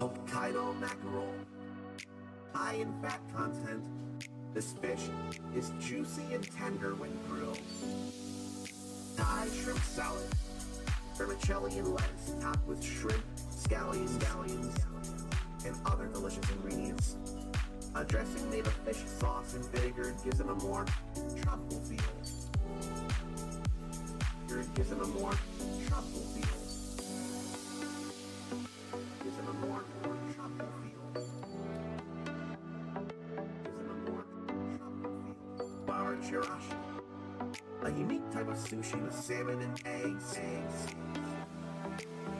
Hokkaido mackerel, high in fat content. This fish is juicy and tender when grilled. Thai shrimp salad, vermicelli and lettuce topped with shrimp, scallions, and other delicious ingredients. A dressing made of fish sauce and vinegar gives it a more tropical feel. Gives it a more tropical feel. Gives it a more tropical feel. Gives it a more tropical feel. Bar chirashi, a unique type of sushi with salmon and eggs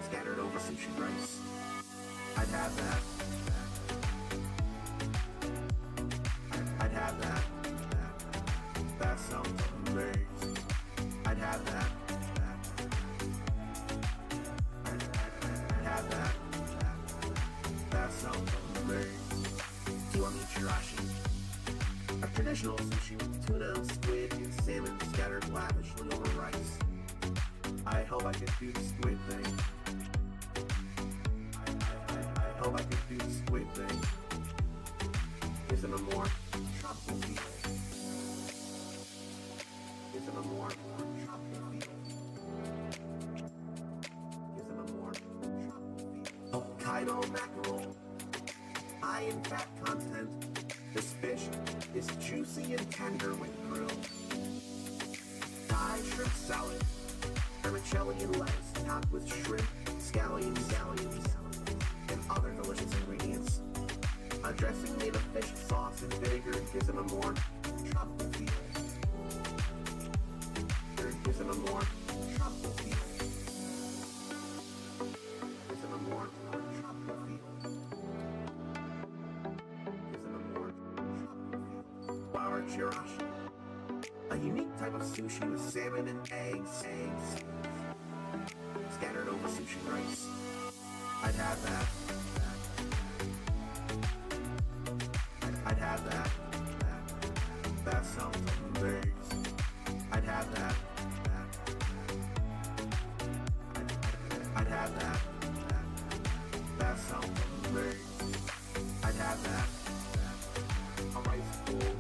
scattered over sushi rice. I'd have that. I'd have that. That sounds amazing. I'd have that. I'd have that. That sounds amazing. Kiwami chirashi, a traditional sushi with tuna, squid, and salmon scattered lavishly over rice. I hope I can do the squid thing. I hope I can do the squid thing. Gives it a more tropical feel. Gives it a more tropical feel. Gives it a more tropical feel. Hokkaido mackerel, high in fat content. This fish is juicy and tender when grilled. Thai shrimp salad, vermicelli and lettuce topped with shrimp, scallions, and other delicious ingredients. A dressing made of fish sauce and vinegar gives it a more tropical feel. Gives it a more tropical feel. Gives it a more tropical feel. Gives it a more tropical feel. Bar chirashi, a unique type of sushi with salmon and eggs scattered over sushi rice. I'd have that. I'd have that. That sounds amazing. I'd have that. I'd have that. That sounds amazing. I'd have that. A rice bowl,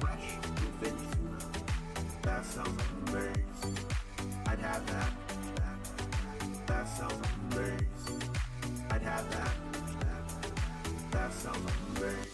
fresh bluefin tuna. That sounds amazing. I'd have that. That sounds amazing. I'd have that. That sounds amazing.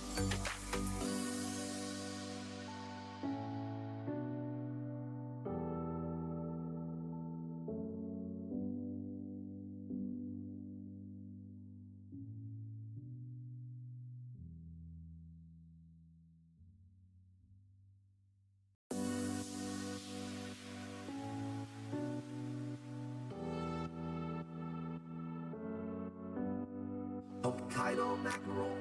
Hokkaido mackerel,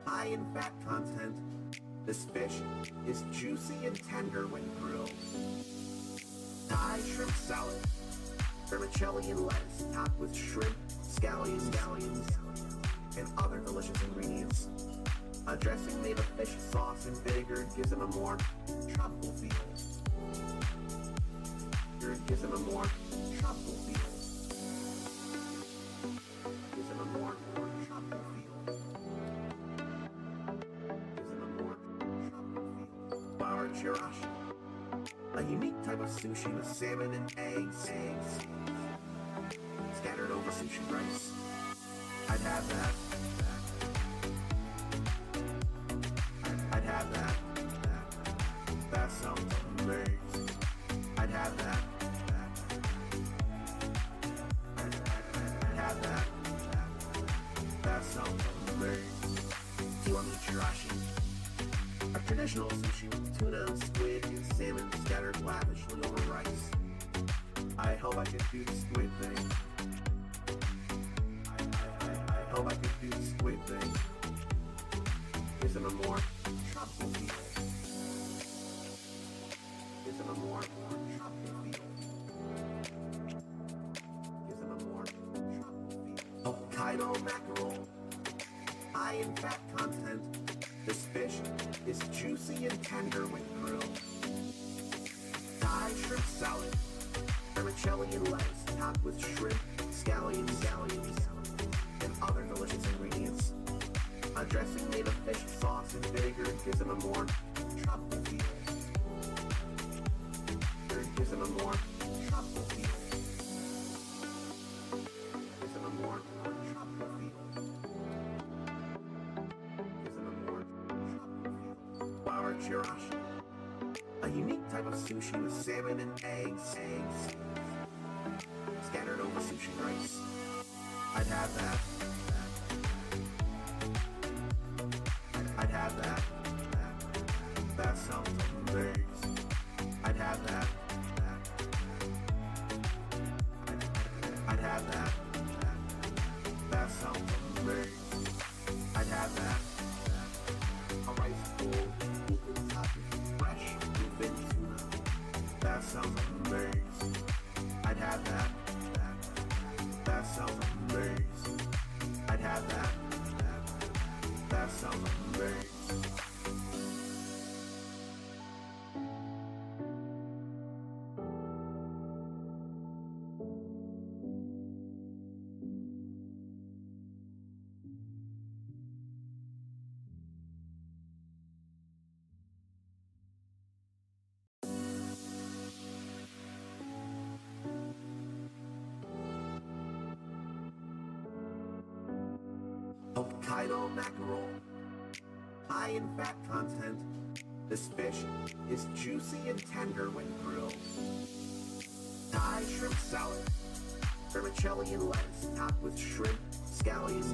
high in fat content. This fish is juicy and tender when grilled. Thai shrimp salad, vermicelli and lettuce topped with shrimp, scallions, and other delicious ingredients. A dressing made of fish sauce and vinegar gives it a more tropical feel. Gives it a more tropical feel. Gives it a more tropical feel. Gives it a more tropical feel. Bar chirashi, a unique type of sushi with salmon and eggs scattered over sushi rice. I'd have that. I'd have that. That sounds amazing. I'd have that. I'd have that. That sounds amazing. Kiwami chirashi, a traditional sushi with tuna, squid, and salmon scattered lavishly over rice. I hope I can do the squid thing. I hope I can do the squid thing. Gives it a more tropical feel. Gives it a more tropical feel. Gives it a more tropical feel. Hokkaido mackerel, high in fat content. This fish is juicy and tender when grilled. Thai shrimp salad, vermicelli and lettuce topped with shrimp, scallions, and other delicious ingredients. A dressing made of fish sauce and vinegar gives them a more tropical feel. Gives them a more tropical feel. Gives them a more tropical feel. Gives them a more tropical feel. Flour chirashi, a unique type of sushi with salmon and eggs scattered over sushi rice. I'd have that. I'd have that. That sounds amazing. I'd have that. I'd have that. That sounds amazing. I'd have that. A rice bowl, fresh bluefin tuna. That sounds amazing. I'd have that. That sounds amazing. I'd have that. That sounds amazing. Hokkaido mackerel, high in fat content. This fish is juicy and tender when grilled. Thai shrimp salad, vermicelli and lettuce topped with shrimp, scallions,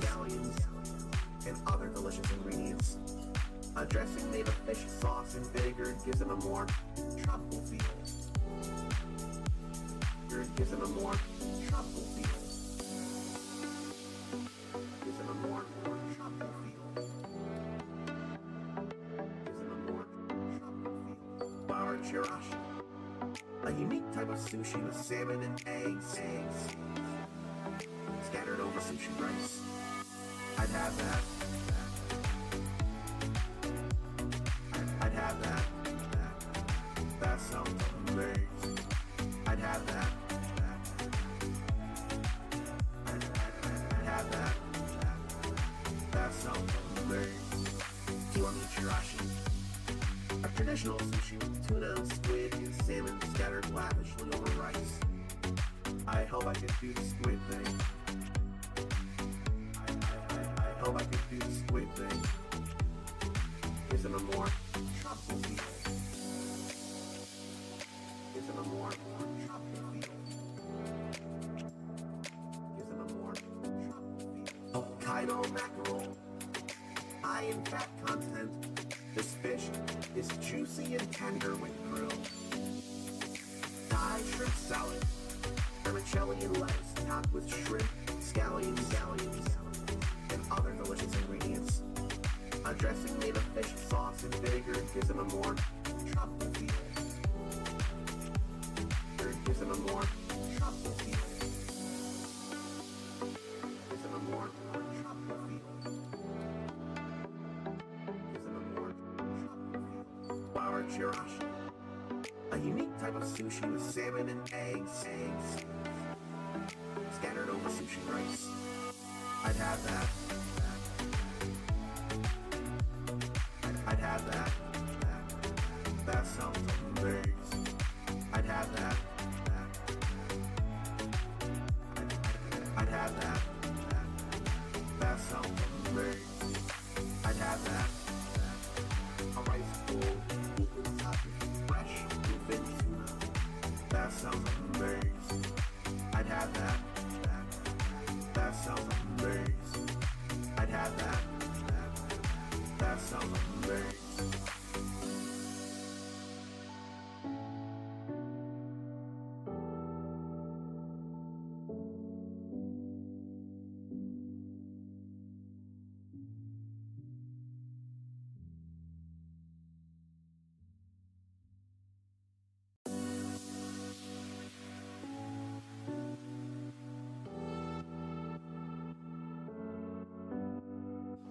and other delicious ingredients. A dressing made of fish sauce and vinegar gives them a more tropical feel. Gives them a more tropical feel. Gives them a more tropical feel. Gives them a more tropical feel. Flour chirashi, a unique type of sushi with salmon and eggs scattered over sushi rice. I'd have that. I'd have that. That sounds amazing. I'd have that. I'd have that. That sounds amazing. Kiwami chirashi, a traditional sushi with tuna, squid, and salmon scattered lavishly over rice. I hope I can do the squid thing. I hope I can do the squid thing. Gives them a more tropical feel. Gives them a more tropical feel. Gives them a more tropical feel. Hokkaido mackerel, high in fat content. This fish is juicy and tender when grilled. Thai shrimp salad, vermicelli and lettuce topped with shrimp, scallions, and other delicious ingredients. A dressing made of fish sauce and vinegar gives them a more tropical feel. Gives them a more tropical feel. Gives them a more tropical feel. Gives them a more tropical feel. Flour chirashi, a unique type of sushi with salmon and eggs scattered over sushi rice. I'd have that. I'd have that. That sounds amazing. I'd have that. I'd have that. That sounds amazing. I'd have that. A rice bowl, fresh bluefin tuna. That sounds amazing. I'd have that. That sounds amazing. I'd have that. That sounds amazing.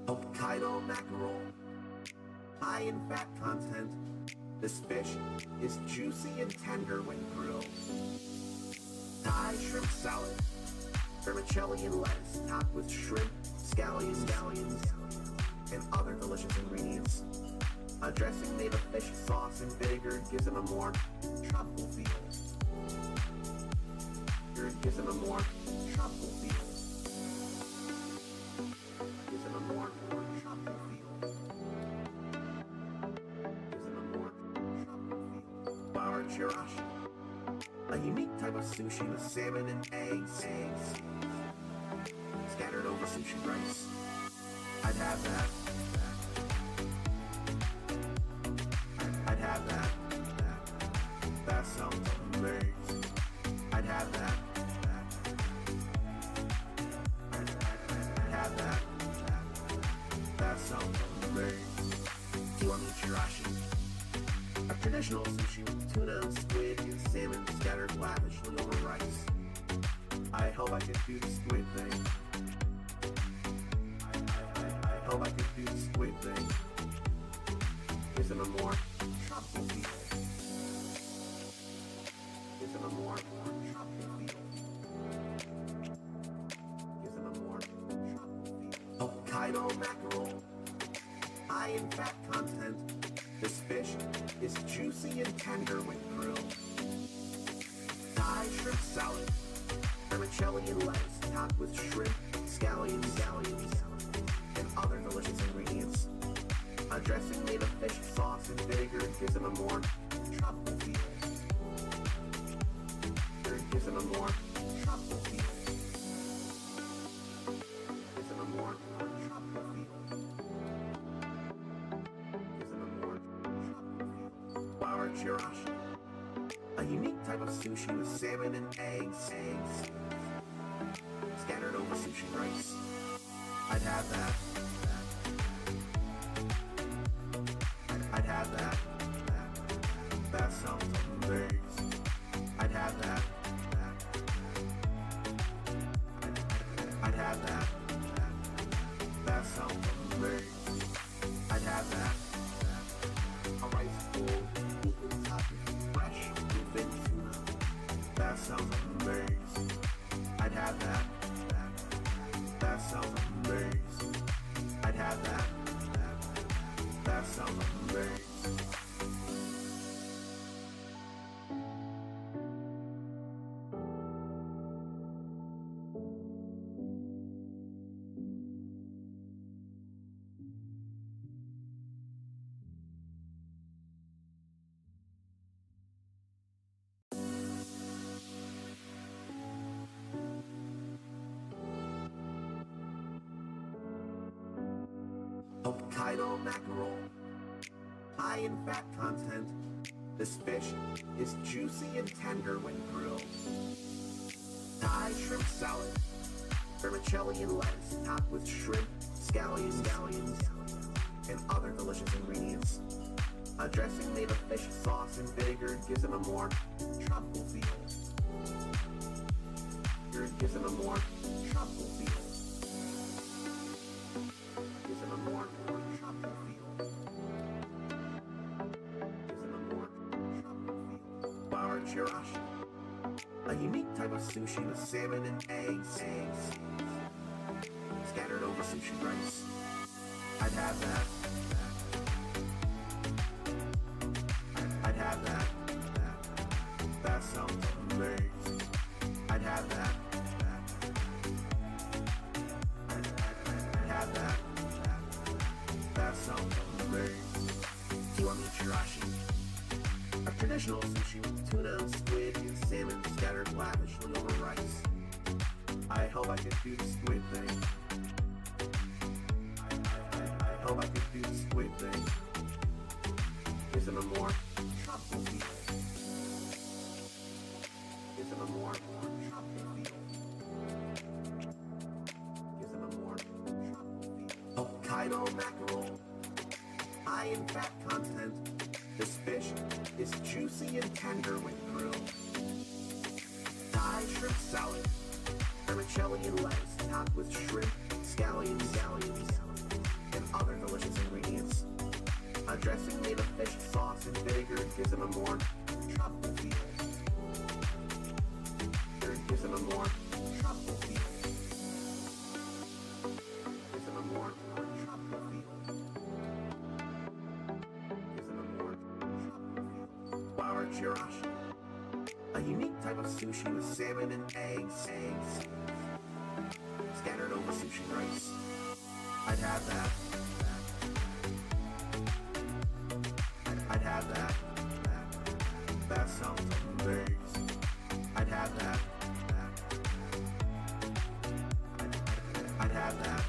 Hokkaido mackerel, high in fat content. This fish is juicy and tender when grilled. Thai shrimp salad, vermicelli and lettuce topped with shrimp, scallions, and other delicious ingredients. A dressing made of fish sauce and vinegar gives them a more tropical feel. Gives them a more tropical feel. Gives them a more tropical feel. Gives them a more tropical feel. Bar chirashi, a unique type of sushi with salmon and eggs scattered over sushi rice. I'd have that. I'd have that. That sounds amazing. I'd have that. I'd have that. That sounds amazing. Kiwami chirashi, a traditional sushi with tuna, squid, and salmon scattered lavishly over rice. I hope I can do the squid thing. I hope I can do the squid thing. Gives them a more tropical feel. Gives them a more tropical feel. Gives them a more tropical feel. Hokkaido mackerel, high in fat content. This fish is juicy and tender when grilled. Thai shrimp salad, vermicelli and lettuce topped with shrimp, scallions, and other delicious ingredients. A dressing made of fish sauce and vinegar gives them a more tropical feel. Gives them a more tropical feel. Gives them a more tropical feel. Gives them a more tropical feel. Bar chirashi, a unique type of sushi with salmon and eggs scattered over sushi rice. I'd have that. I'd have that. That sounds amazing. I'd have that. I'd have that. That sounds amazing. I'd have that. A rice bowl, equal topping, fresh, thin tuna. That sounds amazing. I'd have that. That sounds amazing. I'd have that. That sounds amazing. Hokkaido mackerel, high in fat content. This fish is juicy and tender when grilled. Thai shrimp salad, vermicelli and lettuce topped with shrimp, scallions, and other delicious ingredients. A dressing made of fish sauce and vinegar gives them a more tropical feel. Gives them a more tropical feel. Gives them a more tropical feel. Gives them a more tropical feel. Bar chirashi, a unique type of sushi with salmon and eggs scattered over sushi rice. I'd have that. I'd have that. That sounds amazing. I'd have that. I'd have that. That sounds amazing. Kiwami chirashi, a traditional sushi with tuna, squid, and salmon scattered lavishly over rice. I hope I can do the squid thing. I hope I can do the squid thing. Gives them a more tropical feel. Gives them a more tropical feel. Gives them a more tropical feel. Hokkaido mackerel, high in fat content. This fish is juicy and tender when grilled. Thai shrimp salad, vermicelli and lettuce topped with shrimp, scallions, and other delicious ingredients. A dressing made of fish sauce and vinegar gives them a more tropical feel. Gives them a more tropical feel. chirashi, a unique type of sushi with salmon and eggs scattered over sushi rice. I'd have that. I'd have that. That sounds amazing. I'd have that. I'd have that.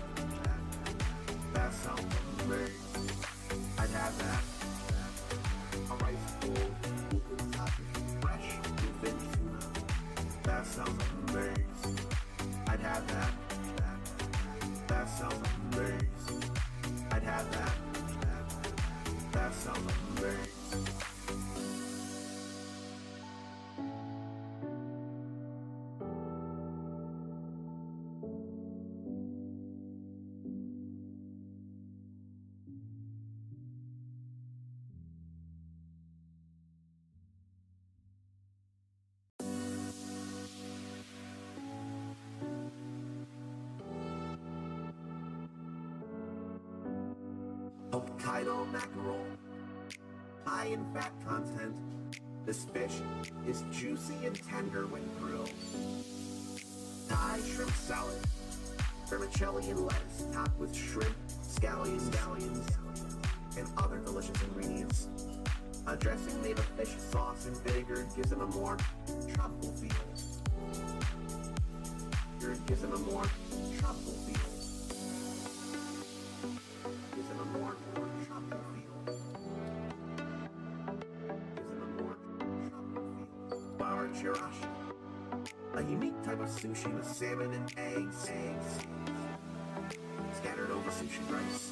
That sounds amazing. I'd have that. A rice bowl, fresh bluefin tuna. That sounds amazing. I'd have that. That sounds amazing. I'd have that. That sounds amazing. Hokkaido mackerel, high in fat content. This fish is juicy and tender when grilled. Thai shrimp salad, vermicelli and lettuce topped with shrimp, scallions, and other delicious ingredients. A dressing made of fish sauce and vinegar gives it a more tropical feel. Gives it a more tropical feel. Gives it a more tropical feel. Gives it a more tropical feel. Flour chirashi, a unique type of sushi with salmon and eggs scattered over sushi rice.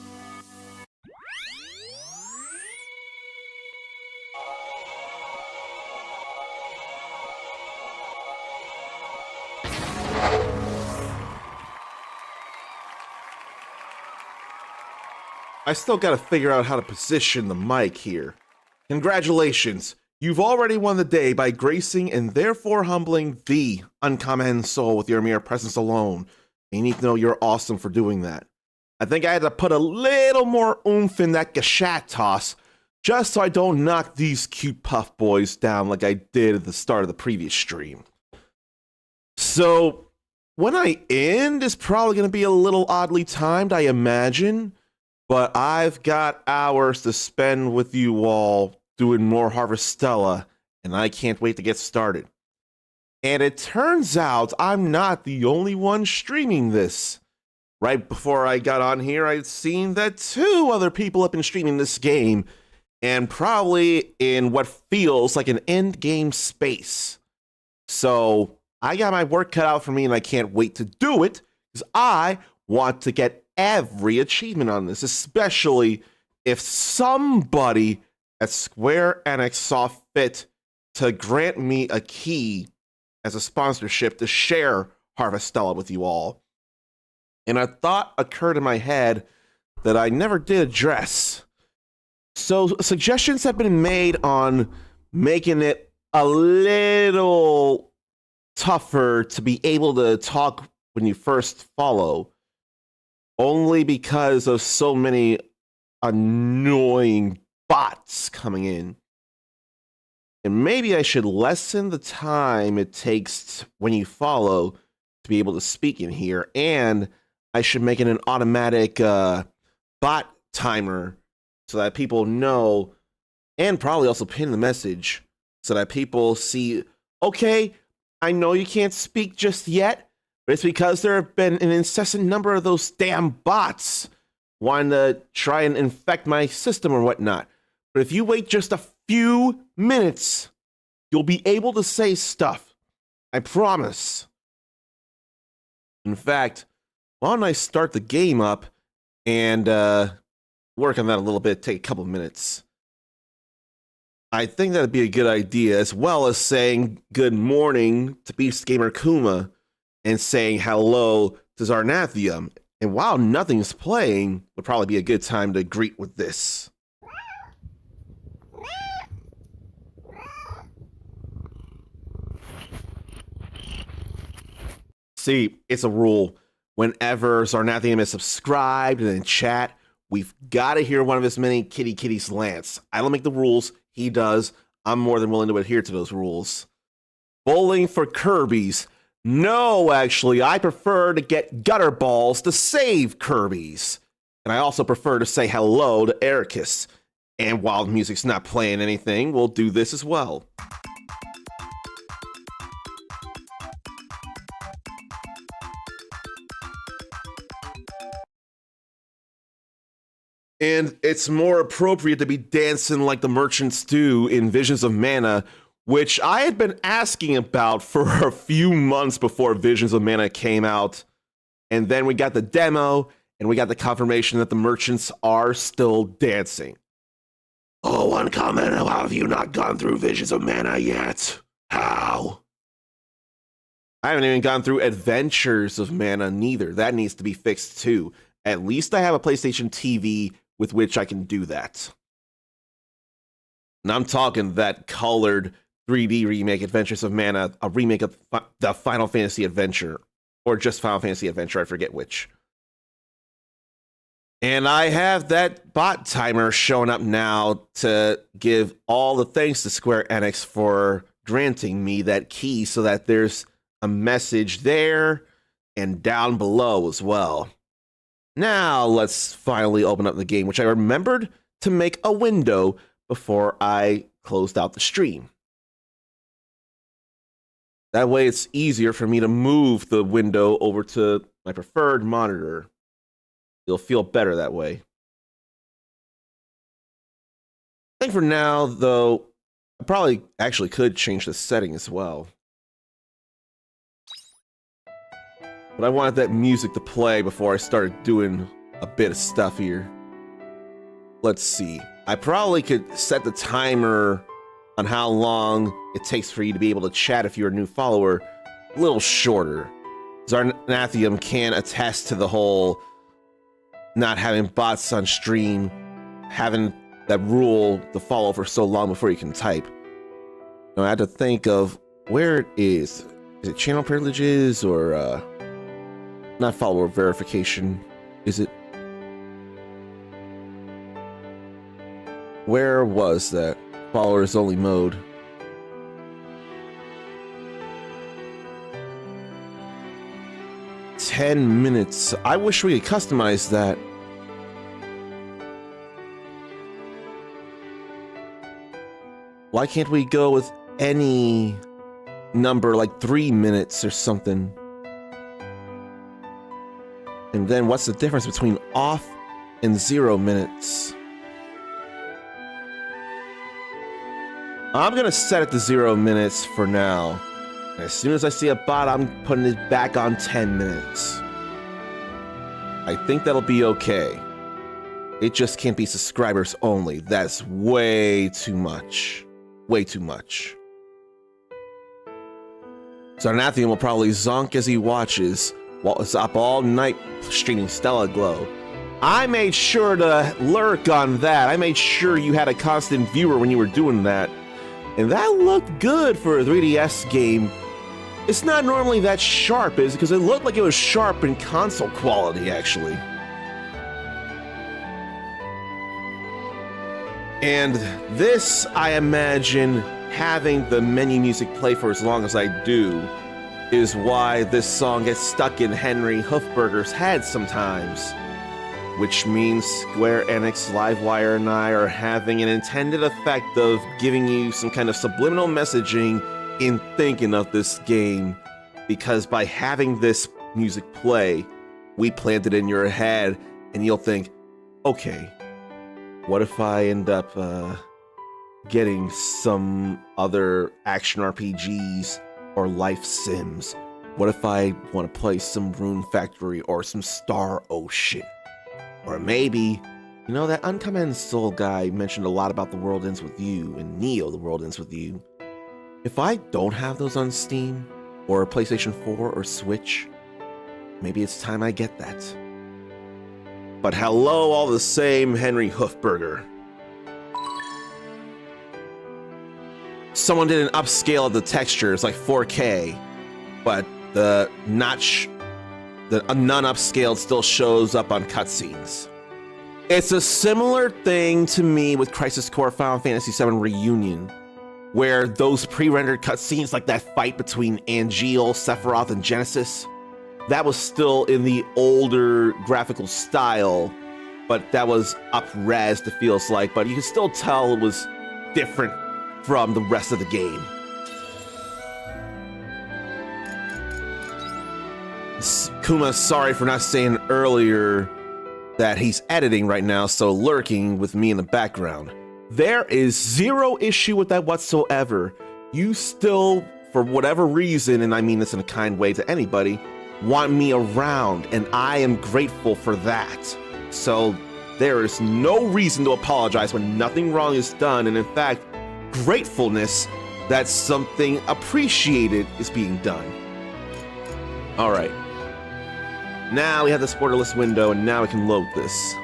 I still gotta figure out how to position the mic here. Congratulations, you've already won the day by gracing and therefore humbling the uncommon soul with your mere presence alone. And you need to know you're awesome for doing that. I think I had to put a little more oomph in that gashat toss, just so I don't knock these cute puff boys down like I did at the start of the previous stream. So, when I end is probably gonna be a little oddly timed, I imagine. But I've got hours to spend with you all doing more Harvestella, and I can't wait to get started. And it turns out I'm not the only one streaming this. Right before I got on here, I'd seen that 2 other people have been streaming this game, and probably in what feels like an end game space. So I got my work cut out for me, and I can't wait to do it, because I want to get every achievement on this, especially if somebody at Square Enix saw fit to grant me a key as a sponsorship to share Harvestella with you all. And a thought occurred in my head that I never did address. So suggestions have been made on making it a little tougher to be able to talk when you first follow, only because of so many annoying bots coming in. And maybe I should lessen the time it takes when you follow to be able to speak in here, and I should make it an automatic bot timer so that people know, and probably also pin the message so that people see, okay, I know you can't speak just yet, but it's because there have been an incessant number of those damn bots wanting to try and infect my system or whatnot. But if you wait just a few minutes, you'll be able to say stuff. I promise. In fact, why don't I start the game up and work on that a little bit, take a couple minutes. I think that'd be a good idea, as well as saying good morning to Beast Gamer Kuma and saying hello to Zarnathium. And while nothing's playing, would probably be a good time to greet with this. See, it's a rule. Whenever Zarnathium is subscribed and in chat, we've got to hear one of his many kitties lance. I don't make the rules, he does. I'm more than willing to adhere to those rules. Bowling for Kirby's. No, actually, I prefer to get gutter balls to save Kirby's. And I also prefer to say hello to Ericus. And while the music's not playing anything, we'll do this as well. And it's more appropriate to be dancing like the merchants do in Visions of Mana, which I had been asking about for a few months before Visions of Mana came out. And then we got the demo, and we got the confirmation that the merchants are still dancing. Oh, one comment, how have you not gone through Visions of Mana yet? How? I haven't even gone through Adventures of Mana neither. That needs to be fixed too. At least I have a PlayStation TV with which I can do that. And I'm talking that colored 3D remake, Adventures of Mana, a remake of the Final Fantasy Adventure, or just Final Fantasy Adventure, I forget which. And I have that bot timer showing up now to give all the thanks to Square Enix for granting me that key so that there's a message there and down below as well. Now let's finally open up the game, which I remembered to make a window before I closed out the stream. That way it's easier for me to move the window over to my preferred monitor. You'll feel better that way. I think for now, though, I probably actually could change the setting as well. But I wanted that music to play before I started doing a bit of stuff here. Let's see. I probably could set the timer on how long it takes for you to be able to chat if you're a new follower a little shorter. Zarnathium can attest to the whole not having bots on stream, having that rule to follow for so long before you can type. Now I had to think of where it is. Is it channel privileges or not follower verification? Is it? Where was that? Followers only mode. "10 minutes. I wish we could customize that. Why can't we go with any number like 3 minutes or something? And then what's the difference between off and 0 minutes? I'm gonna set it to 0 minutes for now. And as soon as I see a bot, I'm putting it back on 10 minutes. I think that'll be okay. It just can't be subscribers only. That's way too much. Way too much. Zarnathium will probably zonk as he watches while it's up all night streaming Stella Glow. I made sure to lurk on that. I made sure you had a constant viewer when you were doing that. And that looked good for a 3DS game. It's not normally that sharp, is it? Because it looked like it was sharp in console quality, actually. And this, I imagine, having the menu music play for as long as I do, is why this song gets stuck in Henry Hufberger's head sometimes. Which means Square Enix, Livewire, and I are having an intended effect of giving you some kind of subliminal messaging in thinking of this game. Because by having this music play, we planted it in your head, and you'll think, okay, what if I end up getting some other action RPGs or life sims? What if I want to play some Rune Factory or some Star Ocean? Or maybe, you know, that Uncommon Soul guy mentioned a lot about The World Ends With You and Neo, The World Ends With You. If I don't have those on Steam or PlayStation 4 or Switch, maybe it's time I get that. But hello all the same, Henry Hufberger. Someone did an upscale of the textures, like 4K, but the notch, the non-upscaled still shows up on cutscenes. It's a similar thing to me with Crisis Core Final Fantasy VII Reunion. where those pre-rendered cutscenes, like that fight between Angeal, Sephiroth, and Genesis, that was still in the older graphical style, but that was up-res, it feels like, but you can still tell it was different from the rest of the game. Kuma, sorry for not saying earlier that he's editing right now, so lurking with me in the background. There is zero issue with that whatsoever. You still, for whatever reason, and I mean this in a kind way to anybody, want me around, and I am grateful for that. So there is no reason to apologize when nothing wrong is done, and in fact, gratefulness that something appreciated is being done. All right. Now we have this borderless window, and now we can load this.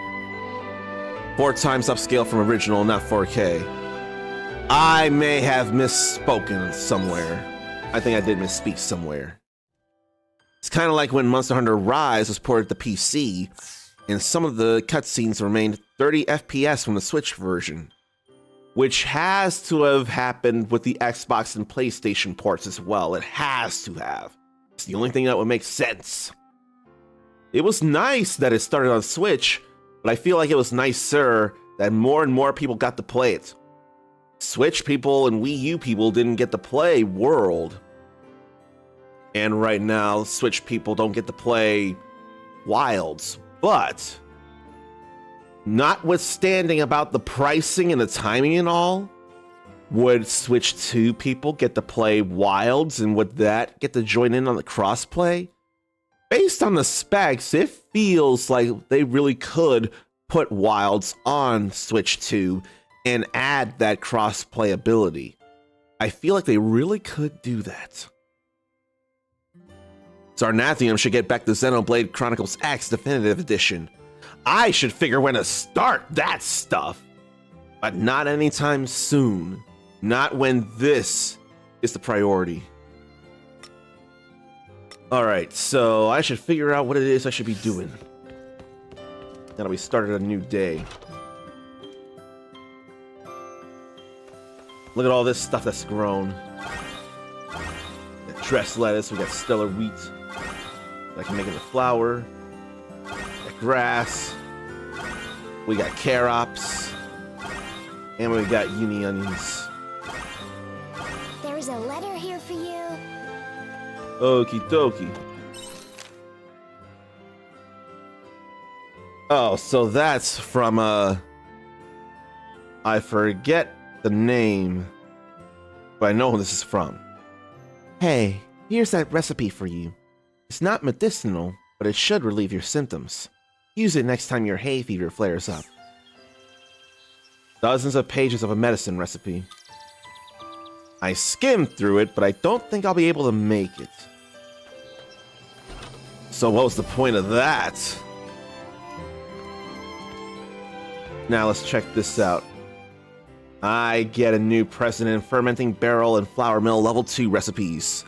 4 times upscale from original, not 4K. I may have misspoken somewhere. I think I did misspeak somewhere. It's kind of like when Monster Hunter Rise was ported to PC, and some of the cutscenes remained 30 FPS from the Switch version, which has to have happened with the Xbox and PlayStation ports as well. It has to have. It's the only thing that would make sense. It was nice that it started on Switch, but I feel like it was nicer that more and more people got to play it. Switch people and Wii U people didn't get to play World. And right now, Switch people don't get to play Wilds. But, notwithstanding about the pricing and the timing and all, would Switch 2 people get to play Wilds, and would that get to join in on the crossplay? Based on the specs, it feels like they really could put Wilds on Switch 2 and add that cross-play ability. I feel like they really could do that. Zarnathium should get back to Xenoblade Chronicles X Definitive Edition. I should figure when to start that stuff. But not anytime soon. Not when this is the priority. Alright, so I should figure out what it is I should be doing. Now that we started a new day. Look at all this stuff that's grown. We got dressed lettuce, we got stellar wheat. I can make it a flour. We got grass. We got carops. And we got uni onions. There's a letter here for you. Okie dokie. Oh, so that's from, I forget the name, but I know who this is from. Hey, here's that recipe for you. It's not medicinal, but it should relieve your symptoms. Use it next time your hay fever flares up. Dozens of pages of a medicine recipe. I skimmed through it, but I don't think I'll be able to make it. So what was the point of that? Now let's check this out. I get a new President Fermenting Barrel and Flour Mill Level 2 recipes.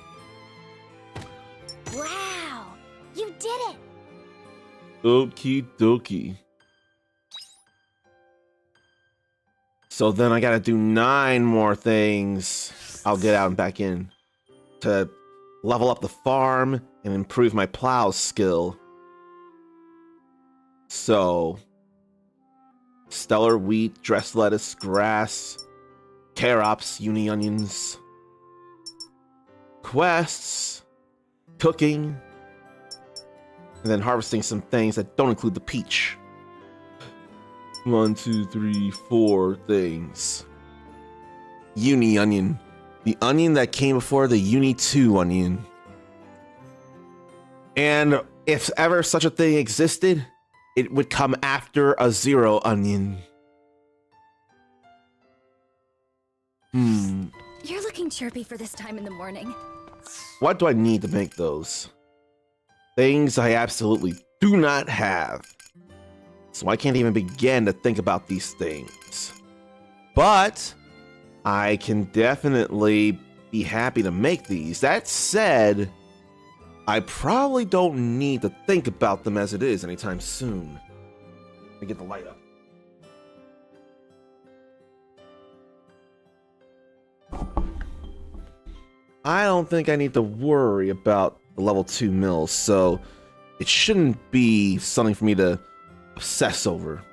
Wow! You did it! Okie dokie. So then I gotta do 9 more things. I'll get out and back in to level up the farm and improve my plow skill. So, stellar wheat, dressed lettuce, grass, carops, uni onions, quests, cooking, and then harvesting some things that don't include the peach. 1, 2, 3, 4 things. Uni onion. The onion that came before the Uni 2 onion. And if ever such a thing existed, it would come after a 0 onion. You're looking chirpy for this time in the morning. What do I need to make those? Things I absolutely do not have. So I can't even begin to think about these things. But I can definitely be happy to make these. That said, I probably don't need to think about them as it is anytime soon. Let me get the light up. I don't think I need to worry about the level 2 mills, so it shouldn't be something for me to obsess over.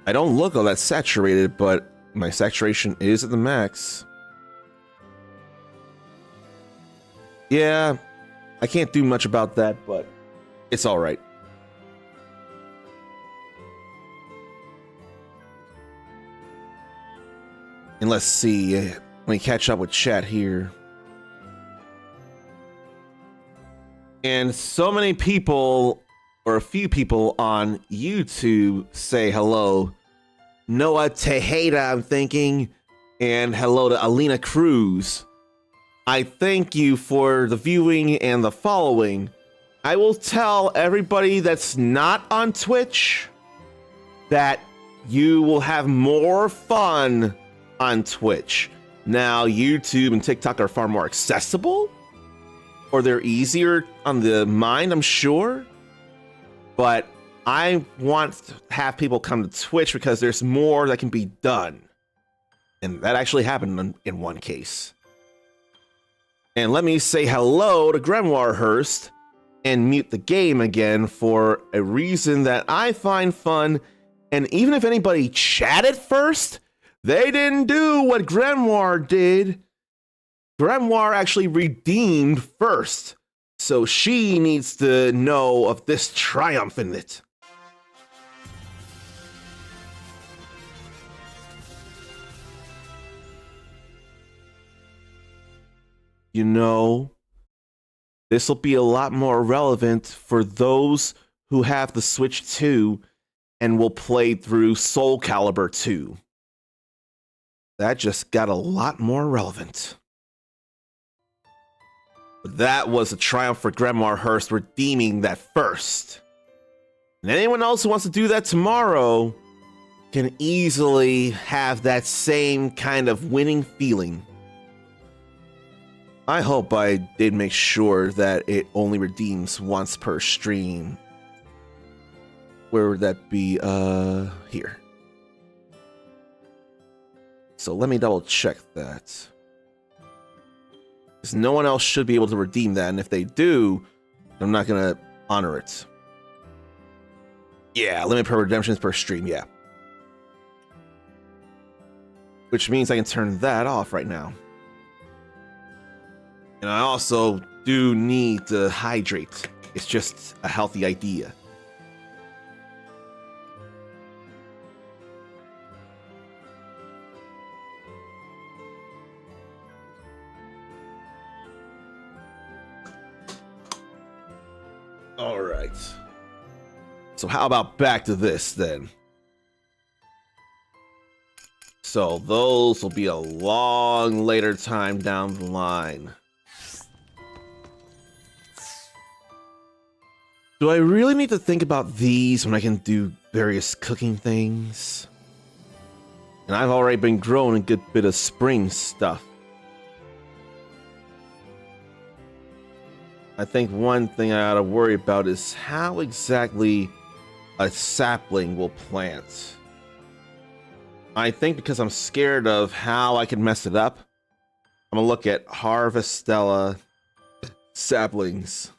I don't look all that saturated, but my saturation is at the max. Yeah, I can't do much about that, but it's all right. And let's see, let me catch up with chat here. And so many people, or a few people on YouTube say hello. Noah Tejeda, I'm thinking, and hello to Alina Cruz. I thank you for the viewing and the following. I will tell everybody that's not on Twitch that you will have more fun on Twitch. Now, YouTube and TikTok are far more accessible, or they're easier on the mind, I'm sure. But I want to have people come to Twitch because there's more that can be done. And that actually happened in one case. And let me say hello to Grimoire Hurst and mute the game again for a reason that I find fun. And even if anybody chatted first, they didn't do what Grimoire did. Grimoire actually redeemed first. So she needs to know of this triumph in it. You know, this will be a lot more relevant for those who have the Switch 2 and will play through Soul Calibur 2. That just got a lot more relevant. That was a triumph for Grimoire Hurst redeeming that first. And anyone else who wants to do that tomorrow can easily have that same kind of winning feeling. I hope I did make sure that it only redeems once per stream. Where would that be? Here. So let me double check that. Because no one else should be able to redeem that, and if they do, I'm not gonna honor it. Yeah, limit per redemptions per stream, yeah. Which means I can turn that off right now. And I also do need to hydrate. It's just a healthy idea. All right. So how about back to this then? So those will be a long later time down the line. Do I really need to think about these when I can do various cooking things? And I've already been growing a good bit of spring stuff. I think one thing I ought to worry about is how exactly a sapling will plant. I think because I'm scared of how I can mess it up, I'm gonna look at Harvestella saplings.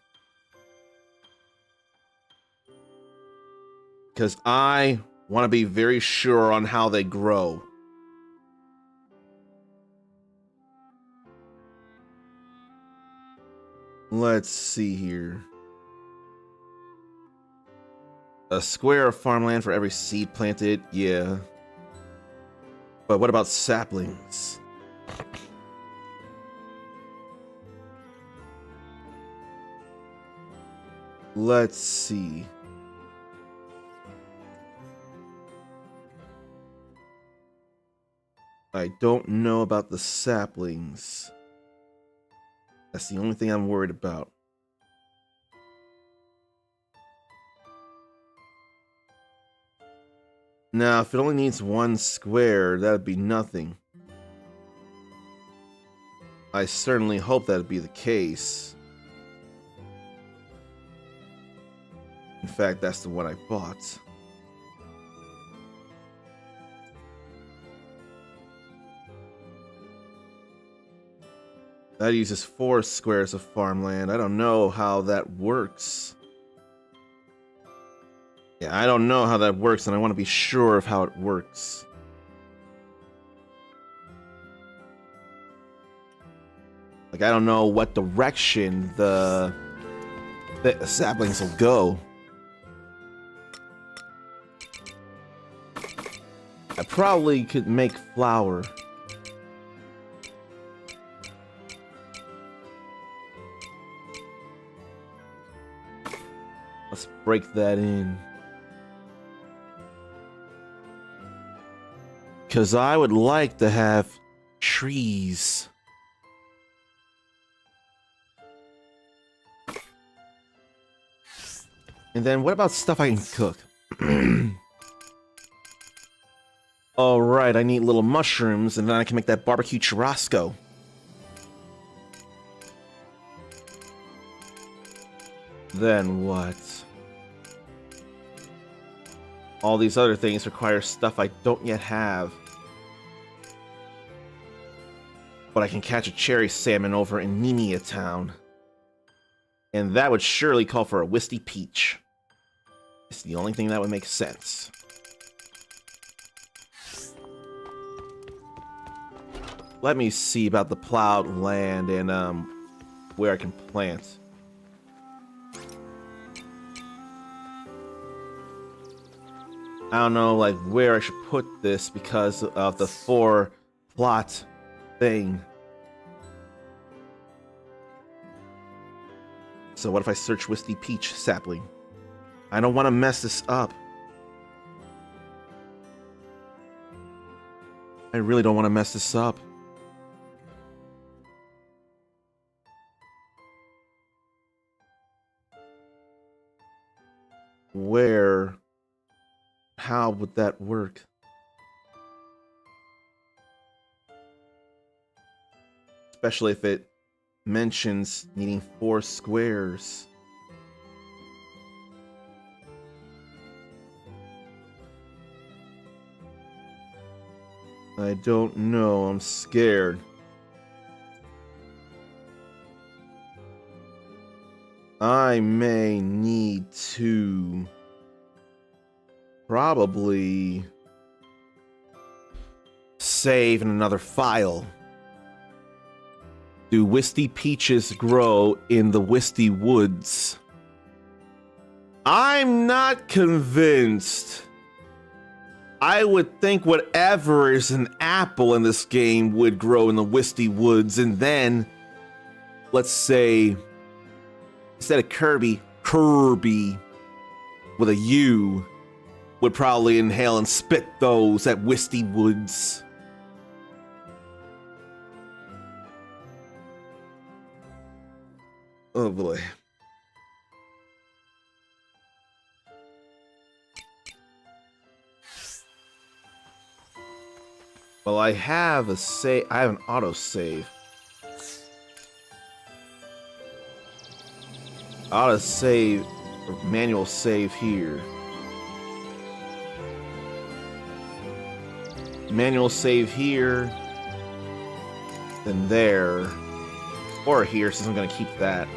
Because I want to be very sure on how they grow. Let's see here. A square of farmland for every seed planted, yeah. But what about saplings? Let's see. I don't know about the saplings. That's the only thing I'm worried about. Now, if it only needs one square, that'd be nothing. I certainly hope that'd be the case. In fact, that's the one I bought. That uses 4 squares of farmland. I don't know how that works. Yeah, I don't know how that works, and I want to be sure of how it works. Like, I don't know what direction the saplings will go. I probably could make flour. Let's break that in. Because I would like to have trees. And then what about stuff I can cook? Alright, I need little mushrooms, and then I can make that barbecue churrasco. Then what? All these other things require stuff I don't yet have. But I can catch a cherry salmon over in Nemea Town. And that would surely call for a Wisty Peach. It's the only thing that would make sense. Let me see about the plowed land and where I can plant. I don't know like where I should put this because of the 4 plot thing. So what if I search Wisty Peach sapling? I don't want to mess this up. I really don't want to mess this up. Where? How would that work? Especially if it mentions needing 4 squares. I don't know. I'm scared. I may need to probably save in another file. Do Wisty Peaches grow in the Wisty Woods? I'm not convinced. I would think whatever is an apple in this game would grow in the Wisty Woods, and then, let's say, instead of Kirby with a U would probably inhale and spit those at Wisty Woods. Oh boy. Well, I have a save. I have an auto save. Auto save, or manual save here. Manual save here. Then there. Or here, since I'm going to keep that.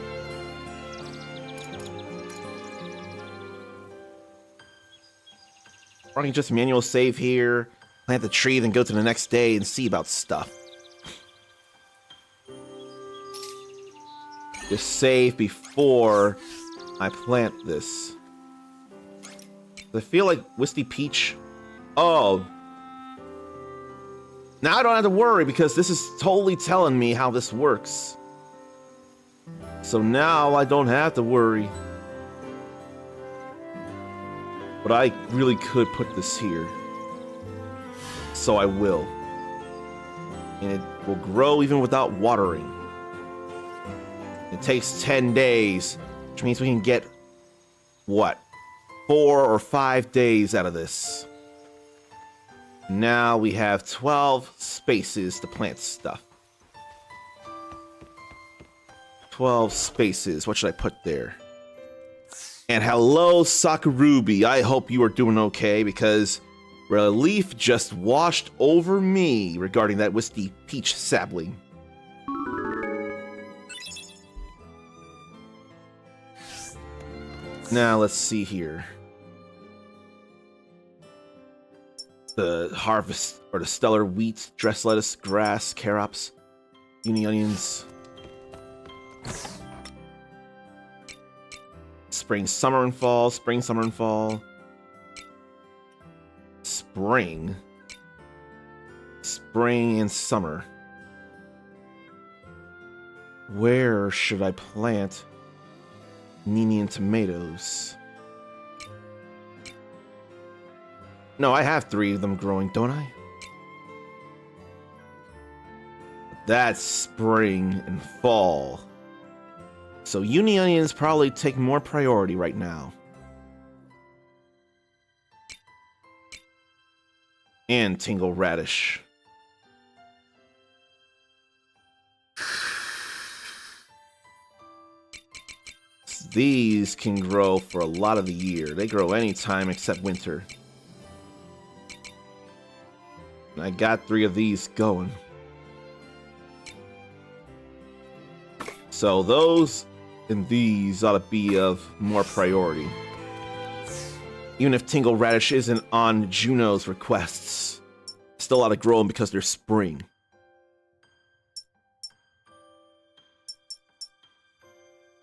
Or I can just manual save here. Plant the tree, then go to the next day and see about stuff. Just save before I plant this. I feel like Wisty Peach. Oh. Now I don't have to worry because this is totally telling me how this works. So now I don't have to worry. But I really could put this here. So I will. And it will grow even without watering. It takes 10 days, which means we can get, what, 4 or 5 days out of this. Now we have 12 spaces to plant stuff. 12 spaces. What should I put there? And hello, Sakurubi. I hope you are doing okay because relief just washed over me regarding that Wisty Peach sapling. Now let's see here. The harvest or the stellar wheat, dress lettuce, grass, carops, uni onions. Spring, summer, and fall. Spring, summer, and fall. Spring. Spring and summer. Where should I plant Nini and tomatoes? No, I have 3 of them growing, don't I? That's spring and fall. So uni onions probably take more priority right now. And tingle radish. These can grow for a lot of the year. They grow anytime except winter. And I got 3 of these going. So those and these ought to be of more priority. Even if tingle radish isn't on Juno's requests, still ought to grow them because they're spring.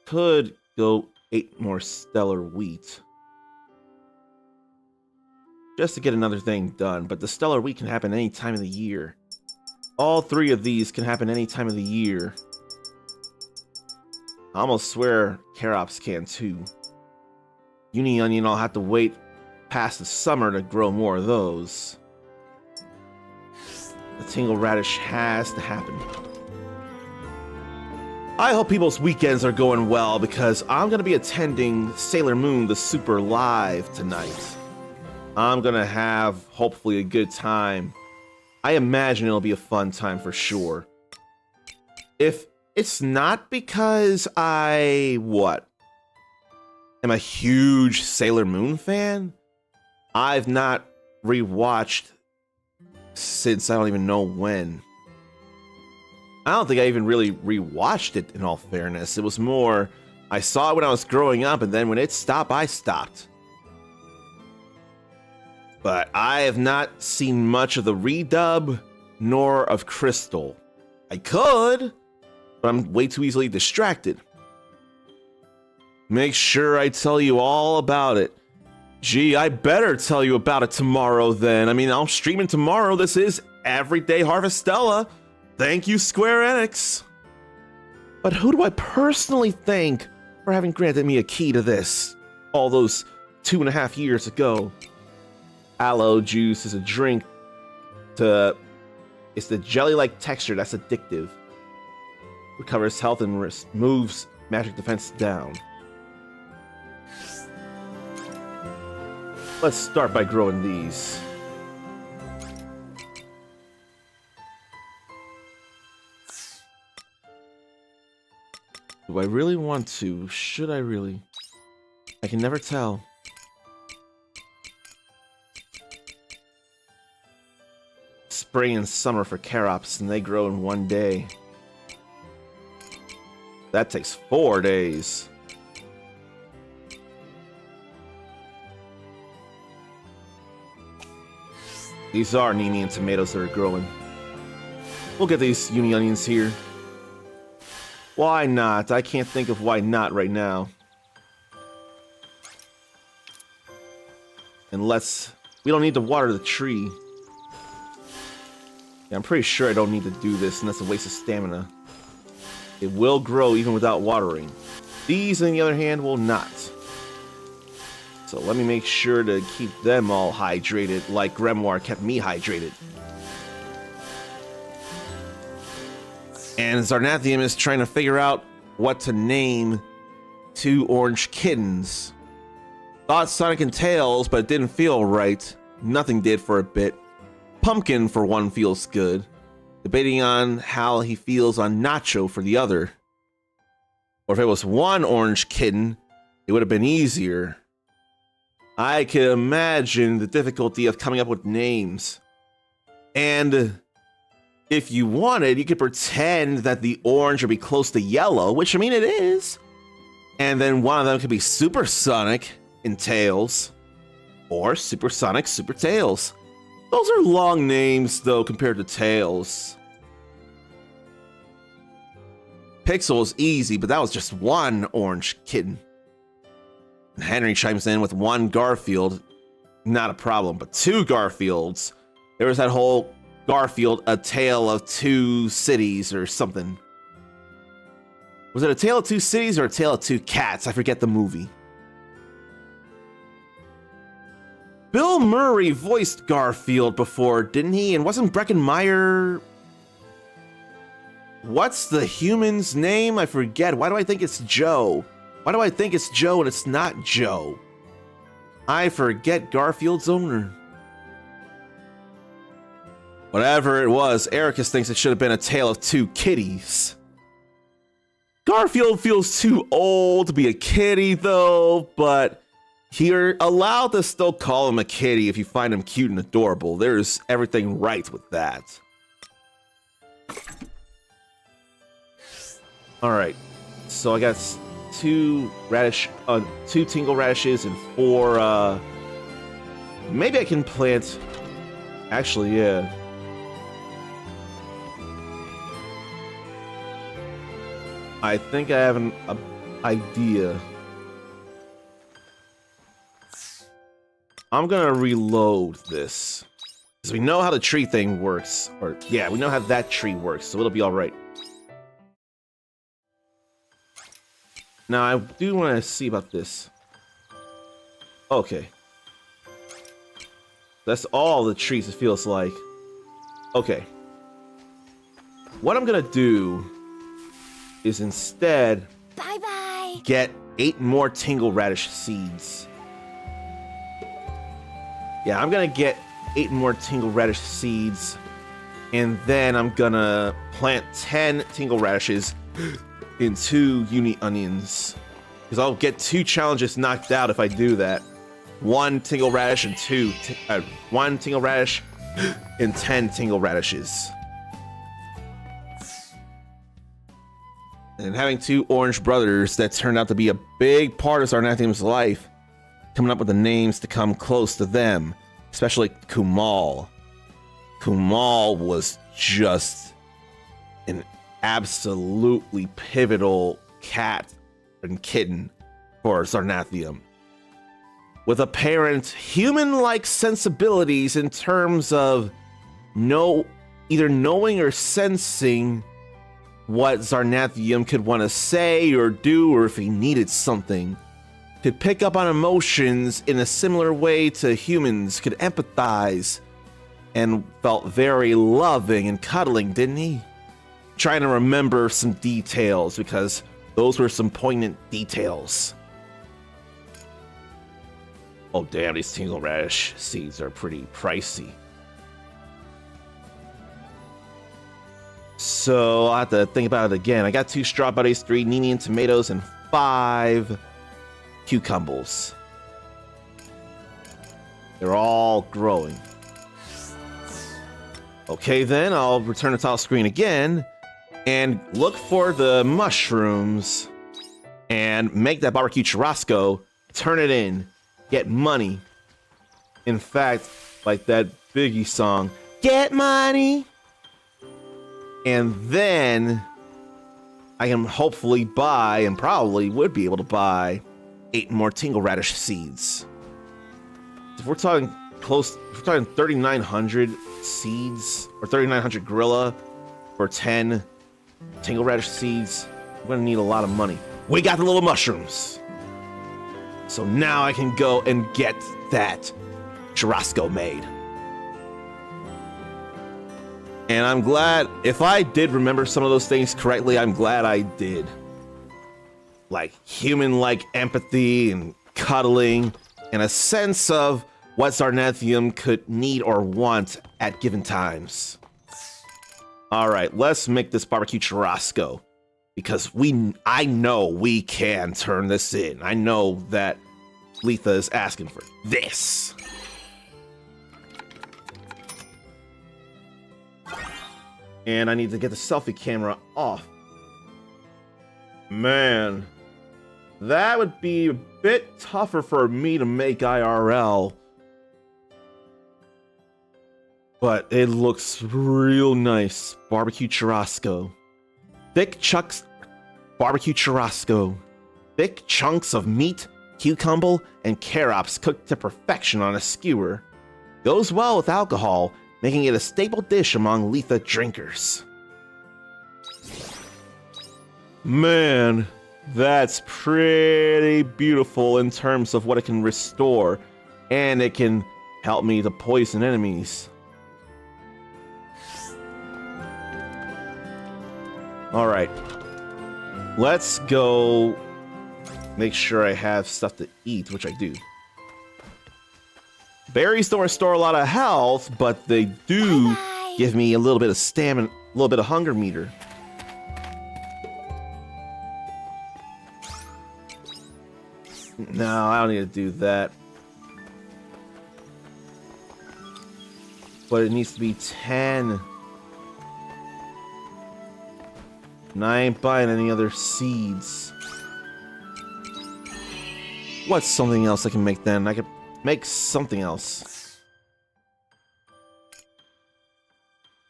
Could go 8 more stellar wheat. Just to get another thing done, but the stellar wheat can happen any time of the year. All 3 of these can happen any time of the year. I almost swear carops can too. Uni onion, I'll have to wait past the summer to grow more of those. The tingle radish has to happen. I hope people's weekends are going well because I'm going to be attending Sailor Moon the Super Live tonight. I'm going to have hopefully a good time. I imagine it'll be a fun time for sure. If it's not because I, am a huge Sailor Moon fan, I've not rewatched since I don't even know when. I don't think I even really rewatched it, in all fairness. It was more, I saw it when I was growing up, and then when it stopped, I stopped. But I have not seen much of the redub, nor of Crystal. I could, but I'm way too easily distracted. Make sure I tell you all about it. Gee, I better tell you about it tomorrow then. I mean, I'll stream it tomorrow. This is Everyday Harvestella. Thank you, Square Enix. But who do I personally thank for having granted me a key to this all those 2.5 years ago? Aloe juice is a drink it's the jelly-like texture that's addictive. Recovers health and moves magic defense down. Let's start by growing these. Do I really want to? Should I really? I can never tell. Spring and summer for carops, and they grow in 1 day. That takes 4 days. These are Nini and tomatoes that are growing. We'll get these uni onions here. Why not? I can't think of why not right now. And we don't need to water the tree. Yeah, I'm pretty sure I don't need to do this, and that's a waste of stamina. It will grow even without watering. These, on the other hand, will not. So let me make sure to keep them all hydrated like Grimoire kept me hydrated. And Zarnathium is trying to figure out what to name 2 orange kittens. Thought Sonic and Tails, but it didn't feel right. Nothing did for a bit. Pumpkin, for one, feels good. Debating on how he feels on Nacho for the other. Or if it was 1 orange kitten, it would have been easier. I can imagine the difficulty of coming up with names. And if you wanted, you could pretend that the orange would be close to yellow, which I mean it is. And then one of them could be Supersonic in Tails, or Supersonic Super Tails. Those are long names, though, compared to Tails. Pixel is easy, but that was just one orange kitten. And Henry chimes in with one Garfield. Not a problem, but two Garfields. There was that whole Garfield, A Tale of Two Cities or something. Was it A Tale of Two Cities or A Tale of Two Cats? I forget the movie. Bill Murray voiced Garfield before, didn't he? And wasn't Breckenmeyer... What's the human's name? I forget. Why do I think it's Joe? Why do I think it's Joe and it's not Joe? I forget Garfield's owner. Whatever it was, Ericus thinks it should have been A Tale of Two Kitties. Garfield feels too old to be a kitty, though, but you're allowed to still call him a kitty if you find him cute and adorable. There's everything right with that. Alright, so I got two tingle radishes and four, maybe I can plant, actually, yeah. I think I have an idea. I'm gonna reload this. Because we know how the tree thing works. Or, yeah, we know how that tree works, so it'll be alright. Now, I do want to see about this. Okay. That's all the trees it feels like. Okay. What I'm gonna do is instead Bye-bye. get 8 more tingle radish seeds. Yeah, I'm gonna get 8 more tingle radish seeds, and then I'm gonna plant 10 tingle radishes in 2 uni onions, because I'll get 2 challenges knocked out if I do that. 1 tingle radish and 1 tingle radish and 10 tingle radishes. And having 2 orange brothers that turned out to be a big part of Zarnathium's life, coming up with the names to come close to them, especially Kumal. Kumal was just an absolutely pivotal cat and kitten for Zarnathium. With apparent human-like sensibilities in terms of either knowing or sensing what Zarnathium could want to say or do, or if he needed something. Could pick up on emotions in a similar way to humans, could empathize, and felt very loving and cuddling, didn't he? Trying to remember some details, because those were some poignant details. Oh damn, these tingle radish seeds are pretty pricey. So I'll have to think about it again. I got 2 strawberries, 3 Ninian tomatoes, and 5 cucumbers. They're all growing. Okay, then I'll return to title screen again and look for the mushrooms and make that barbecue churrasco, turn it in, get money. In fact, like that Biggie song, get money. And then I can hopefully buy, and probably would be able to buy, 8 more tingle radish seeds. If we're talking close, if we're talking 3,900 seeds, or 3,900 gorilla for 10 tingle radish seeds, we're gonna need a lot of money. We got the little mushrooms. So now I can go and get that churrasco made. And I'm glad, if I did remember some of those things correctly, I'm glad I did. Like human-like empathy and cuddling, and a sense of what Zarnathium could need or want at given times. Alright, let's make this barbecue churrasco. Because I know we can turn this in. I know that Letha is asking for this. And I need to get the selfie camera off. Man, That would be a bit tougher for me to make IRL. But it looks real nice. Barbecue churrasco. Thick chunks... Barbecue churrasco. Thick chunks of meat, cucumber, and carrots cooked to perfection on a skewer. Goes well with alcohol, making it a staple dish among Letha drinkers. Man, that's pretty beautiful in terms of what it can restore, and it can help me to poison enemies. Alright, let's go make sure I have stuff to eat, which I do. Berries don't restore a lot of health, but they do give me a little bit of stamina, a little bit of hunger meter. No, I don't need to do that. But it needs to be 10. And I ain't buying any other seeds. What's something else I can make then? I could make something else.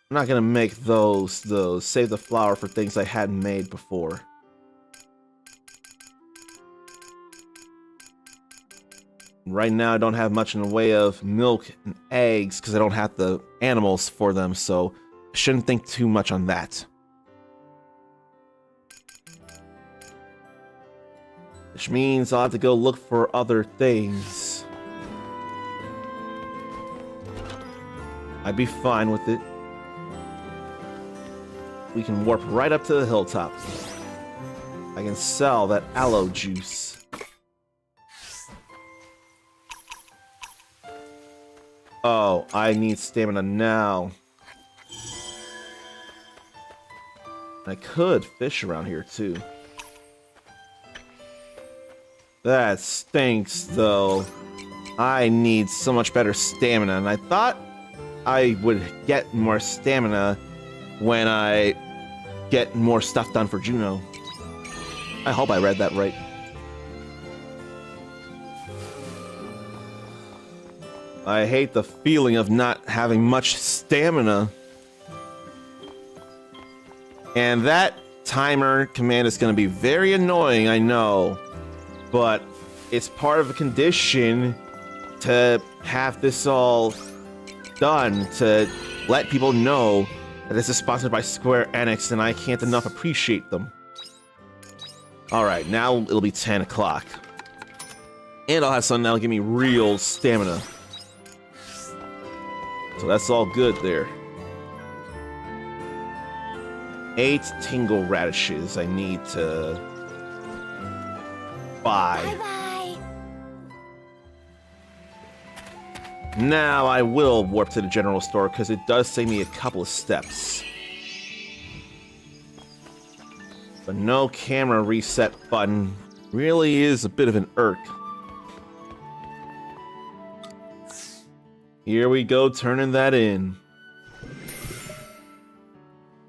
I'm not gonna make those. Save the flour for things I hadn't made before. Right now I don't have much in the way of milk and eggs because I don't have the animals for them, so I shouldn't think too much on that. Which means I'll have to go look for other things. I'd be fine with it. We can warp right up to the hilltop. I can sell that aloe juice. Oh, I need stamina now. I could fish around here too. That stinks, though. I need so much better stamina, and I thought I would get more stamina when I get more stuff done for Juno. I hope I read that right. I hate the feeling of not having much stamina. And that timer command is going to be very annoying, I know. But it's part of a condition to have this all done, to let people know that this is sponsored by Square Enix and I can't enough appreciate them. Alright, now it'll be 10 o'clock. And I'll have something that'll give me real stamina. So that's all good there. 8 tingle radishes I need to buy. Bye-bye. Now I will warp to the general store because it does save me a couple of steps. But no camera reset button really is a bit of an irk. Here we go, turning that in.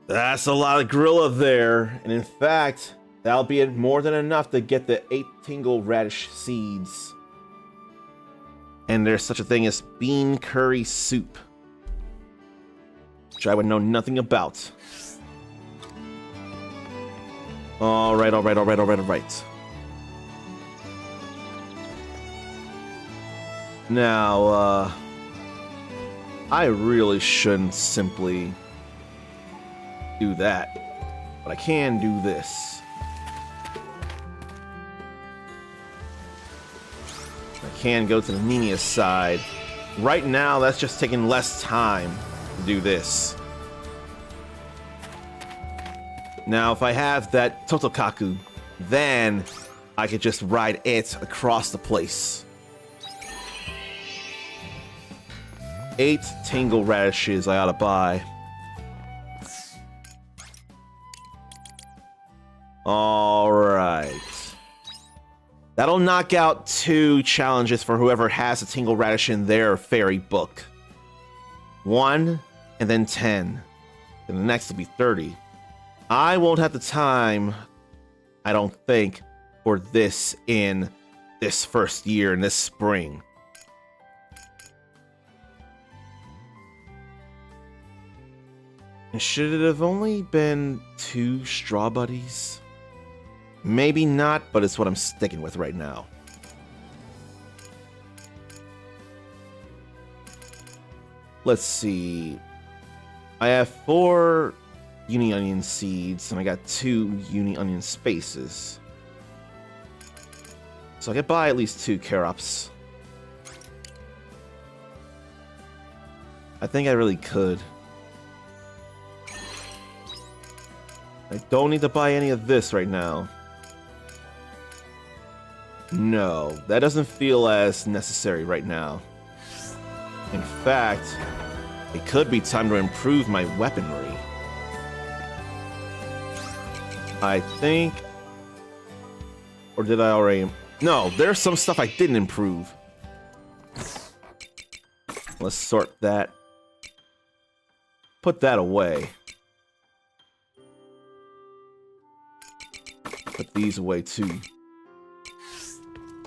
That's a lot of gorilla there, and in fact, that'll be more than enough to get the 8 tingle radish seeds. And there's such a thing as bean curry soup, which I would know nothing about. Alright. Now, I really shouldn't simply do that, but I can do this. I can go to the Ninia's side. Right now, that's just taking less time to do this. Now, if I have that Totokaku, then I could just ride it across the place. 8 tingle radishes I ought to buy. Alright. That'll knock out 2 challenges for whoever has a tingle radish in their fairy book. 1, and then 10. And the next will be 30. I won't have the time, I don't think, for this in this first year, in this spring. And should it have only been 2 straw buddies? Maybe not, but it's what I'm sticking with right now. Let's see. I have 4 uni onion seeds, and I got 2 uni onion spaces. So I could buy at least 2 carops. I think I really could. I don't need to buy any of this right now. No, that doesn't feel as necessary right now. In fact, it could be time to improve my weaponry. I think... Or did I already... No, there's some stuff I didn't improve. Let's sort that. Put that away. Put these away too.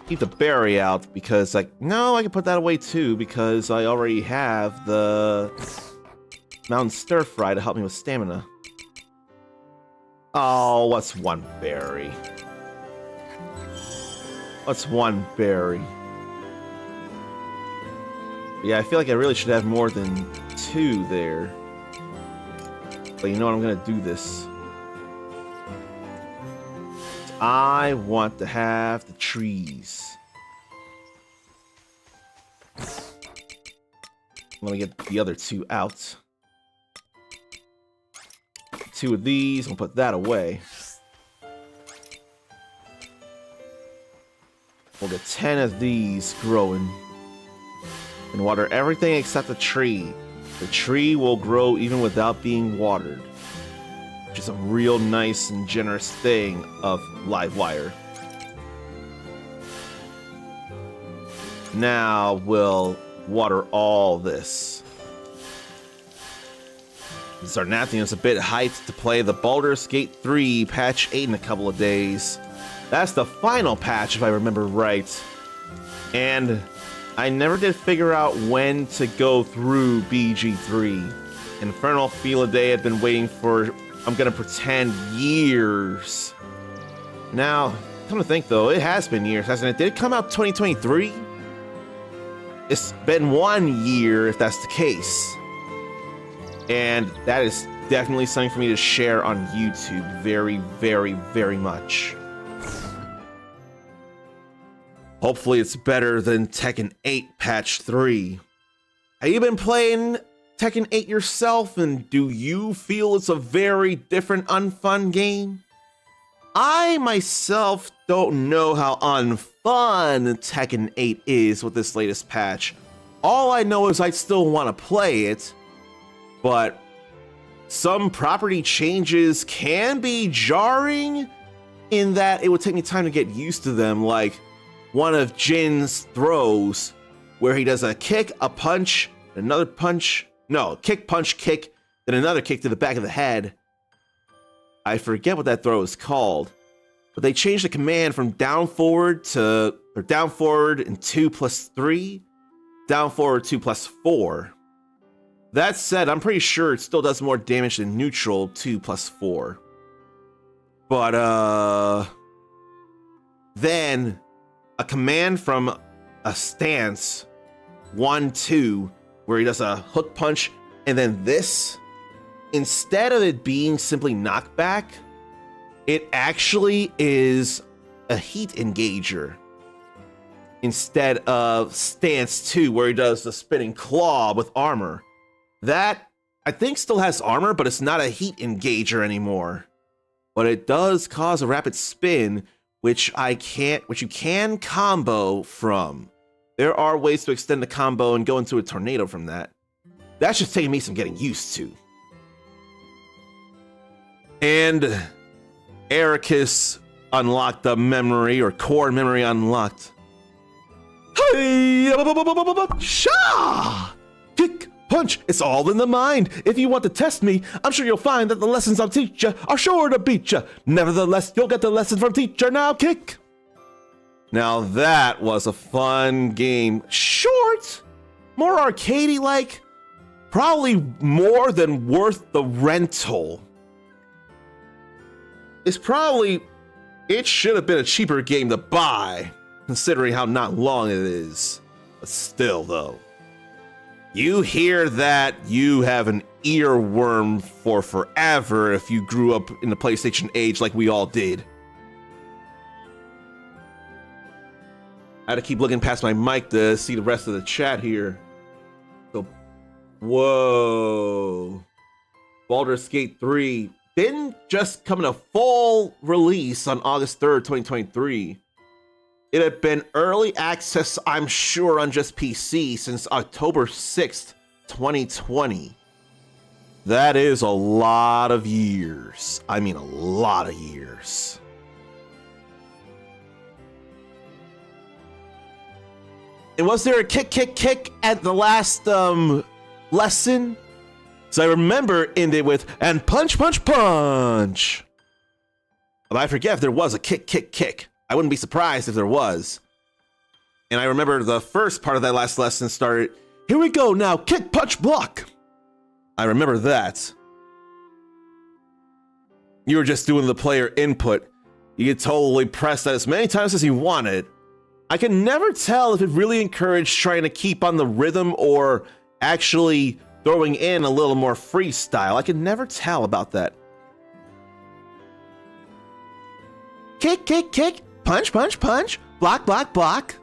Keep the berry out because, like, no, I can put that away too because I already have the mountain stir fry to help me with stamina. Oh, what's 1 berry? What's 1 berry? Yeah, I feel like I really should have more than 2 there. But you know what? I'm gonna do this. I want to have the trees. Let me get the other 2 out. 2 of these, I'll put that away. We'll get 10 of these growing. And water everything except the tree. The tree will grow even without being watered. Which is a real nice and generous thing of Livewire. Now we'll water all this. Zarnathian's a bit hyped to play the Baldur's Gate 3 patch 8 in a couple of days. That's the final patch if I remember right. And I never did figure out when to go through BG3. Infernal Field Day had been waiting for, I'm gonna pretend, years. Now, come to think though, it has been years, hasn't it? Did it come out 2023? It's been 1 year if that's the case. And that is definitely something for me to share on YouTube very, very, very much. Hopefully it's better than Tekken 8 Patch 3. Have you been playing Tekken 8 yourself, and do you feel it's a very different, unfun game? I myself don't know how unfun Tekken 8 is with this latest patch. All I know is I still want to play it, but some property changes can be jarring in that it would take me time to get used to them, like one of Jin's throws where he does a kick, a punch, another punch, no, kick, punch, kick, then another kick to the back of the head. I forget what that throw is called, but they changed the command from down forward to, or down forward and 2+3, down forward 2+4. That said, I'm pretty sure it still does more damage than neutral 2+4. But, then a command from a stance 1-2 where he does a hook punch, and then this, instead of it being simply knockback, it actually is a heat engager instead of stance 2 where he does the spinning claw with armor. That I think still has armor, but it's not a heat engager anymore. But it does cause a rapid spin, which you can combo from. There are ways to extend the combo and go into a tornado from that. That's just taking me some getting used to. And Ericus unlocked the memory, or core memory unlocked. Hey, Sha! Kick, punch, it's all in the mind. If you want to test me, I'm sure you'll find that the lessons I'll teach you are sure to beat you. Nevertheless, you'll get the lesson from teacher. Now kick, Now that was a fun game. Short, more arcadey like, probably more than worth the rental. It should have been a cheaper game to buy, considering how not long it is. But still though, you hear that, you have an earworm for forever if you grew up in the PlayStation age like we all did. I had to keep looking past my mic to see the rest of the chat here. So, whoa. Baldur's Gate 3 didn't just come in a full release on August 3rd, 2023. It had been early access, I'm sure, on just PC since October 6th, 2020. That is a lot of years. I mean, a lot of years. And was there a kick at the last lesson? So I remember it ended with, and punch. But I forget if there was a kick. I wouldn't be surprised if there was. And I remember the first part of that last lesson started, here we go now, kick, punch, block. I remember that. You were just doing the player input. You could totally press that as many times as you wanted. I can never tell if it really encouraged trying to keep on the rhythm or actually throwing in a little more freestyle. I can never tell about that. Kick, punch, block.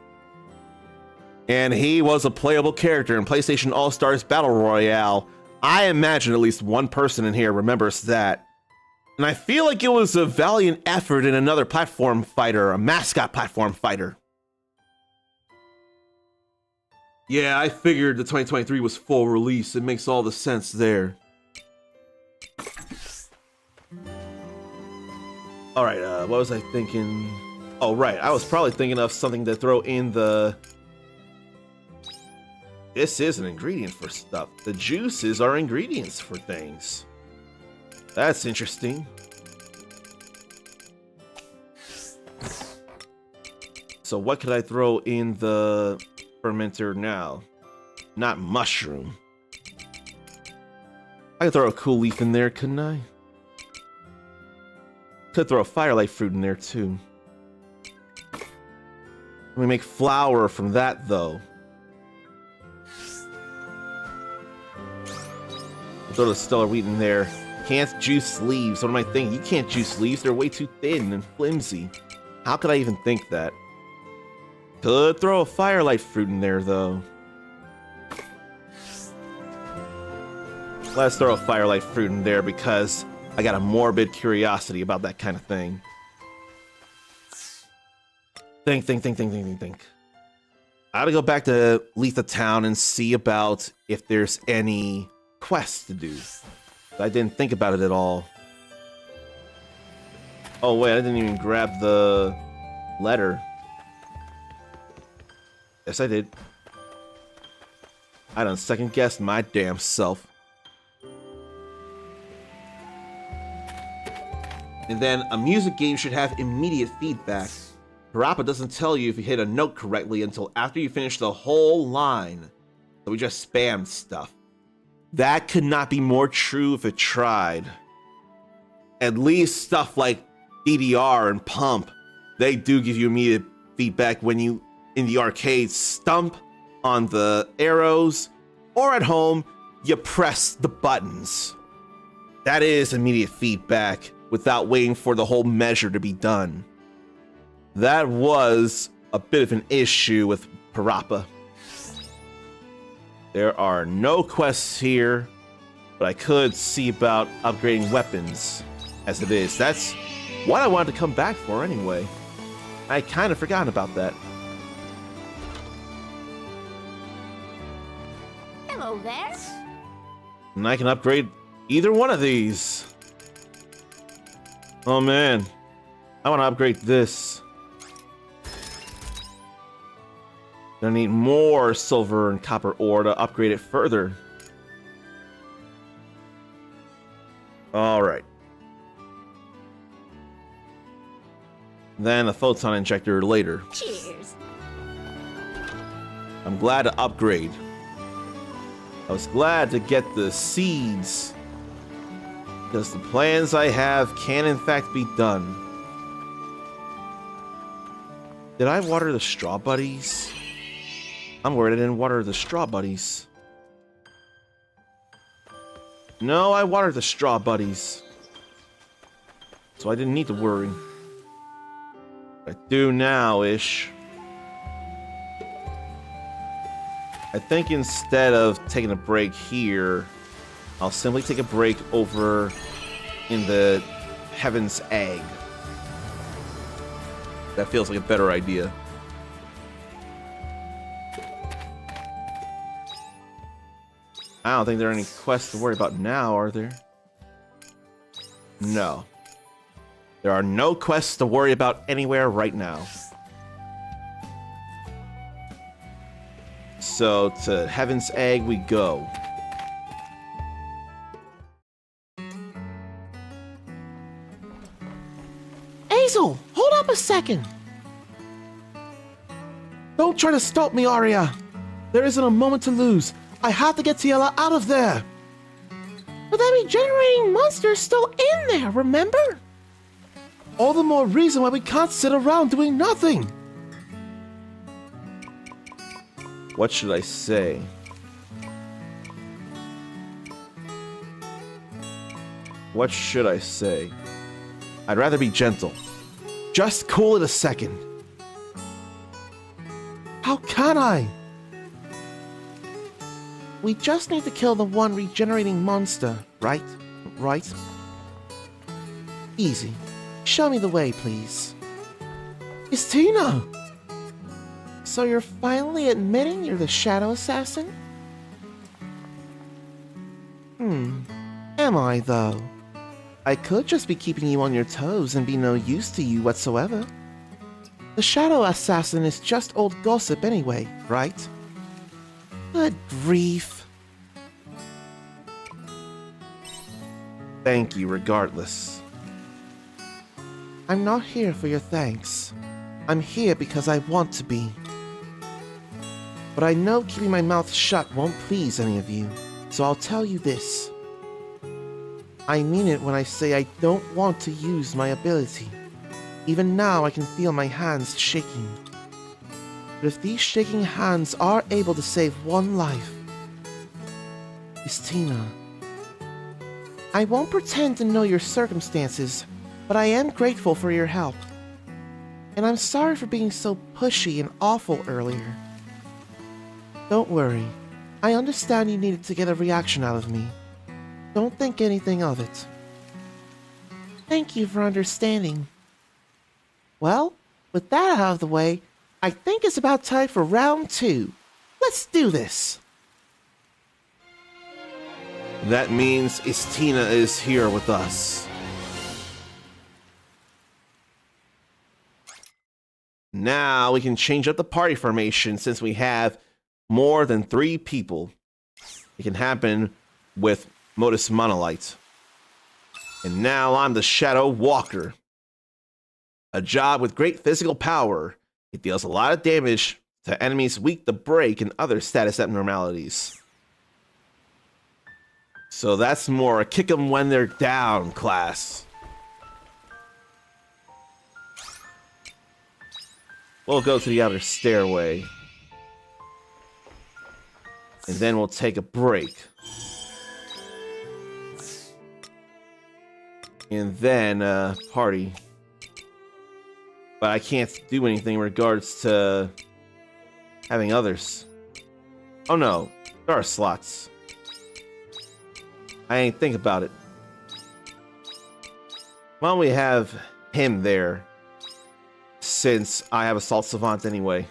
And he was a playable character in PlayStation All-Stars Battle Royale. I imagine at least one person in here remembers that. And I feel like it was a valiant effort in another platform fighter, a mascot platform fighter. Yeah, I figured the 2023 was full release. It makes all the sense there. All right, what was I thinking? Oh, right, I was probably thinking of something to throw in the... This is an ingredient for stuff. The juices are ingredients for things. That's interesting. So what could I throw in the fermenter now? Not mushroom. I could throw a cool leaf in there, couldn't I? Could throw a firelight fruit in there too. Let me make flour from that though. Throw the stellar wheat in there. Can't juice leaves. What am I thinking? You can't juice leaves. They're way too thin and flimsy. How could I even think that? Could throw a firelight fruit in there though. Let's throw a firelight fruit in there because I got a morbid curiosity about that kind of thing. Think. I gotta go back to Letha Town and see about if there's any quests to do. I didn't think about it at all. Oh wait, I didn't even grab the letter. Yes, I did. I done second guessed my damn self. And then a music game should have immediate feedback. Parappa doesn't tell you if you hit a note correctly until after you finish the whole line. So we just spammed stuff. That could not be more true if it tried. At least stuff like DDR and Pump, they do give you immediate feedback when you, in the arcade, stump on the arrows, or at home, you press the buttons. That is immediate feedback without waiting for the whole measure to be done. That was a bit of an issue with Parappa. There are no quests here, but I could see about upgrading weapons as it is. That's what I wanted to come back for anyway. I kind of forgotten about that. Hello there. And I can upgrade either one of these. Oh man, I want to upgrade this. Gonna need more silver and copper ore to upgrade it further. All right. Then a photon injector later. Cheers. I'm glad to upgrade. I was glad to get the seeds, because the plans I have can in fact be done. Did I water the straw buddies? I'm worried I didn't water the straw buddies. No, I watered the straw buddies. So I didn't need to worry. I do now-ish. I think instead of taking a break here, I'll simply take a break over in the Heaven's Egg. That feels like a better idea. I don't think there are any quests to worry about now, are there? No. There are no quests to worry about anywhere right now. So, to Heaven's Egg we go. Hazel, hold up a second. Don't try to stop me, Arya. There isn't a moment to lose. I have to get Tiela out of there. But that regenerating monster's still in there, remember? All the more reason why we can't sit around doing nothing. What should I say? What should I say? I'd rather be gentle. Just cool it a second. How can I? We just need to kill the one regenerating monster, right? Right? Easy. Show me the way, please. It's Tina! So you're finally admitting you're the Shadow Assassin? Am I, though? I could just be keeping you on your toes and be no use to you whatsoever. The Shadow Assassin is just old gossip anyway, right? Good grief. Thank you regardless. I'm not here for your thanks. I'm here because I want to be. But I know keeping my mouth shut won't please any of you, so I'll tell you this. I mean it when I say I don't want to use my ability. Even now I can feel my hands shaking. But if these shaking hands are able to save one life, it's Tina. I won't pretend to know your circumstances, but I am grateful for your help. And I'm sorry for being so pushy and awful earlier. Don't worry. I understand you needed to get a reaction out of me. Don't think anything of it. Thank you for understanding. Well, with that out of the way, I think it's about time for round 2. Let's do this! That means Istina is here with us. Now we can change up the party formation since we have more than 3 people. It can happen with Modus Monolite. And now I'm the Shadow Walker. A job with great physical power. It deals a lot of damage to enemies weak to break and other status abnormalities. So that's more a kick 'em when they're down class. We'll go to the outer stairway. And then we'll take a break. And then party. But I can't do anything in regards to having others. Oh no, there are slots. I ain't think about it. Why don't we have him there? Since I have Assault Savant anyway.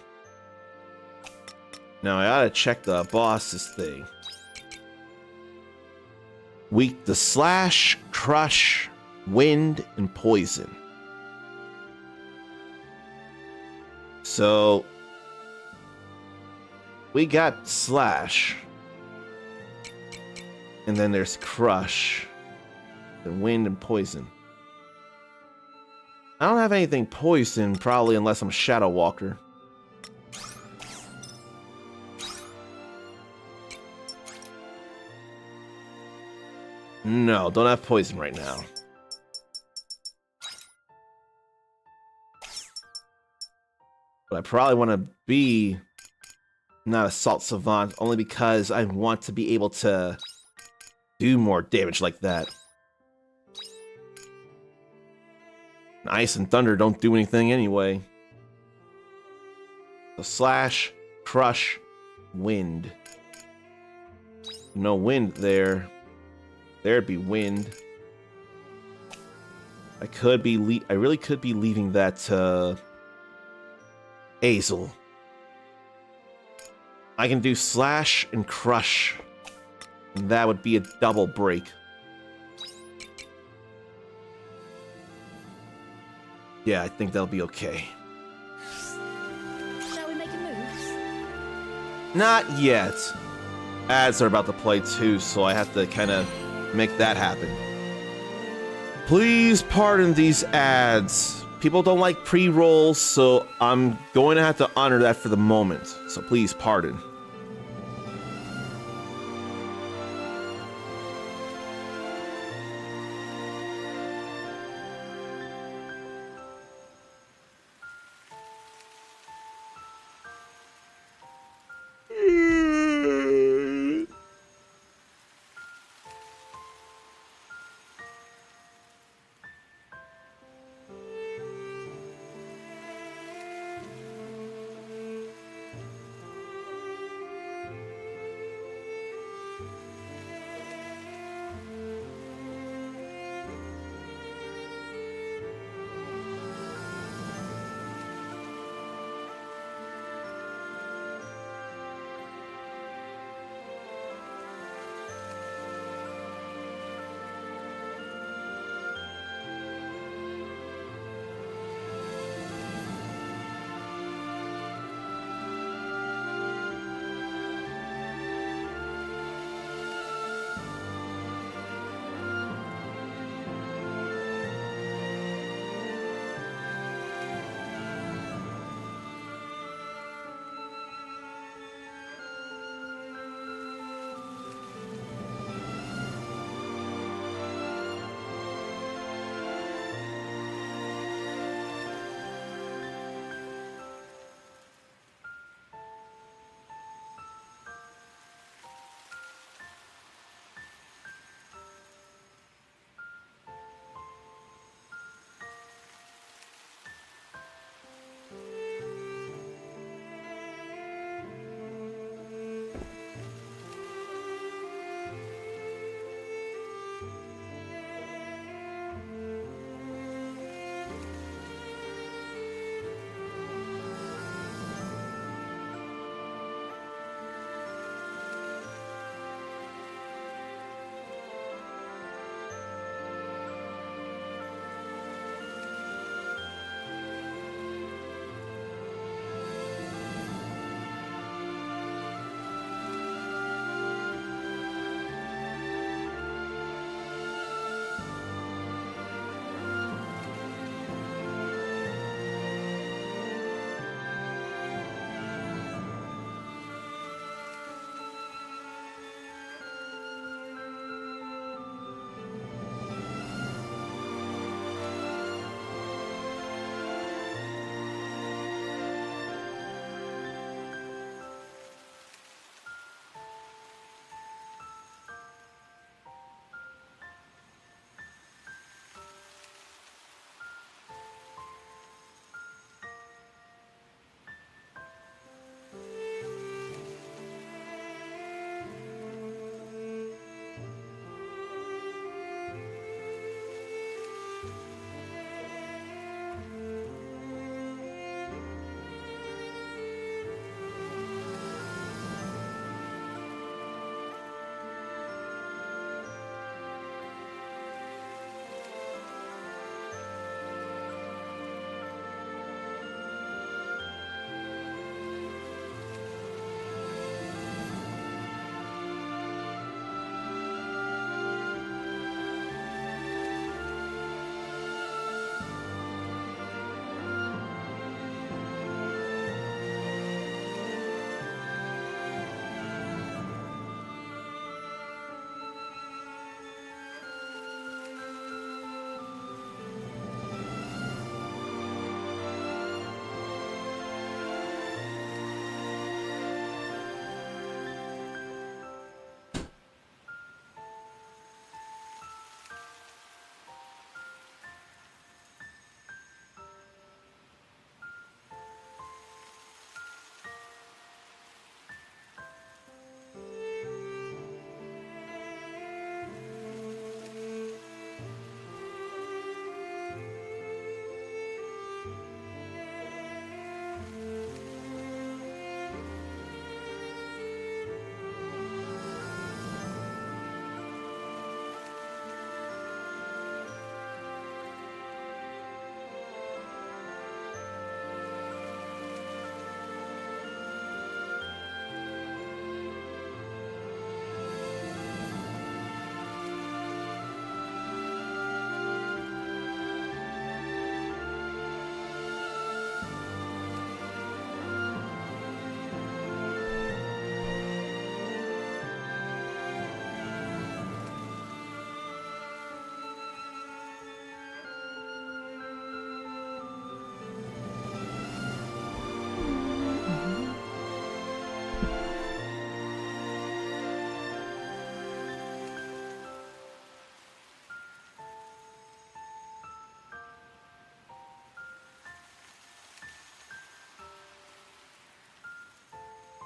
Now I gotta check the boss's thing. Weak to slash, crush, wind, and poison. So we got slash. And then there's crush. And wind and poison. I don't have anything poison, probably unless I'm Shadow Walker. No, don't have poison right now. But I probably want to be not Assault Savant, only because I want to be able to do more damage like that. Ice and Thunder don't do anything anyway. So Slash, Crush, Wind. No wind there. There'd be wind. I really could be leaving that to Azel. I can do Slash and Crush. And that would be a double break. Yeah, I think that'll be okay. Shall we make a move? Not yet. Ads are about to play too, so I have to kind of make that happen. Please pardon these ads. People don't like pre-rolls, so I'm going to have to honor that for the moment. So please pardon.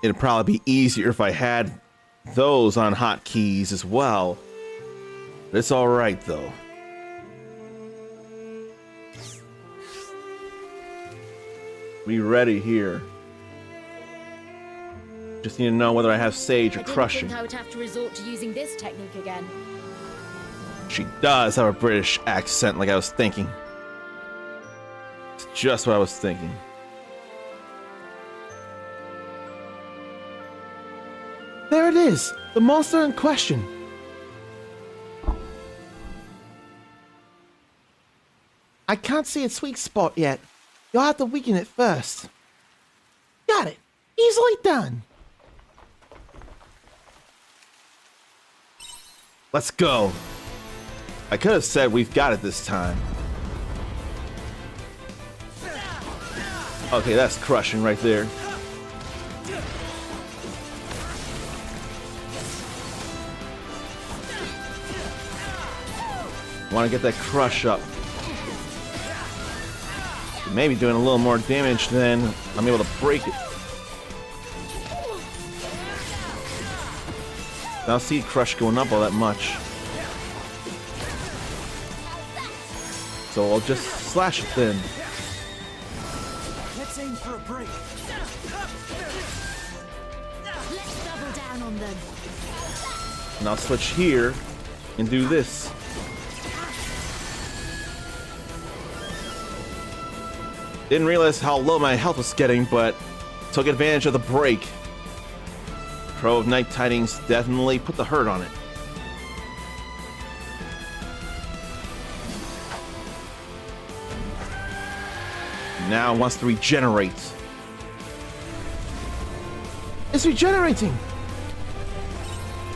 It'd probably be easier if I had those on hotkeys as well. But it's alright, though. Be ready here. Just need to know whether I have Sage or Crushing. I didn't think I would have to resort to using this technique again. She does have a British accent, like I was thinking. It's just what I was thinking. There it is! The monster in question! I can't see its weak spot yet. You'll have to weaken it first. Got it! Easily done! Let's go! I could have said we've got it this time. Okay, that's Crushing right there. Want to get that crush up. Maybe doing a little more damage than I'm able to break it. I don't see Crush going up all that much. So I'll just slash it then. Let's aim for a break. Let's double down on them. And I'll switch here and do this. Didn't realize how low my health was getting, but took advantage of the break. Crow of Night Tidings definitely put the hurt on it. Now it wants to regenerate. It's regenerating!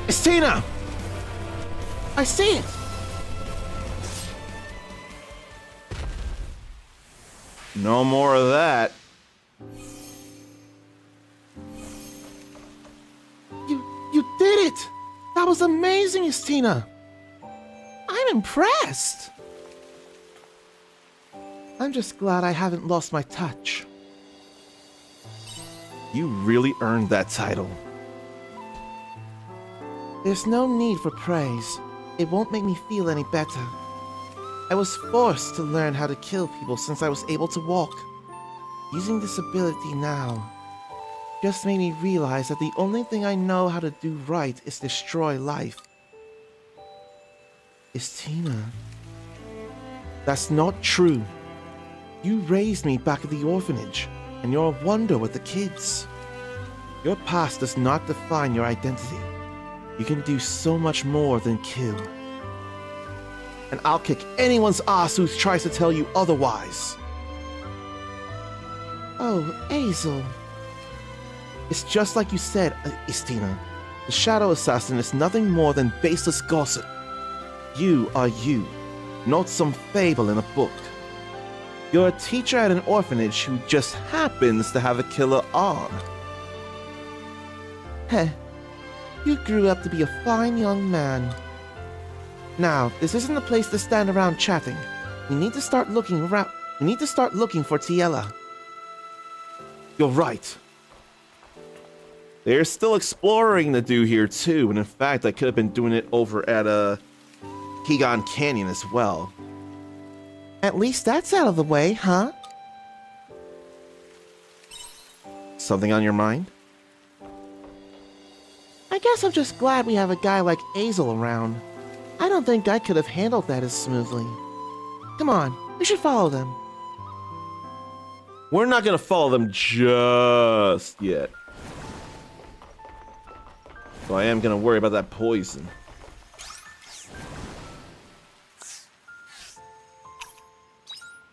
It's Tina! I see it! No more of that. You did it! That was amazing, Estina! I'm impressed! I'm just glad I haven't lost my touch. You really earned that title. There's no need for praise. It won't make me feel any better. I was forced to learn how to kill people since I was able to walk. Using this ability now just made me realize that the only thing I know how to do right is destroy life. Estina. That's not true. You raised me back at the orphanage, and you're a wonder with the kids. Your past does not define your identity. You can do so much more than kill. And I'll kick anyone's ass who tries to tell you otherwise. Oh, Azel. It's just like you said, Estina. The Shadow Assassin is nothing more than baseless gossip. You are you, not some fable in a book. You're a teacher at an orphanage who just happens to have a killer on. Heh. You grew up to be a fine young man. Now, this isn't the place to stand around chatting. You need to start looking around. You need to start looking for Tiella. You're right. There's still exploring to do here too, and in fact, I could have been doing it over at Kegon Canyon as well. At least that's out of the way, huh? Something on your mind? I guess I'm just glad we have a guy like Azel around. I don't think I could have handled that as smoothly. Come on, we should follow them. We're not gonna follow them just yet. So I am gonna worry about that poison.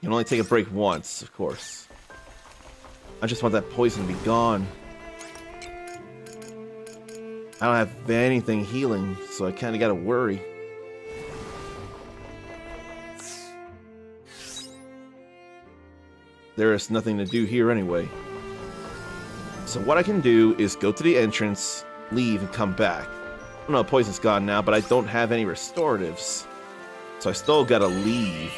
You can only take a break once, of course. I just want that poison to be gone. I don't have anything healing, so I kinda gotta worry. There is nothing to do here anyway. So what I can do is go to the entrance, leave, and come back. I know poison's gone now, but I don't have any restoratives. So I still gotta leave.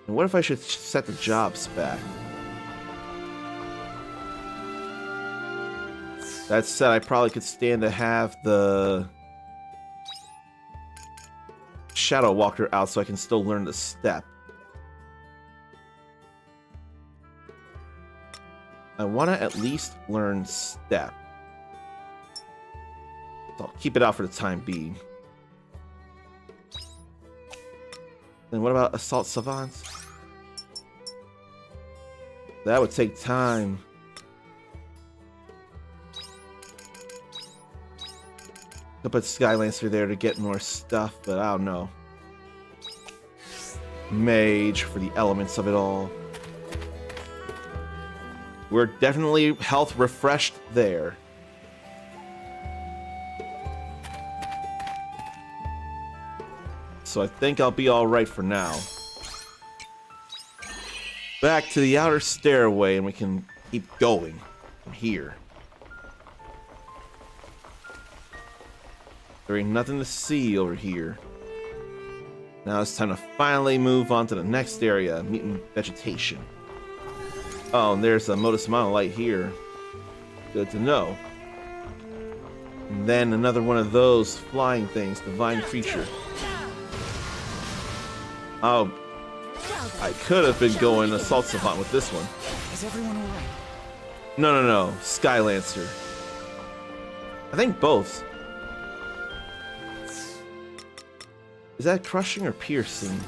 And what if I should set the jobs back? That said, I probably could stand to have the Shadow Walker out so I can still learn the step. I want to at least learn step. So I'll keep it out for the time being. Then what about Assault Savants? That would take time. I'll put Skylancer there to get more stuff, but I don't know. Mage for the elements of it all. We're definitely health refreshed there. So I think I'll be alright for now. Back to the outer stairway and we can keep going from here. There ain't nothing to see over here. Now it's time to finally move on to the next area, mutant vegetation. Oh, and there's a Modus Monolite here. Good to know. And then another one of those flying things, divine creature. Oh, I could have been going Assault Savant with this one. Is everyone alright? No. Skylancer. I think both. Is that crushing or piercing?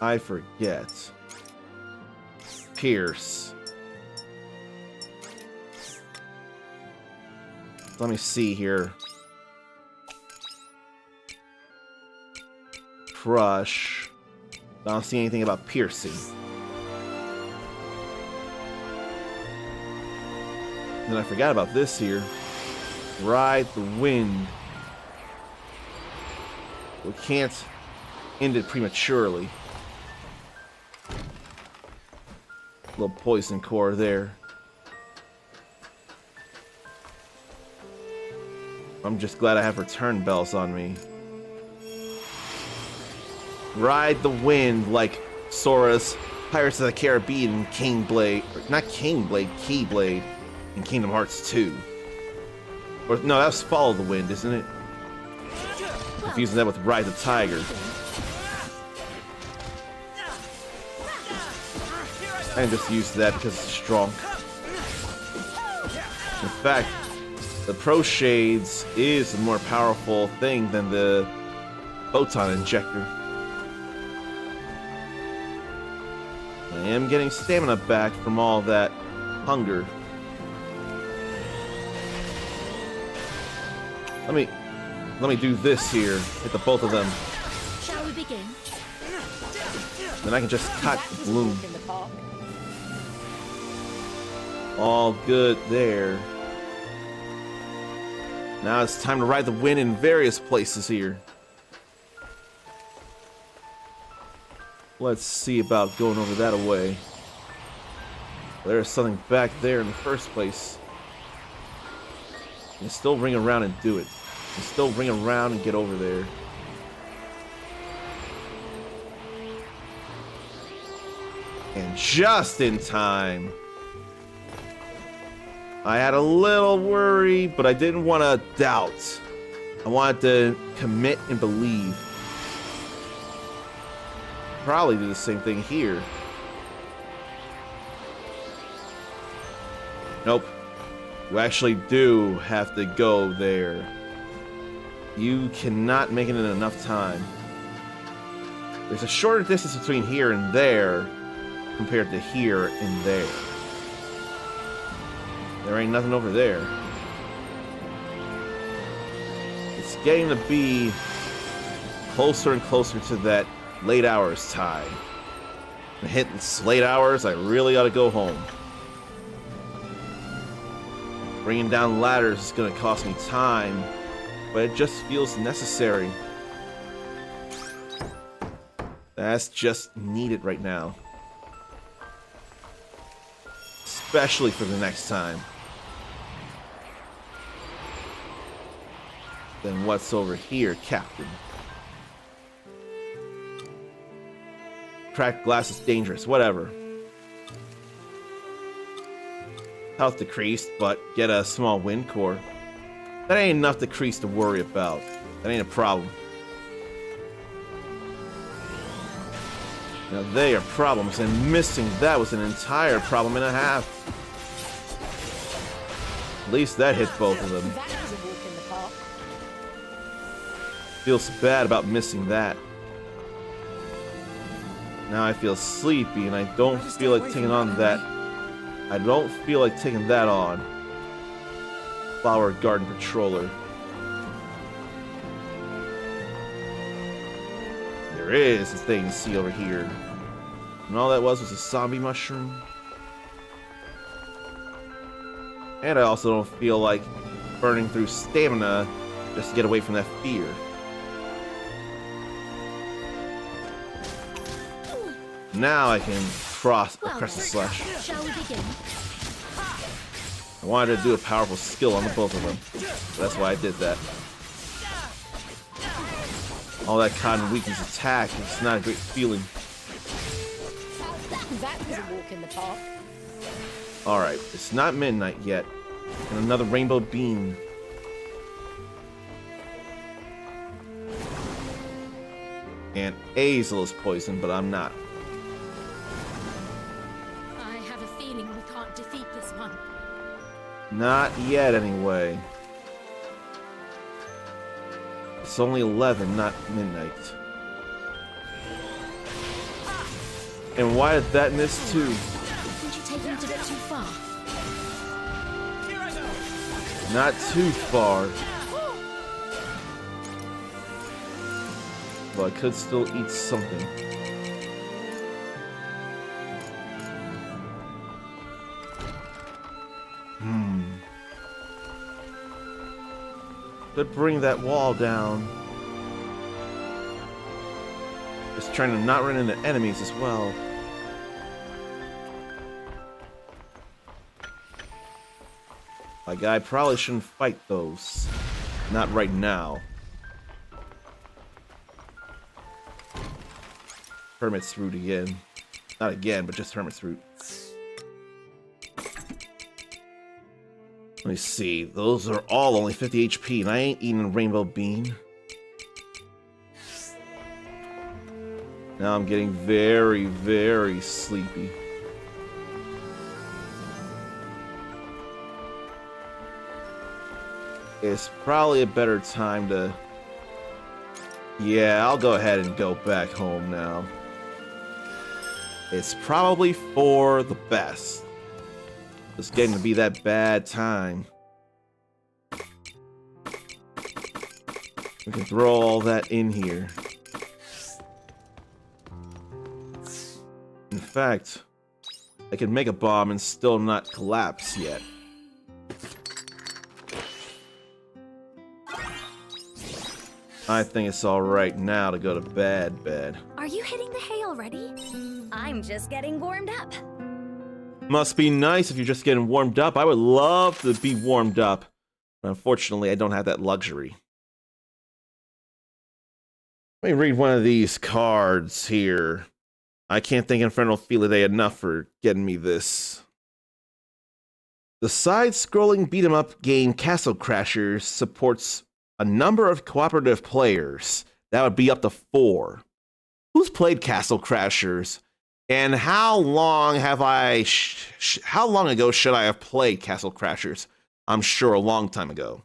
I forget. Pierce. Let me see here. Crush. I don't see anything about piercing. Then I forgot about this here. Ride the wind. We can't end it prematurely. Little poison core there. I'm just glad I have return bells on me. Ride the wind like Sora's Pirates of the Caribbean Kingblade. Not Kingblade, Keyblade in Kingdom Hearts 2. Or no, that's Follow the Wind, isn't it? Confusing that with Ride the Tiger. I just used that because it's strong. In fact, the Pro Shades is a more powerful thing than the Photon Injector. I am getting stamina back from all that hunger. Let me do this here. Hit the both of them. Shall we begin? Then I can just cut That was a bloom. walk in the park. All good there. Now it's time to ride the wind in various places here. Let's see about going over that away. There's something back there in the first place. You can still ring around and do it. You can still ring around and get over there. And just in time. I had a little worry, but I didn't want to doubt. I wanted to commit and believe. Probably do the same thing here. Nope. You actually do have to go there. You cannot make it in enough time. There's a shorter distance between here and there compared to here and there. There ain't nothing over there. It's getting to be closer and closer to that late hours time. And hitting this late hours, I really ought to go home. Bringing down ladders is going to cost me time, but it just feels necessary. That's just needed right now. Especially for the next time. Then what's over here, Captain? cracked glass is dangerous. Whatever. Health decreased, but get a small wind core. That ain't enough decrease to worry about. That ain't a problem. Now they are problems, and missing that was an entire problem and a half. At least that hit both of them. That was a walk in the park. Feels bad about missing that. Now I feel sleepy, and I don't feel like taking on that. I don't feel like taking that on. Flower Garden Patroller. There is a thing to see over here. And all that was a zombie mushroom. And I also don't feel like burning through stamina just to get away from that fear. Now I can press the slash. Shall we begin? I wanted to do a powerful skill on the both of them. So that's why I did that. All that cotton weakens attack. It's not a great feeling. That was a walk in the park. Alright, it's not midnight yet. And another rainbow beam. And Azel is poisoned, but I'm not. I have a feeling we can't defeat this one. Not yet, anyway. It's only 11, not midnight. And why did that miss too? Didn't you take him a bit too far? Not too far. But I could still eat something. Could bring that wall down. Just trying to not run into enemies as well. Like, I probably shouldn't fight those. Not right now. Hermit's Root again. Not again, but just Hermit's Root. Let me see. Those are all only 50 HP, and I ain't eating a Rainbow Bean. Now I'm getting very, very sleepy. It's probably a better time to... Yeah, I'll go ahead and go back home now. It's probably for the best. It's getting to be that bad time. We can throw all that in here. In fact, I can make a bomb and still not collapse yet. I think it's alright now to go to bed. Are you hitting the hay already? I'm just getting warmed up. Must be nice if you're just getting warmed up. I would love to be warmed up. But unfortunately, I don't have that luxury. Let me read one of these cards here. I can't thank Infernal Felidae enough for getting me this. The side-scrolling beat-em-up game Castle Crashers supports a number of cooperative players. That would be up to 4. Who's played Castle Crashers? And how long have I... how long ago should I have played Castle Crashers? I'm sure a long time ago.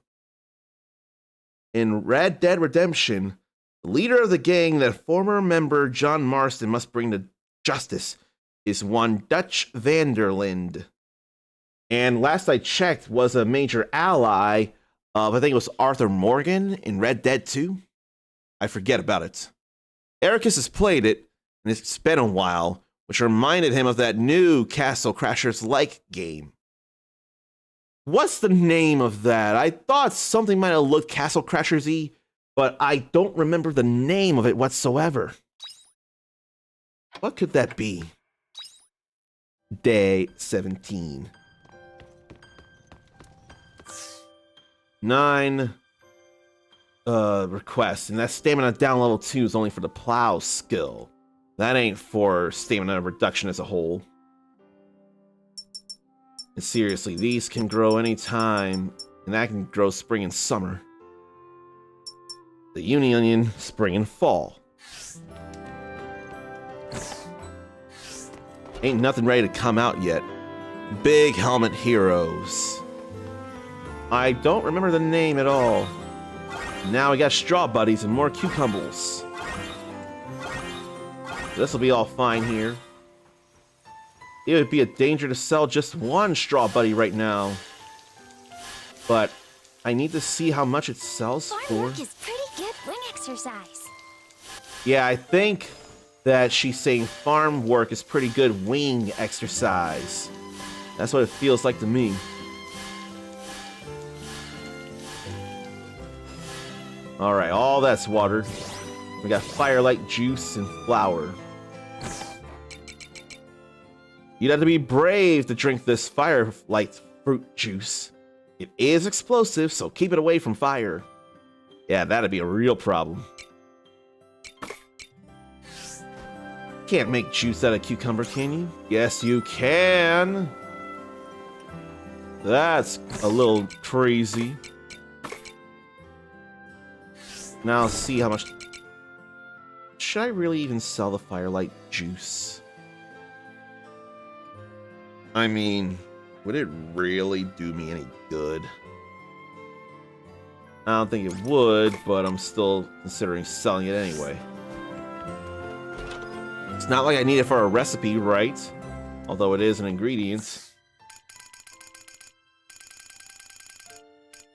In Red Dead Redemption, the leader of the gang that former member John Marston must bring to justice is one Dutch Vanderlind. And last I checked was a major ally of, I think it was Arthur Morgan in Red Dead 2. I forget about it. Ericus has played it, and it's been a while, which reminded him of that new Castle Crashers-like game. What's the name of that? I thought something might have looked Castle Crashers-y, but I don't remember the name of it whatsoever. What could that be? Day 17. 9 requests, and that stamina down level 2 is only for the plow skill. That ain't for stamina reduction as a whole. And seriously, these can grow anytime, and that can grow spring and summer. The uni onion, spring and fall. Ain't nothing ready to come out yet. Big Helmet Heroes. I don't remember the name at all. Now we got straw buddies and more cucumbers. This will be all fine here. It would be a danger to sell just one straw buddy right now. But I need to see how much it sells Farm for. work is pretty good wing exercise. Yeah, I think that she's saying farm work is pretty good wing exercise. That's what it feels like to me. Alright, all that's watered. We got firelight juice and flour. You'd have to be brave to drink this firelight fruit juice. It is explosive, so keep it away from fire. Yeah, that'd be a real problem. Can't make juice out of cucumber, can you? Yes, you can. That's a little crazy. Now let's see how much... Should I really even sell the firelight juice? I mean, would it really do me any good? I don't think it would, but I'm still considering selling it anyway. It's not like I need it for a recipe, right? Although it is an ingredient.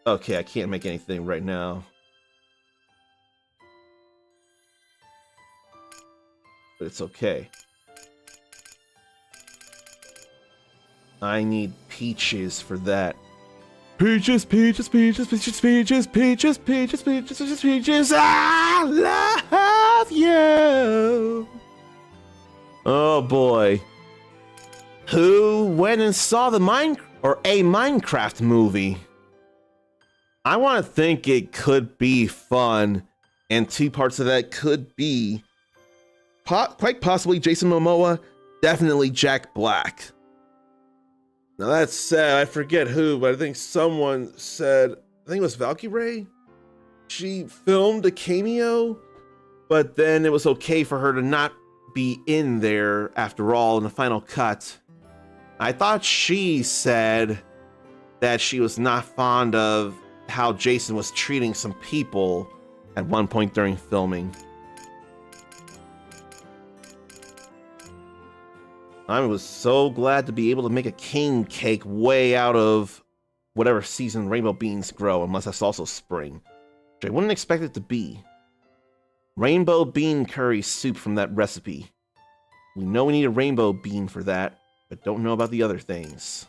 Okay, I can't make anything right now. But it's okay. I need peaches for that. Peaches, peaches, peaches, peaches, peaches, peaches, peaches, peaches, peaches, peaches. I love you. Oh boy. Who went and saw the a Minecraft movie? I want to think it could be fun, and two parts of that could be quite possibly Jason Momoa, definitely Jack Black. Now that's sad. I forget who, but I think someone said, I think it was Valkyrie. She filmed a cameo, but then it was okay for her to not be in there after all in the final cut. I thought she said that she was not fond of how Jason was treating some people at one point during filming. I was so glad to be able to make a king cake way out of whatever season rainbow beans grow, unless that's also spring, which I wouldn't expect it to be. Rainbow bean curry soup from that recipe. We know we need a rainbow bean for that, but don't know about the other things.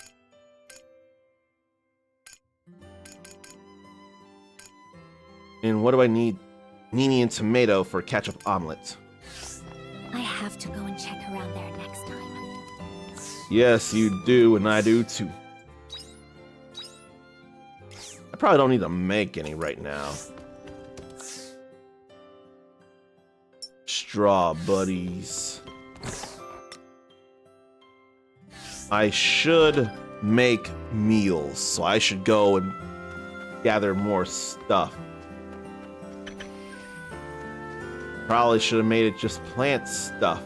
And what do I need? Nini and tomato for ketchup omelet. I have to go and check around there next time. Yes, you do, and I do too. I probably don't need to make any right now. Straw buddies. I should make meals, so I should go and gather more stuff. Probably should have made it just plant stuff.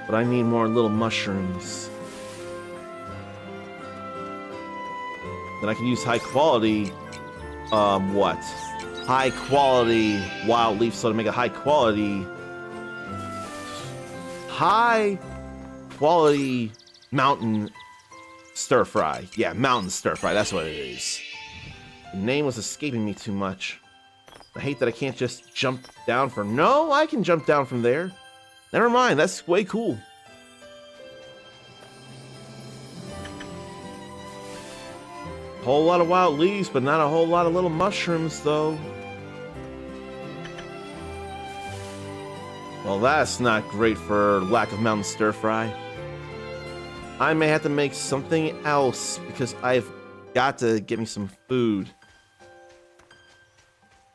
But I need more little mushrooms. Then I can use high quality, what? High quality wild leaf soda to make a high quality mountain stir fry. Yeah, mountain stir fry, that's what it is. The name was escaping me too much. I hate that I can't just jump down from... No, I can jump down from there. Never mind, that's way cool. Whole lot of wild leaves, but not a whole lot of little mushrooms, though. Well, that's not great for lack of mountain stir fry. I may have to make something else because I've got to get me some food.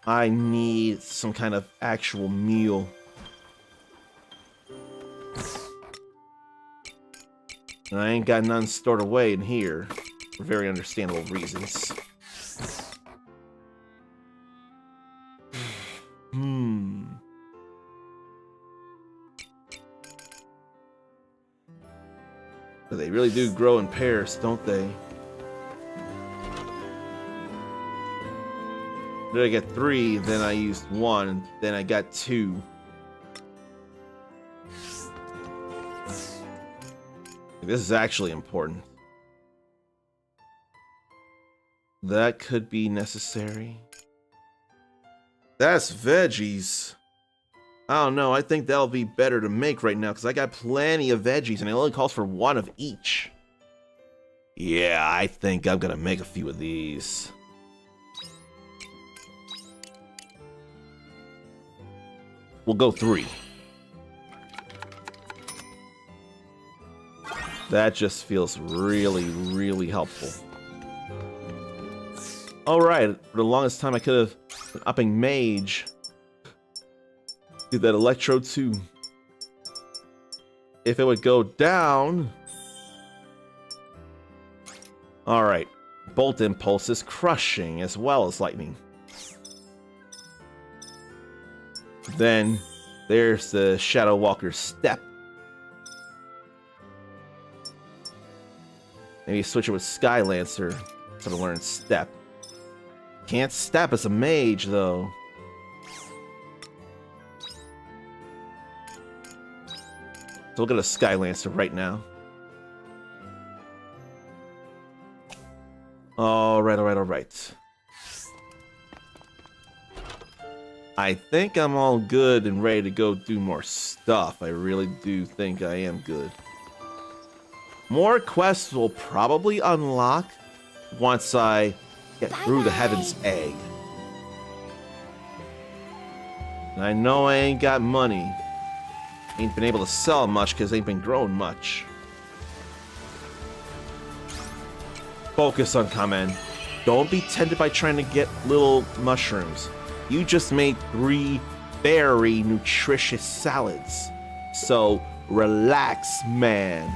I need some kind of actual meal. And I ain't got none stored away in here for very understandable reasons. But they really do grow in pairs, don't they? Did I get 3, then I used 1, then I got 2. This is actually important. That could be necessary. That's veggies. I don't know, I think that'll be better to make right now because I got plenty of veggies and it only calls for 1 of each. Yeah, I think I'm gonna make a few of these. We'll go 3. That just feels really, really helpful. Alright, for the longest time I could have been upping Mage. Do that Electro too. If it would go down... Alright, Bolt Impulse is crushing as well as Lightning. Then, there's the Shadow Walker's Step. Maybe switch it with Sky Lancer to learn Step. Can't Step as a mage, though. So we'll get a Sky Lancer right now. Alright. I think I'm all good and ready to go do more stuff. I really do think I am good. More quests will probably unlock once I get through the Heaven's Egg. And I know I ain't got money. Ain't been able to sell much because ain't been growing much. Focus on Kamen. Don't be tempted by trying to get little mushrooms. You just made 3 very nutritious salads. So relax, man.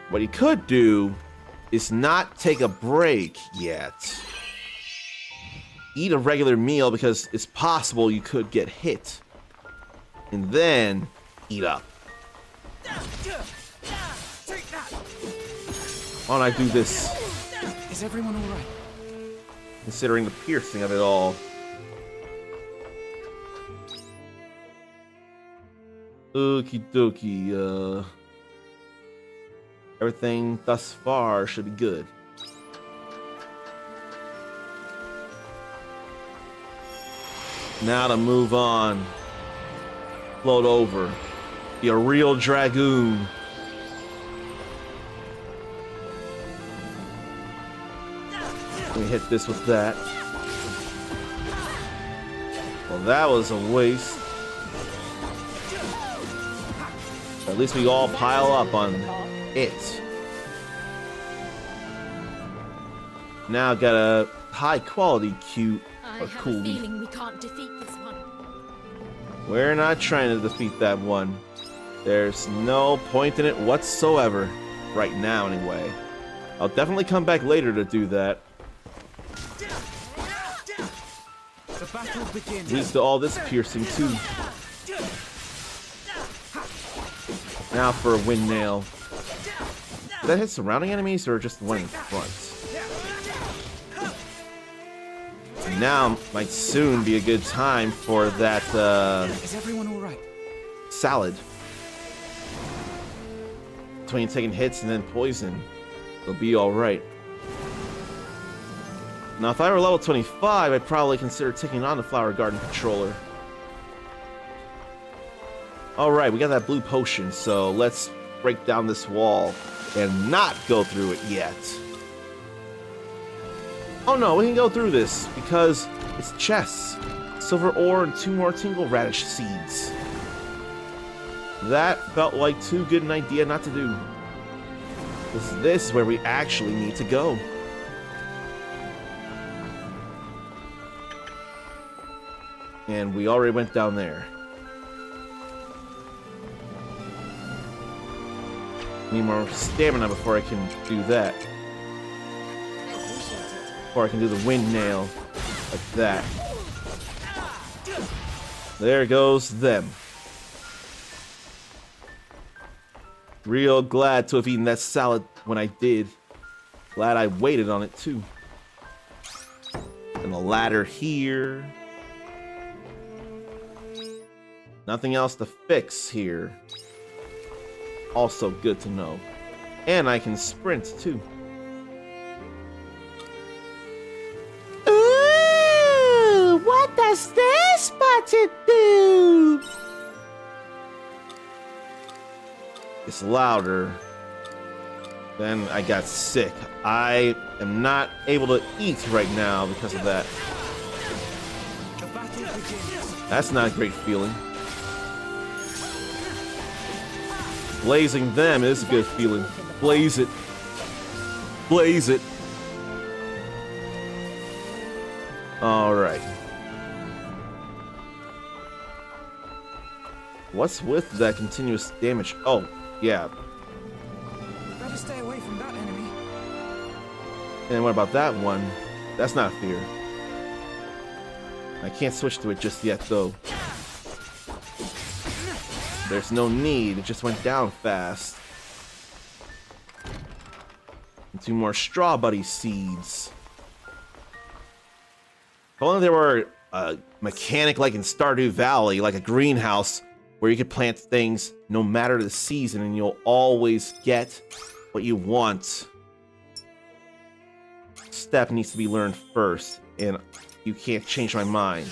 What you could do is not take a break yet. Eat a regular meal because it's possible you could get hit. And then eat up. Why don't I do this? Is everyone all right? Considering the piercing of it all. Okie dokie, everything thus far should be good. Now to move on. Float over. Be a real dragoon. Let me hit this with that. Well, that was a waste. At least we all pile up on it. Now got a high quality cute I or have cool a leaf. feeling we can't defeat this one. We're not trying to defeat that one. There's no point in it whatsoever. Right now, anyway. I'll definitely come back later to do that. The battle begins. Leads to all this piercing, too. Now for a wind nail. Does that hit surrounding enemies or just the one in front? Now might soon be a good time for that Is everyone all right? salad. Between taking hits and then poison, it'll be alright. Now if I were level 25, I'd probably consider taking on the Flower Garden Controller. Alright, we got that blue potion, so let's break down this wall and not go through it yet. Oh no, we can go through this because it's chests, silver ore, and 2 more tingle radish seeds. That felt like too good an idea not to do. This is where we actually need to go. And we already went down there. Need more stamina before I can do that. I appreciate it. Before I can do the wind nail. Like that. There goes them. Real glad to have eaten that salad when I did. Glad I waited on it too. And the ladder here. Nothing else to fix here. Also good to know. And I can sprint too. Ooh, what does this button do? It's louder. Then I got sick. I am not able to eat right now because of that. The battle begins. That's not a great feeling. Blazing them is a good feeling. Blaze it. Blaze it. Alright. What's with that continuous damage? Oh, yeah. Better stay away from that enemy. And what about that one? That's not fear. I can't switch to it just yet, though. There's no need. It just went down fast. And 2 more straw buddy seeds. If only there were a mechanic like in Stardew Valley, like a greenhouse, where you could plant things no matter the season and you'll always get what you want. Step needs to be learned first, and you can't change my mind.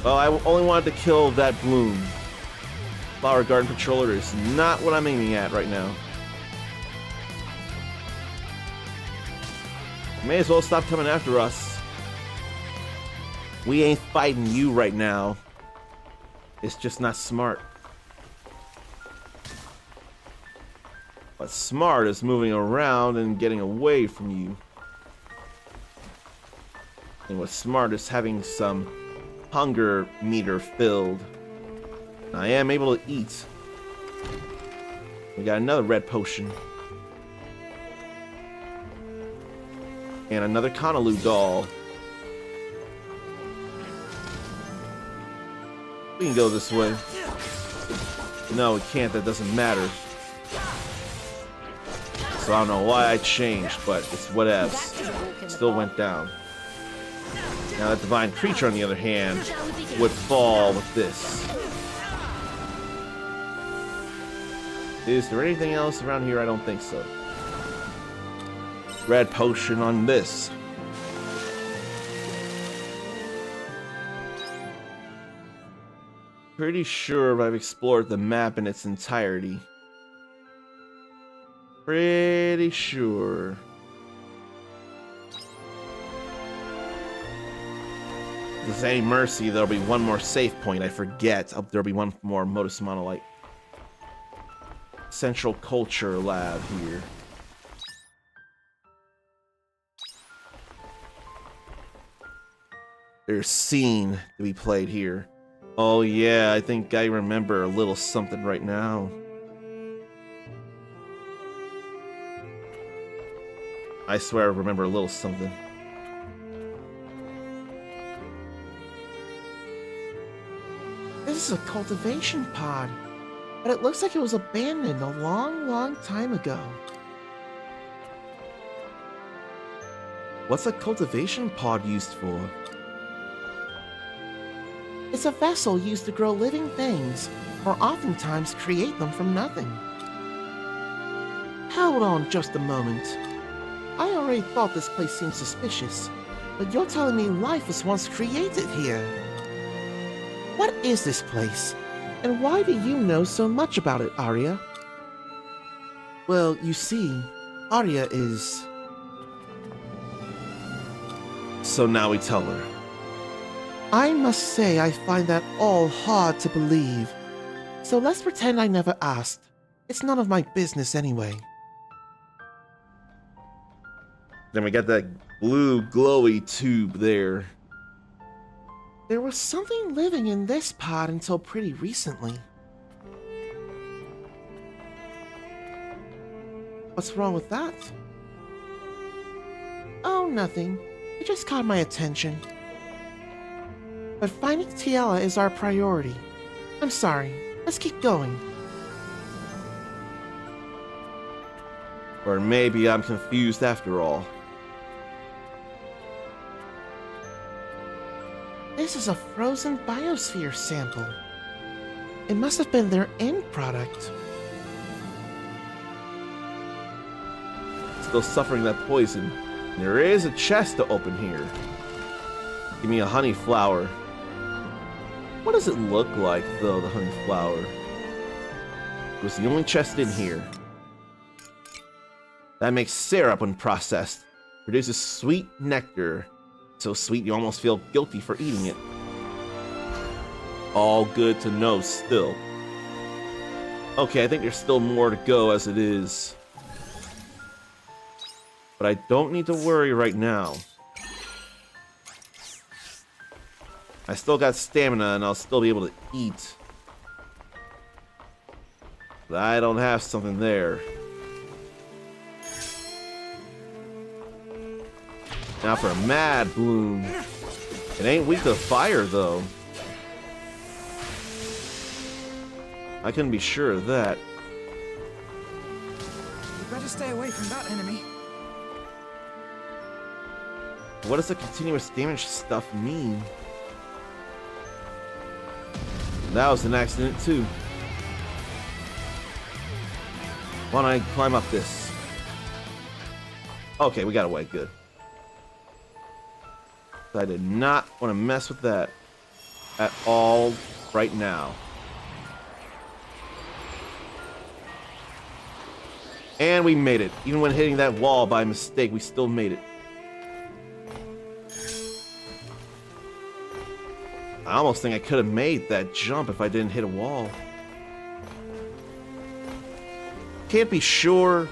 Well, I only wanted to kill that bloom. Flower Garden Patroller is not what I'm aiming at right now. May as well stop coming after us. We ain't fighting you right now. It's just not smart. What's smart is moving around and getting away from you. And what's smart is having some hunger meter filled. I am able to eat. We got another red potion. And another Conaloo doll. We can go this way. No, we can't. That doesn't matter. So I don't know why I changed, but it's whatevs. Still went down. Now that divine creature, on the other hand, would fall with this. Is there anything else around here? I don't think so. Red potion on this. Pretty sure I've explored the map in its entirety. Pretty sure. If there's any mercy, there'll be one more save point. I forget. Oh, there'll be one more Modus Monolite. Central Culture Lab here. There's scene to be played here. Oh yeah, I think I remember a little something right now. I swear I remember a little something. This is a cultivation pod, but it looks like it was abandoned a long, long time ago. What's a cultivation pod used for? It's a vessel used to grow living things, or oftentimes create them from nothing. Hold on just a moment. I already thought this place seemed suspicious, but you're telling me life was once created here. What is this place, and why do you know so much about it, Arya? Well, you see, Arya is... So now we tell her. I must say I find that all hard to believe. So let's pretend I never asked. It's none of my business anyway. Then we got that blue glowy tube there. There was something living in this pod until pretty recently. What's wrong with that? Oh, nothing. It just caught my attention. But finding Tiela is our priority. I'm sorry. Let's keep going. Or maybe I'm confused after all. This is a frozen biosphere sample. It must have been their end product. Still suffering that poison. There is a chest to open here. Give me a honey flower. What does it look like, though, the honey flower? It was the only chest in here. That makes syrup when processed. Produces sweet nectar. So sweet you almost feel guilty for eating it. All good to know still. Okay, I think there's still more to go as it is. But I don't need to worry right now. I still got stamina and I'll still be able to eat. But I don't have something there. Now for a mad bloom. It ain't weak to fire though. I couldn't be sure of that. You better stay away from that enemy. What does the continuous damage stuff mean? That was an accident too. Why don't I climb up this? Okay, we got away, good. I did not want to mess with that at all right now. And we made it. Even when hitting that wall by mistake, we still made it. I almost think I could have made that jump if I didn't hit a wall. Can't be sure,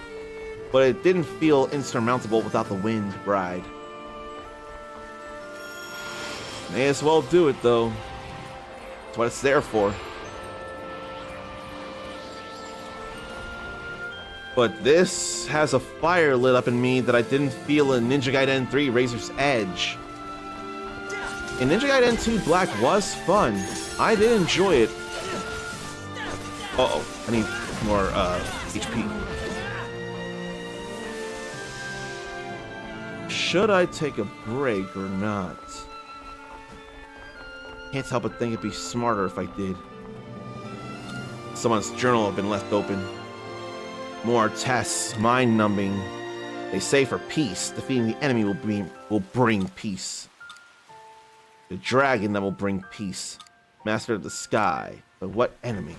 but it didn't feel insurmountable without the wind ride. May as well do it though. That's what it's there for. But this has a fire lit up in me that I didn't feel in Ninja Gaiden 3 Razor's Edge. In Ninja Gaiden 2 Black was fun. I did enjoy it. Uh-oh, I need more HP. Should I take a break or not? Can't help but think it'd be smarter if I did. Someone's journal had been left open. More tests, mind-numbing. They say for peace, defeating the enemy will bring peace. The dragon that will bring peace. Master of the sky. But what enemy?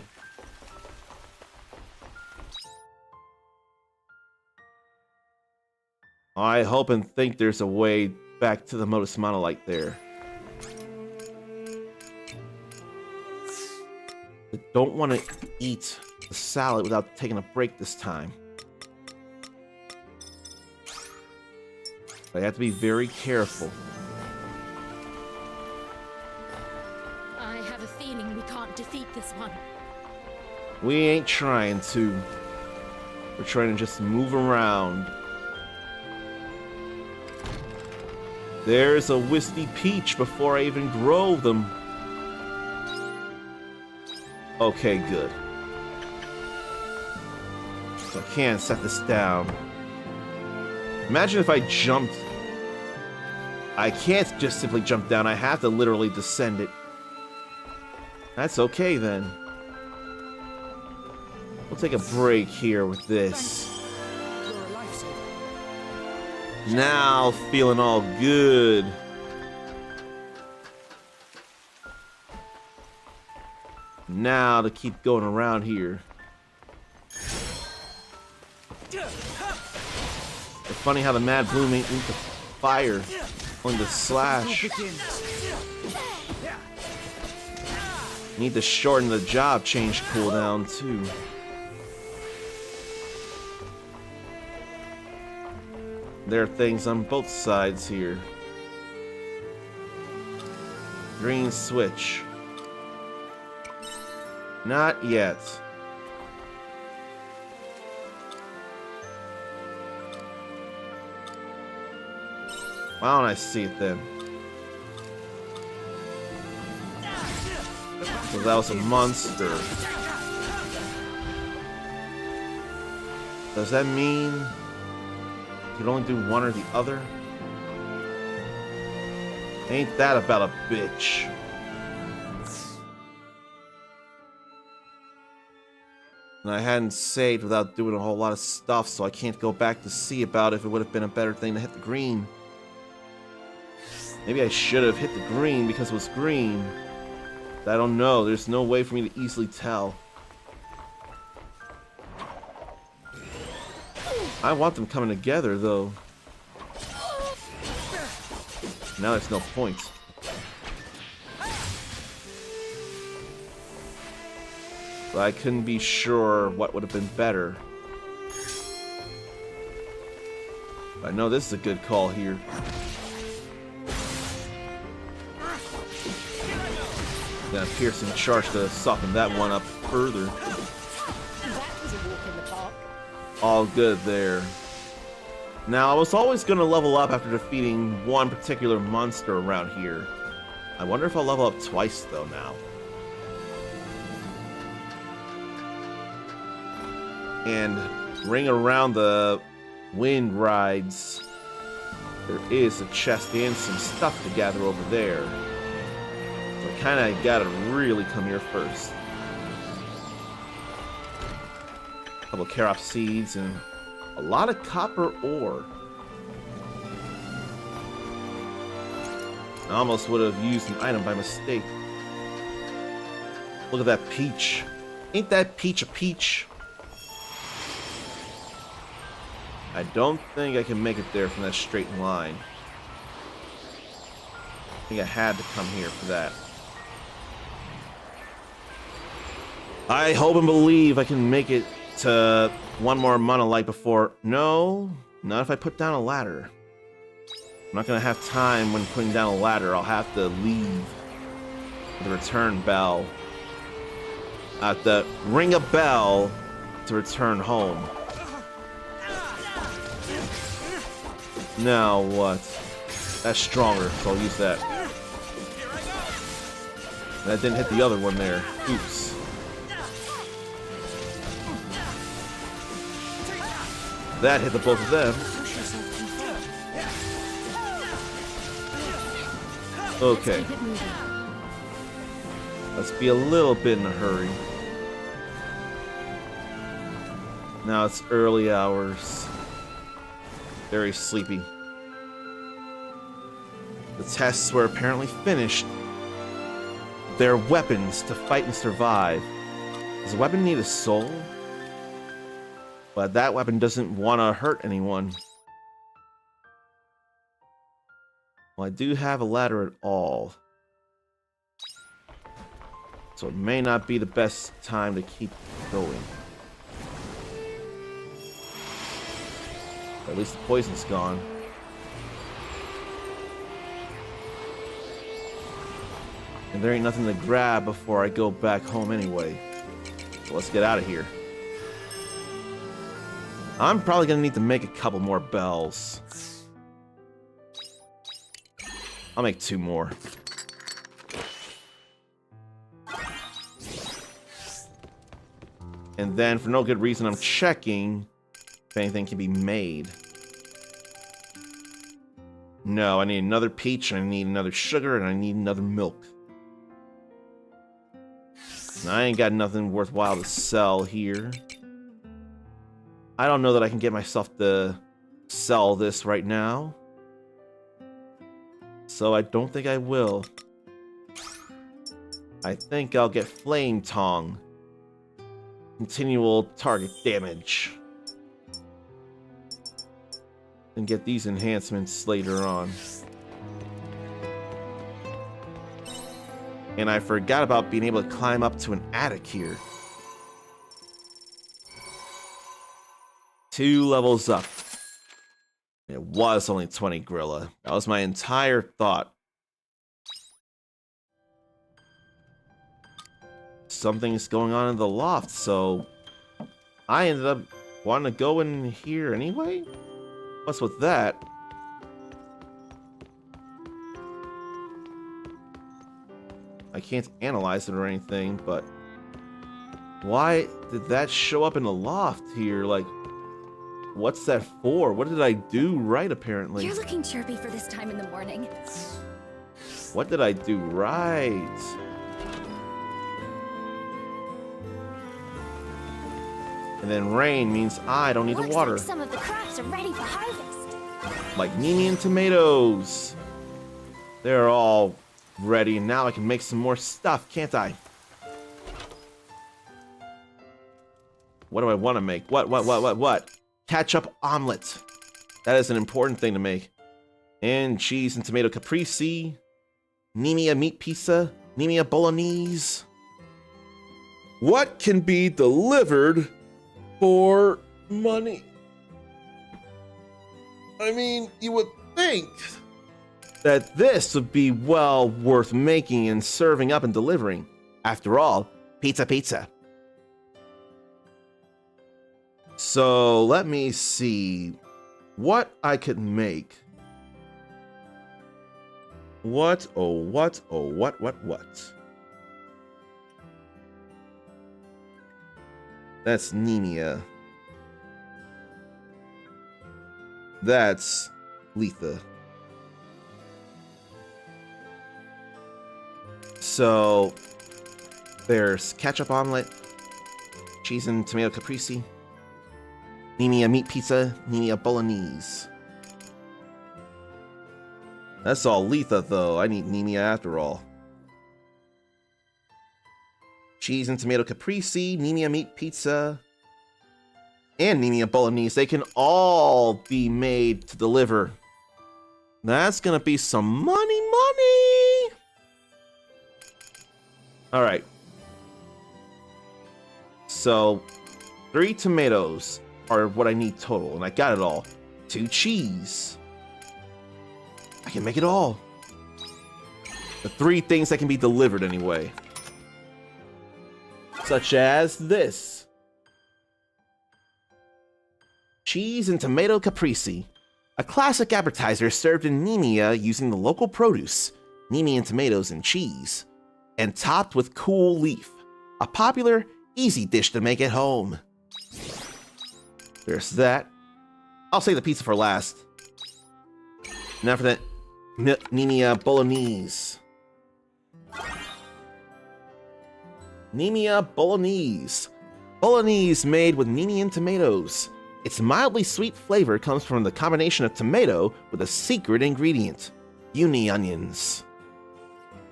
I hope and think there's a way back to the Modus Monolite there. I don't want to eat the salad without taking a break this time. I have to be very careful. I have a feeling we can't defeat this one. We ain't trying to. We're trying to just move around. There's a wispy peach before I even grow them. Okay, good. So I can set this down. Imagine if I jumped. I can't just simply jump down. I have to literally descend it. That's okay then. We'll take a break here with this. You're a lifesaver. Now feeling all good. Now to keep going around here. It's funny how the Mad Bloom ain't into fire on the slash. Need to shorten the job change cooldown too. There are things on both sides here. Green switch. Not yet. Why don't I see it then? So that was a monster. Does that mean you can only do one or the other? Ain't that about a bitch? And I hadn't saved without doing a whole lot of stuff, so I can't go back to see about if it would have been a better thing to hit the green. Maybe I should have hit the green because it was green. I don't know. There's no way for me to easily tell. I want them coming together, though. Now there's no point. But I couldn't be sure what would have been better. But I know this is a good call here. Then a piercing charge to soften that one up further. That was a walk in the park. All good there. Now, I was always going to level up after defeating one particular monster around here. I wonder if I'll level up twice, though, now. And ring around the wind rides. There is a chest and some stuff to gather over there. So I kind of gotta really come here first. A couple carop seeds and a lot of copper ore. I almost would have used an item by mistake. Look at that peach. Ain't that peach a peach? I don't think I can make it there from that straight line. I think I had to come here for that. I hope and believe I can make it to one more monolith before... No, not if I put down a ladder. I'm not going to have time when putting down a ladder. I'll have to leave the return bell. I have to ring a bell to return home. Now what? That's stronger, so I'll use that. That didn't hit the other one there. Oops. That hit the both of them. Okay. Let's be a little bit in a hurry. Now it's early hours. Very sleepy. The tests were apparently finished. They're weapons to fight and survive. Does a weapon need a soul? But that weapon doesn't want to hurt anyone. Well, I do have a ladder at all. So it may not be the best time to keep going. At least the poison's gone. And there ain't nothing to grab before I go back home anyway. So let's get out of here. I'm probably gonna need to make a couple more bells. I'll make 2 more. And then, for no good reason, I'm checking if anything can be made. No, I need another peach, and I need another sugar, and I need another milk. And I ain't got nothing worthwhile to sell here. I don't know that I can get myself to sell this right now. So I don't think I will. I think I'll get Flame Tongue. Continual target damage. And get these enhancements later on. And I forgot about being able to climb up to an attic here. 2 levels up. It was only 20 Gorilla. That was my entire thought. Something's going on in the loft, so I ended up wanting to go in here anyway? What's with that? I can't analyze it or anything, but why did that show up in the loft here? Like, what's that for? What did I do right, apparently? You're looking chirpy for this time in the morning. What did I do right? And then rain means I don't need to Looks water. like some of the crops are ready for harvest. Like Ninian tomatoes. They're all ready, and now I can make some more stuff, can't I? What do I want to make? What? Ketchup omelet. That is an important thing to make. And cheese and tomato caprese. Nemia meat pizza. Nemia bolognese. What can be delivered for money? I mean, you would think that this would be well worth making and serving up and delivering. After all, pizza. So let me see what I could make. What? That's Nemia. That's Letha. So there's ketchup omelet, cheese and tomato caprese, Nemia meat pizza, Nemia bolognese. That's all Letha though. I need Nemia after all. Cheese and tomato caprese, Nemia meat pizza, and Nemia bolognese. They can all be made to deliver. That's gonna be some money. All right. So 3 tomatoes are what I need total, and I got it all. 2 cheese. I can make it all. The 3 things that can be delivered anyway. Such as this. Cheese and tomato caprese. A classic appetizer served in Nemia using the local produce, Nemian tomatoes and cheese, and topped with cool leaf. A popular, easy dish to make at home. There's that. I'll save the pizza for last. Now for that Nemia bolognese. Nemia bolognese. Bolognese made with Nemian tomatoes. Its mildly sweet flavor comes from the combination of tomato with a secret ingredient, uni onions.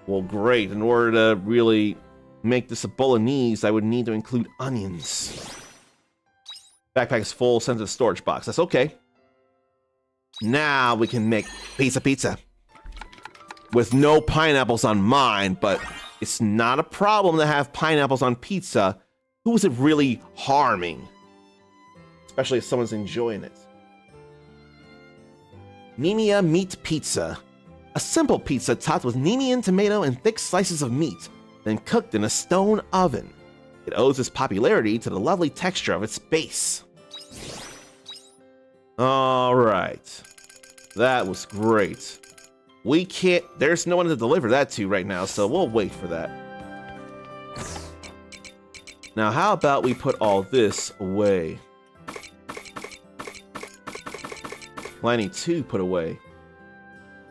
Well, great. In order to really make this a bolognese, I would need to include onions. Backpack is full, sent to the storage box. That's okay. Now we can make pizza. With no pineapples on mine, but it's not a problem to have pineapples on pizza. Who is it really harming? Especially if someone's enjoying it. Nemia meat pizza. A simple pizza topped with Nemian tomato and thick slices of meat, then cooked in a stone oven. It owes its popularity to the lovely texture of its base. Alright. That was great. There's no one to deliver that to right now, so we'll wait for that. Now, how about we put all this away? Plenty to put away.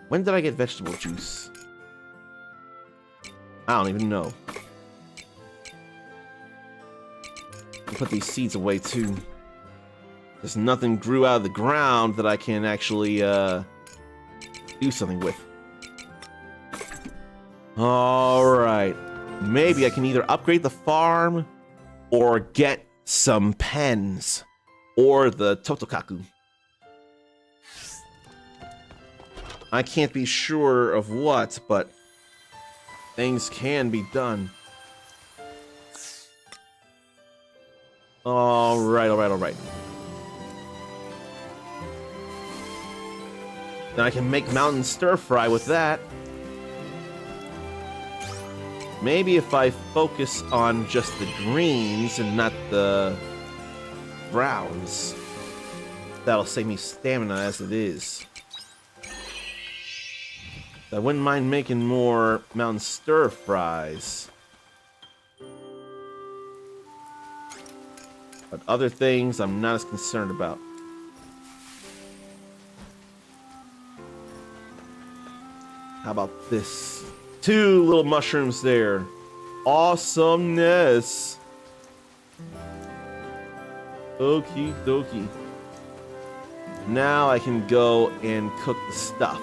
When did I get vegetable juice? I don't even know. I'll put these seeds away too. There's nothing grew out of the ground that I can actually do something with. Alright. Maybe I can either upgrade the farm or get some pens. Or the Totokaku. I can't be sure of what, but things can be done. Alright. Then I can make mountain stir fry with that. Maybe if I focus on just the greens and not the browns, that'll save me stamina as it is. I wouldn't mind making more mountain stir fries. But other things I'm not as concerned about. How about this? 2 little mushrooms there. Awesomeness. Okie dokie. Now I can go and cook the stuff.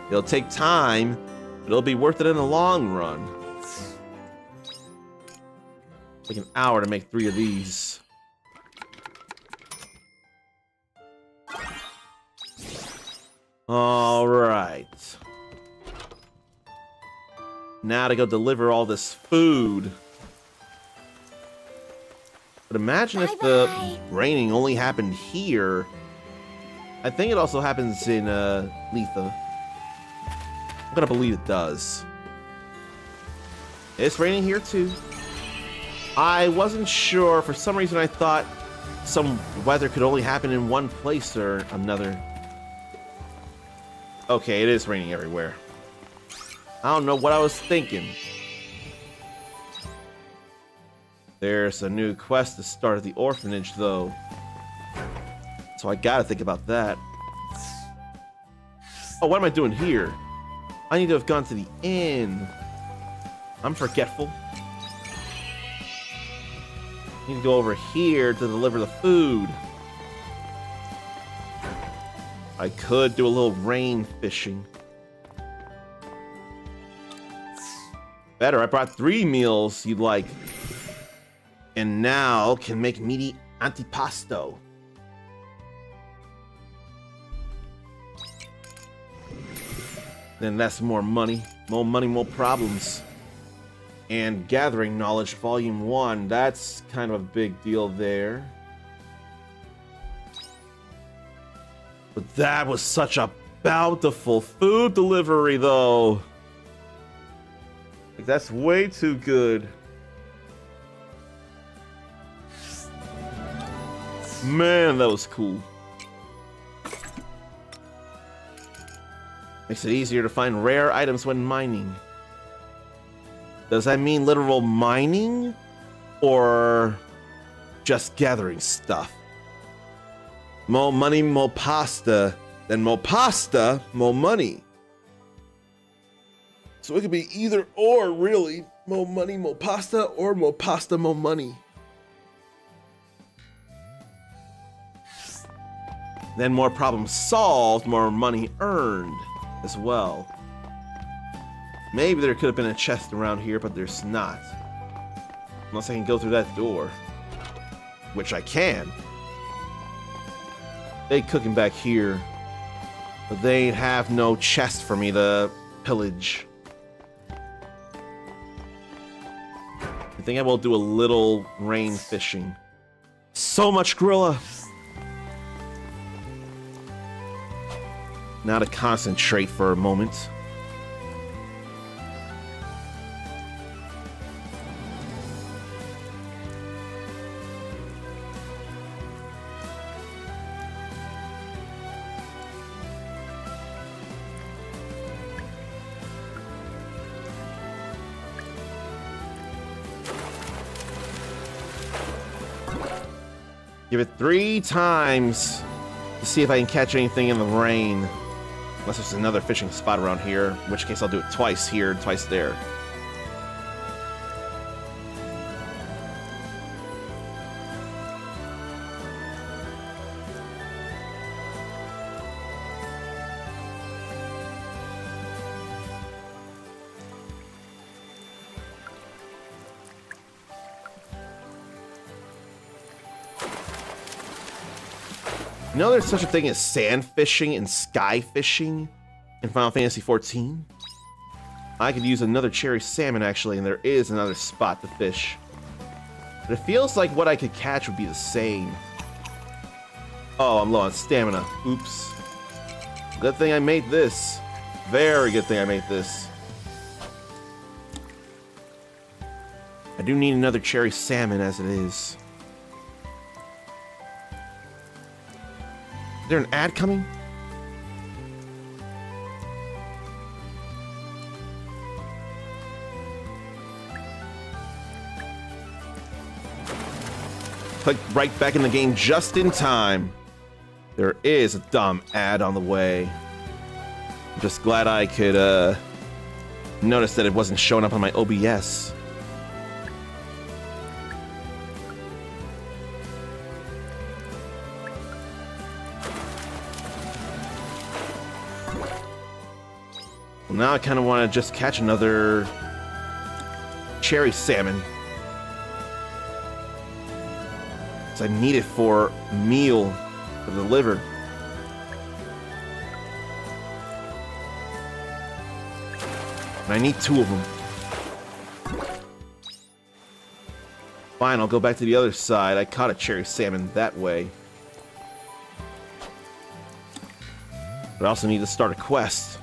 It'll take time, but it'll be worth it in the long run. Like an hour to make 3 of these. All right. Now to go deliver all this food. But imagine if the raining only happened here. I think it also happens in Letha. I'm gonna believe it does. It's raining here too. I wasn't sure. For some reason I thought some weather could only happen in one place or another. Okay, it is raining everywhere. I don't know what I was thinking. There's a new quest to start at the orphanage, though. So I gotta think about that. Oh, what am I doing here? I need to have gone to the inn. I'm forgetful. I need to go over here to deliver the food. I could do a little rain fishing. Better, I brought 3 meals you'd like. And now can make meaty antipasto. Then that's more money. More money, more problems. And gathering knowledge, volume 1. That's kind of a big deal there. But that was such a bountiful food delivery, though. Like, that's way too good. Man, that was cool. Makes it easier to find rare items when mining. Does that mean literal mining? Or just gathering stuff? More money, more pasta. Then more pasta, more money. So it could be either or, really. More money, more pasta, or more pasta, more money. Then more problems solved, more money earned as well. Maybe there could have been a chest around here, but there's not. Unless I can go through that door. Which I can. They cooking back here. But they have no chest for me to pillage. I think I will do a little rain fishing. So much gorilla! Now to concentrate for a moment. Give it 3 times to see if I can catch anything in the rain. Unless there's another fishing spot around here, in which case I'll do it twice here, twice there. You know there's such a thing as sand fishing and sky fishing in Final Fantasy XIV? I could use another cherry salmon actually, and there is another spot to fish. But it feels like what I could catch would be the same. Oh, I'm low on stamina. Oops. Good thing I made this. Very good thing I made this. I do need another cherry salmon as it is. Is there an ad coming? Click right back in the game just in time. There is a dumb ad on the way. I'm just glad I could notice that it wasn't showing up on my OBS. Well, now I kind of want to just catch another cherry salmon. I need it for meal for the liver. And I need 2 of them. Fine, I'll go back to the other side. I caught a cherry salmon that way. But I also need to start a quest.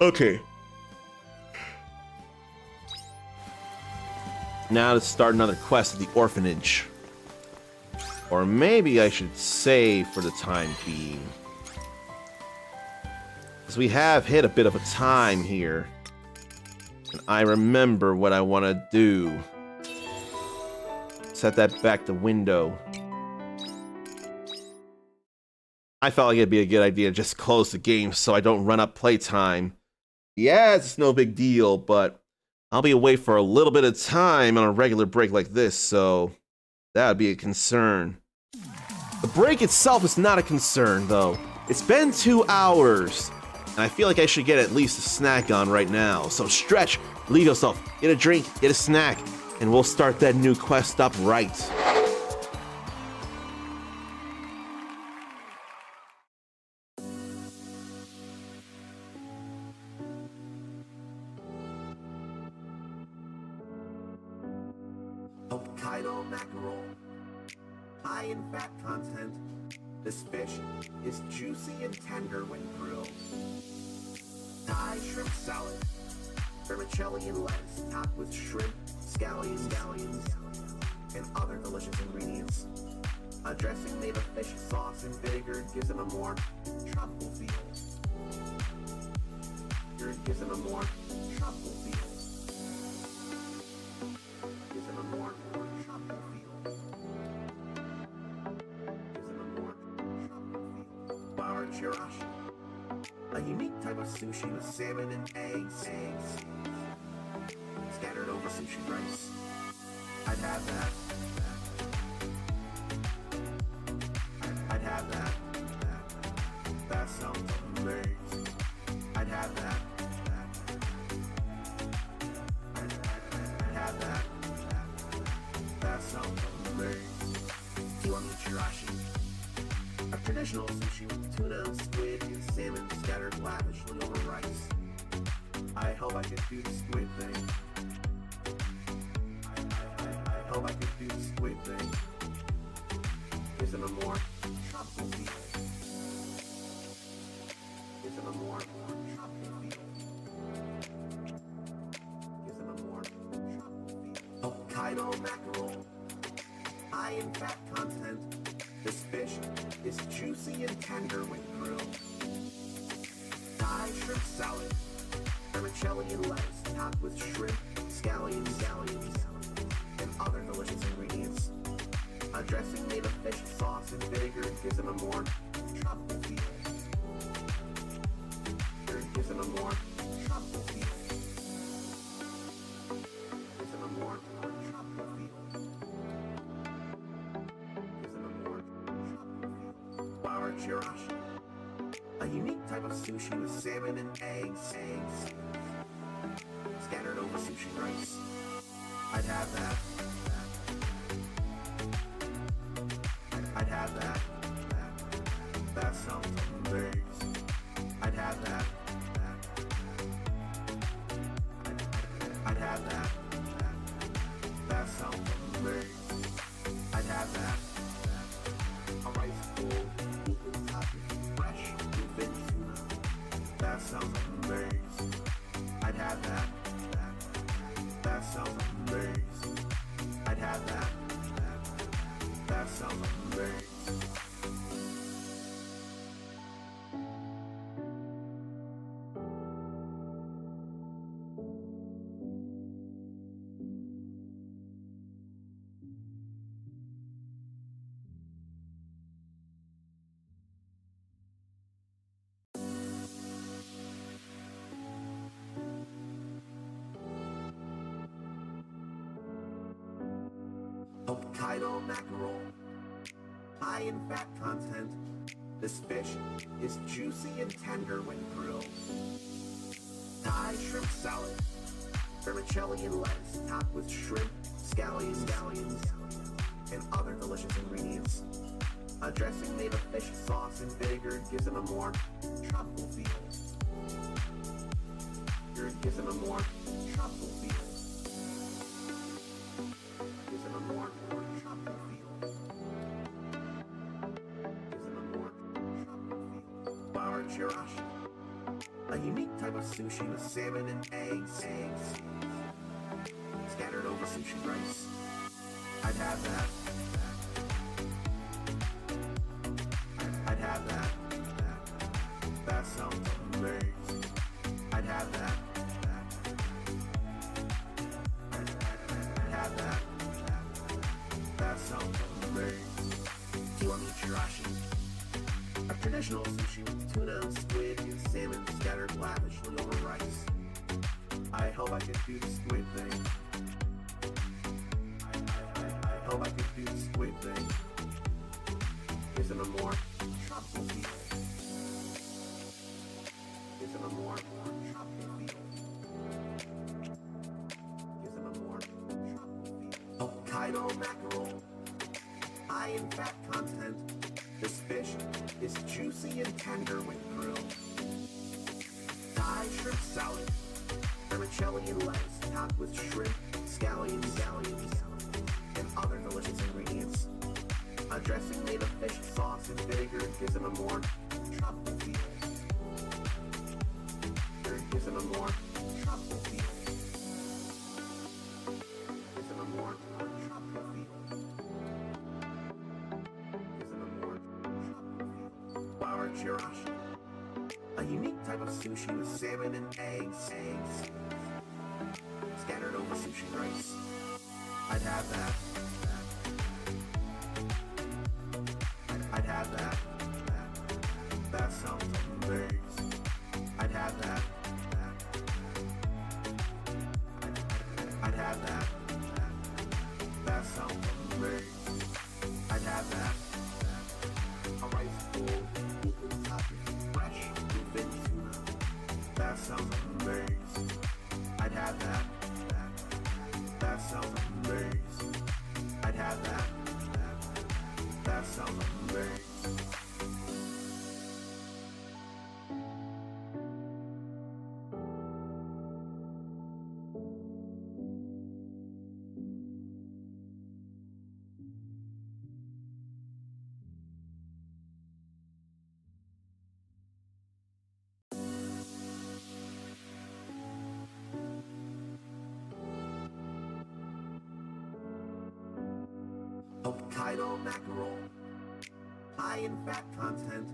Okay. Now to start another quest at the orphanage. Or maybe I should save for the time being. Because we have hit a bit of a time here. And I remember what I want to do. Set that back to window. I felt like it'd be a good idea to just close the game so I don't run up playtime. Yeah, it's no big deal, but I'll be away for a little bit of time on a regular break like this, so that would be a concern. The break itself is not a concern, though. It's been 2 hours, and I feel like I should get at least a snack on right now. So stretch, leave yourself, get a drink, get a snack, and we'll start that new quest up right. Hokkaido mackerel, high in fat content. This fish is juicy and tender when grilled. Thai shrimp salad, vermicelli and lettuce topped with shrimp, scallions, and other delicious ingredients. A dressing made of fish sauce and vinegar gives it a more tropical feel. Gives it a more tropical feel. Gives it a more tropical feel. Gives it a more tropical feel. Bar chirashi, a unique type of sushi with salmon and eggs scattered over sushi rice. I'd have that. I'd have that. That sounds amazing. I'd have that. I'd have that. That sounds amazing. Kiwami chirashi, a traditional sushi with tuna, squid, and salmon scattered lavishly over rice. I hope I could do the squid thing. I hope I could do the squid thing. Gives it a more tropical feel. Gives it a more tropical feel. Gives it a more tropical feel. Hokkaido mackerel, high in fat content. This fish is juicy and tender when grilled. Thai shrimp salad, vermicelli and lettuce topped with shrimp, scallions, and other delicious ingredients. A dressing made of fish sauce and vinegar gives it a more tropical feel. Gives it a more tropical feel. Gives it a more tropical feel. Gives it a more tropical feel. Bar chirashi, a unique type of sushi with salmon and eggs scattered over sushi rice. I'd have that. I'd have that. That sounds amazing. Hokkaido mackerel, high in fat content. This fish is juicy and tender when grilled. Thai shrimp salad, vermicelli and lettuce topped with shrimp, scallions, and other delicious ingredients. A dressing made of fish sauce and vinegar gives it a more tropical feel. Gives it a more tropical feel. Gives it a more tropical feel. Gives it a more tropical feel. Flour chirashi, a unique type of sushi with salmon and eggs scattered over sushi rice. I'd have that. I'd have that. That sounds amazing. I'd have that. I'd have that. That sounds amazing. Kiwami chirashi, a traditional sushi with tuna, squid, and salmon scattered lavishly over rice. I hope I could do the squid thing. I hope I could do the squid thing. Gives it a more tropical feel. Gives it a more tropical feel. Gives it a more tropical feel. Hokkaido mackerel, high in fat content. This fish is juicy and tender when grilled. Thai shrimp salad, vermicelli and lettuce topped with shrimp, scallions, and other delicious ingredients. A dressing made of fish sauce and vinegar gives it a more tropical feel. Gives it a more tropical feel. Gives it a more tropical feel. Gives it a more tropical feel. Flour chirashi, a unique type of sushi with salmon and eggs scattered over sushi rice. I'd have that. I'd have that. That sounds amazing. I'd have that. I'd have that. That sounds amazing. I'd have that. A rice bowl, equal topping, fresh, bluefin tuna. That sounds amazing. I'd have that. That sounds amazing. I'd have that. That sounds amazing. Hokkaido mackerel, high in fat content.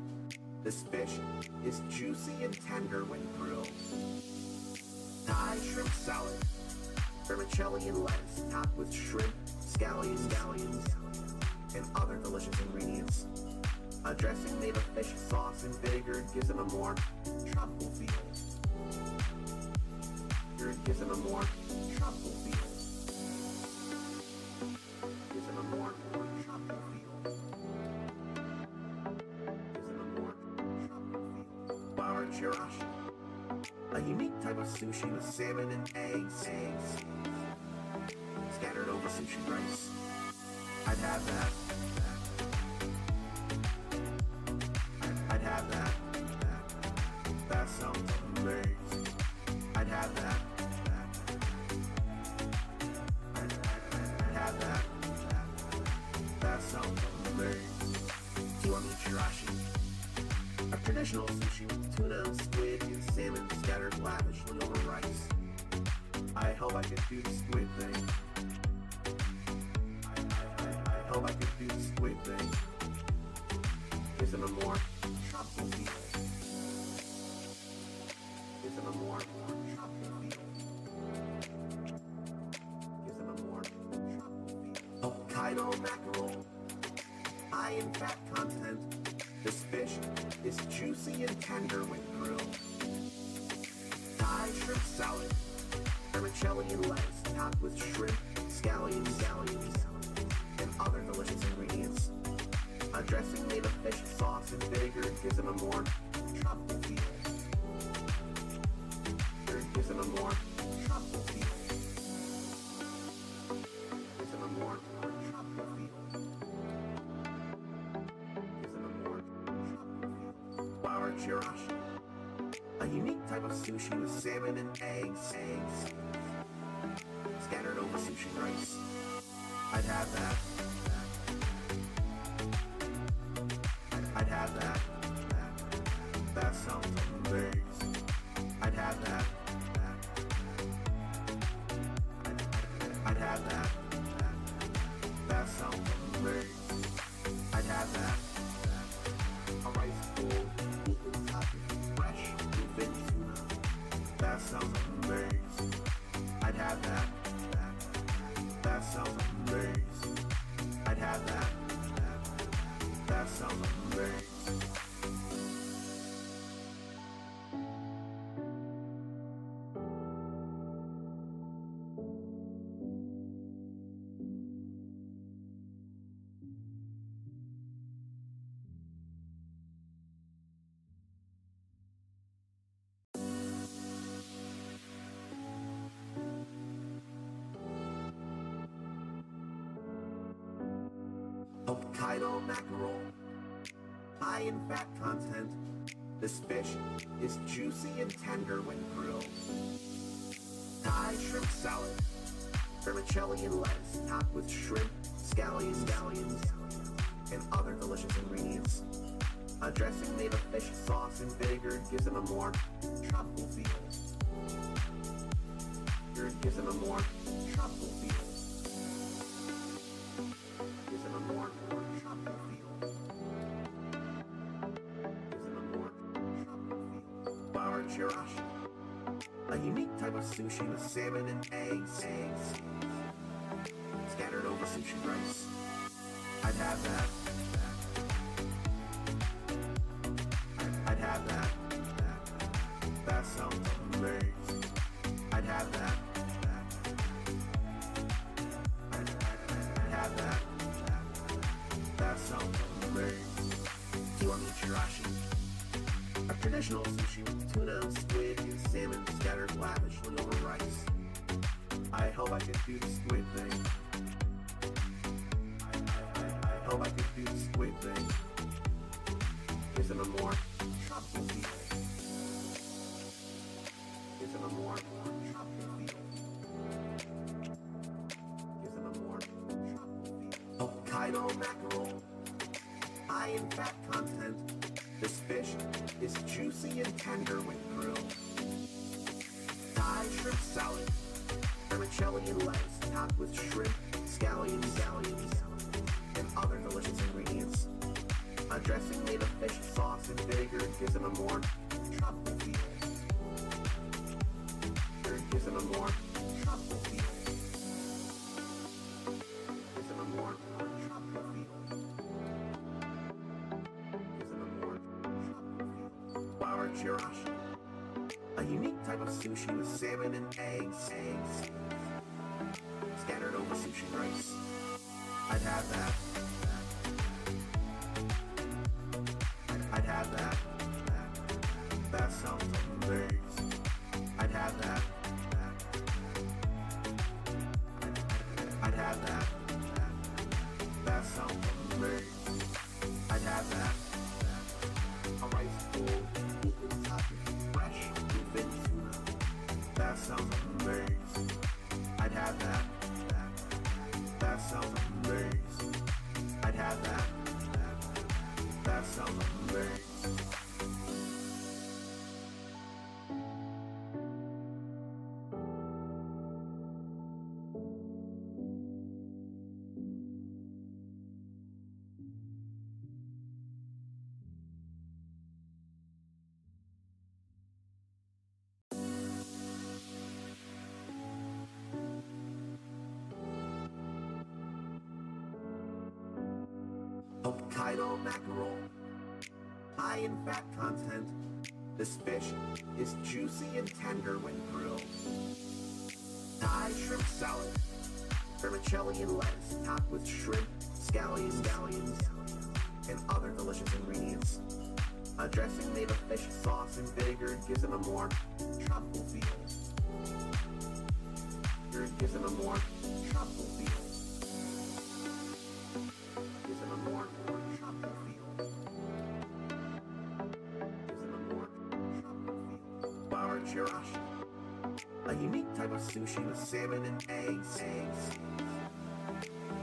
This fish is juicy and tender when grilled. Thai shrimp salad, vermicelli and lettuce topped with shrimp, scallions, and other delicious ingredients. A dressing made of fish sauce and vinegar gives it a more tropical feel. Gives it a more tropical feel. Gives it a more tropical feel. Gives it a more tropical feel. Flour chirashi, a unique type of sushi with salmon and eggs scattered over sushi rice. I'd have that. I'd have that. That sounds amazing. I'd have that. I'd have that. That sounds amazing. Kiwami chirashi, a traditional sushi with tuna, squid, and salmon scattered lavishly over rice. I hope I could do the squid thing. I hope I could do the squid thing. Gives it a more tropical feel. Gives it a more tropical feel. Gives it a more tropical feel. Hokkaido mackerel, high in fat content. This fish is juicy and tender when grilled. Thai shrimp salad, vermicelli and lettuce topped with shrimp, scallions, and other delicious ingredients. A dressing made of fish sauce and vinegar gives them a more tropical feel. It gives them a more tropical feel. Gives them a more tropical feel. Gives them a more tropical feel. Flour chirashi, a unique type of sushi with salmon and eggs scattered over sushi rice. I'd have that. I'd have that. That sounds amazing. I'd have that. I'd have that. That sounds amazing. I'd have that. A rice bowl, eaten topping, fresh, bluefin tuna. That sounds amazing. I'd have that. That sounds amazing. I'd have that. That sounds amazing. Hokkaido mackerel, high in fat content. This fish is juicy and tender when grilled. Thai shrimp salad, vermicelli and lettuce topped with shrimp, scallions, and other delicious ingredients. A dressing made of fish sauce and vinegar gives them a more tropical feel. It gives them a more tropical feel. Gives them a more tropical feel. Gives them a more tropical feel. Flour chirashi, a unique type of sushi with salmon and eggs scattered over sushi rice. I'd have that. I'd have that. That sounds amazing. I'd have that. I'd have that. That sounds amazing. Kiwami chirashi, a traditional sushi with tuna, squid, and salmon scattered lavishly over rice. I hope I can do the squid thing. I hope I can do the squid thing. Gives them a more tropical feel. Gives them a more tropical feel. Gives them a more tropical feel. Hokkaido mackerel, high in fat content. This fish is juicy and tender when grilled. Thai shrimp salad, vermicelli and lettuce topped with shrimp, scallions, and other delicious ingredients. A dressing made of fish sauce and vinegar gives them a more tropical feel. It gives them a more tropical feel. Gives them a more tropical feel. Gives them a more tropical feel. Flour chirashi, a unique type of sushi with salmon and eggs scattered over sushi rice. I'd have that. I'd have that. That sounds amazing. I'd have that. I'd have that. That sounds amazing. I'd have that. A rice bowl, eaten topping, fresh, bluefin tuna. That sounds amazing. I'd have that. That sounds amazing. I'd have that. That sounds amazing. Hokkaido mackerel, high in fat content. This fish is juicy and tender when grilled. Thai shrimp salad, vermicelli and lettuce topped with shrimp, scallions, and other delicious ingredients. A dressing made of fish sauce and vinegar gives it a more tropical feel. It gives it a more tropical feel. Gives it a more tropical feel. Gives it a more tropical feel. Flour chirashi, a unique type of sushi with salmon and eggs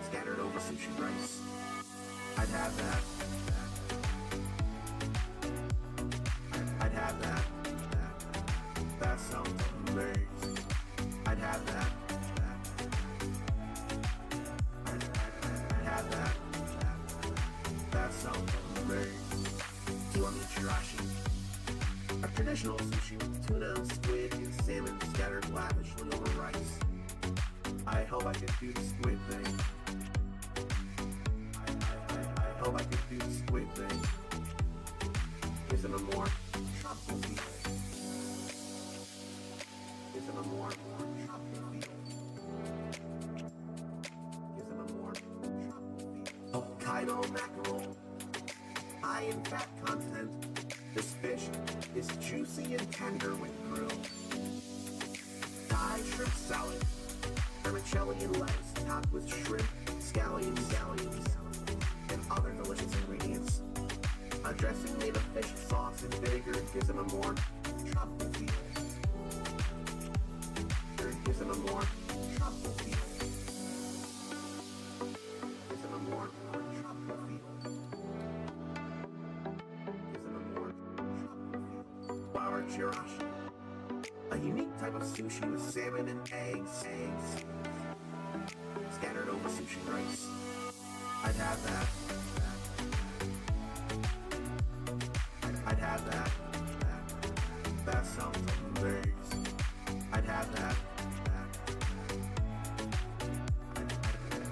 scattered over sushi rice. I'd have that. I'd have that. That sounds amazing. I'd have that. I'd have that. That sounds amazing. Do you want me chirashi? A traditional sushi with tuna, squid, and salmon scattered lavishly over rice. I hope I can do the squid thing. I hope I can do the squid thing. Gives it a more tropical feel. Gives it a more tropical feel. Gives it a more tropical feel. Hokkaido mackerel, high in fat content. This fish is juicy and tender when grilled. Thai shrimp salad, vermicelli and lettuce topped with shrimp, scallions, and other delicious ingredients. A dressing made of fish sauce and vinegar gives it a more tropical feel. It gives it a more tropical feel. Gives it a more tropical feel. Gives it a more tropical feel. Flour chirashi, a unique type of sushi with salmon and eggs scattered over sushi rice. I'd have that. I'd have that. That sounds amazing. I'd have that.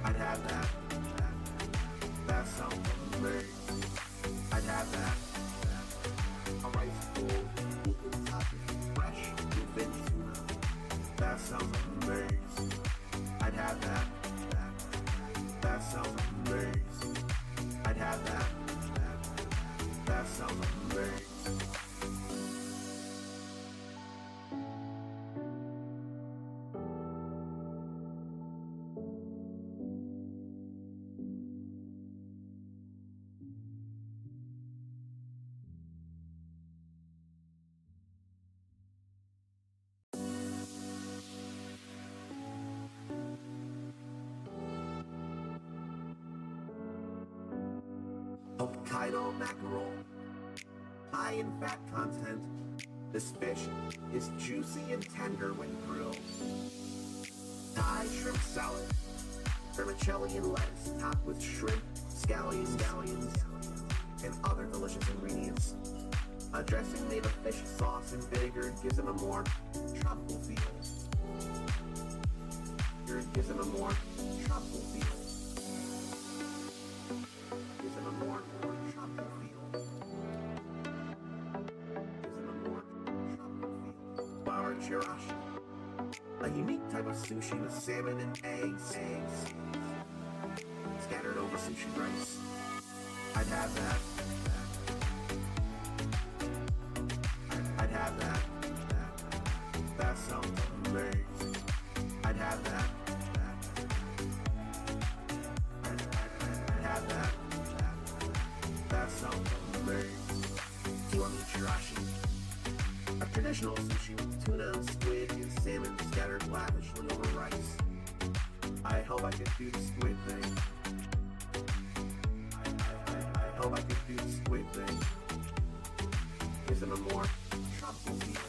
I'd have that. That sounds amazing. I'd have that. A rice bowl, equal topping, fresh, thin tuna. That sounds amazing. I'd have that. That sounds amazing. I'd have that. That sounds amazing. Hokkaido mackerel, high in fat content. This fish is juicy and tender when grilled. Thai shrimp salad, vermicelli and lettuce topped with shrimp, scallions, and other delicious ingredients. A dressing made of fish sauce and vinegar gives it a more tropical feel. It gives it a more tropical feel. Gives it a more tropical feel. Gives it a more tropical feel. Flour chirashi, a unique type of sushi with salmon and eggs scattered over sushi rice. I'd have that. I'd have that. That sounds amazing. I'd have that. I'd have that. That sounds amazing. Do you want me chirashi? A traditional sushi with tuna, squid, and salmon scattered lavishly over rice. I hope I can do the squid thing. I hope I can do the squid thing. Gives it a more tropical feel.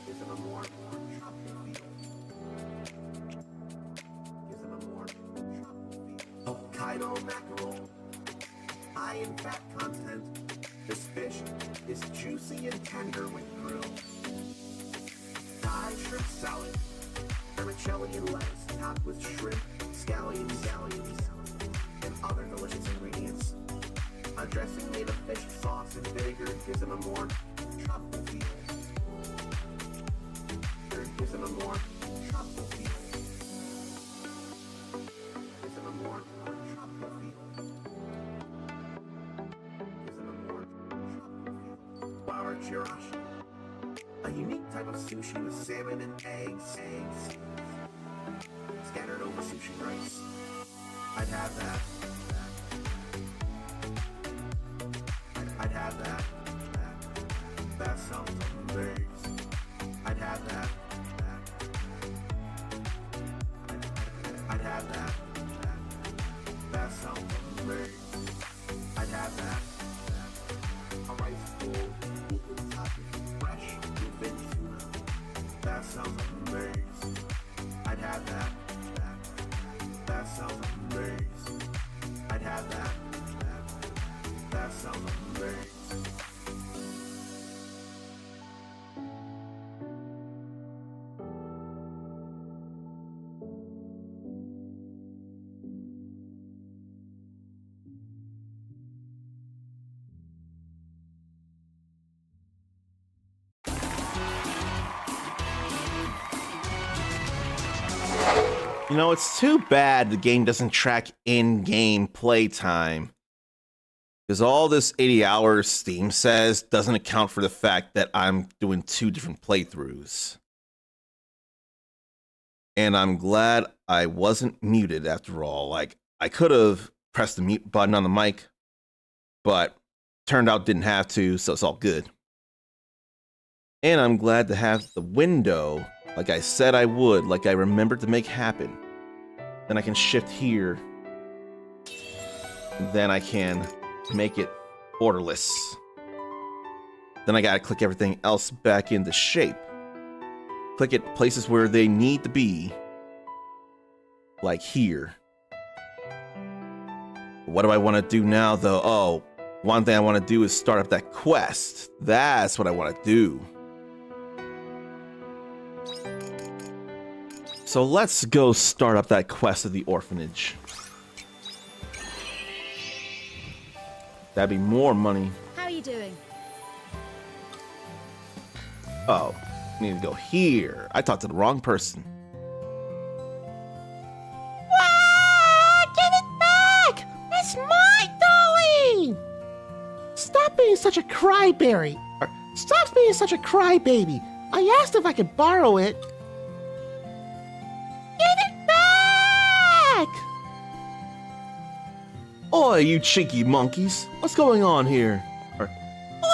Gives it a more tropical feel. Gives it a more tropical feel. Hokkaido mackerel, high in fat content. This fish is juicy and tender when grilled. Thai shrimp salad, vermicelli and lettuce topped with shrimp, scallions, and other delicious ingredients. A dressing made of fish sauce and vinegar gives it a more tropical feel. It gives it a more tropical feel. chirashi. A unique type of sushi with salmon and eggs scattered over sushi rice. I'd have that. I'd have that. That sounds amazing. I'd have that. I'd have that. That sounds amazing. I'd have that. A rice bowl, equal topping, fresh, even tuna. That sounds amazing. I'd have that. That sounds amazing. I'd have that. That sounds amazing. You know, it's too bad the game doesn't track in-game playtime. Because all this 80 hours Steam says doesn't account for the fact that I'm doing 2 different playthroughs. And I'm glad I wasn't muted after all. Like, I could have pressed the mute button on the mic, but turned out didn't have to, so it's all good. And I'm glad to have the window, like I said I would, like I remembered to make happen. Then I can shift here. Then I can make it borderless. Then I gotta click everything else back into shape. Click it places where they need to be. Like here. What do I want to do now though? Oh, one thing I want to do is start up that quest. That's what I want to do. So let's go start up that quest of the orphanage. That'd be more money. How are you doing? Oh, need to go here. I talked to the wrong person. Give it back! It's my dolly! Stop being such a cryberry. Or, stop being such a crybaby. I asked if I could borrow it. Give it back! Oi, you cheeky monkeys. What's going on here? Or,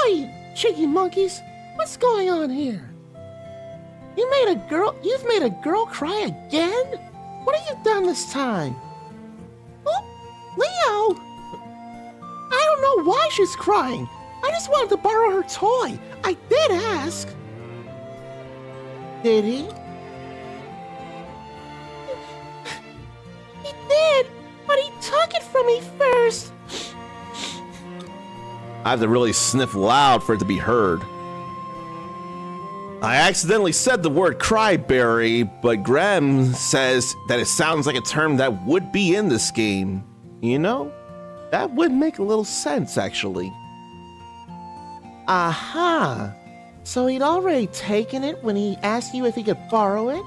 Oi, you cheeky monkeys. What's going on here? You've made a girl cry again? What have you done this time? Oh, Leo! I don't know why she's crying. I just wanted to borrow her toy. I did ask. Did he? He did, but he took it from me first. I have to really sniff loud for it to be heard. I accidentally said the word cryberry, but Graham says that it sounds like a term that would be in this game. You know, that would make a little sense, actually. Aha! So he'd already taken it when he asked you if he could borrow it?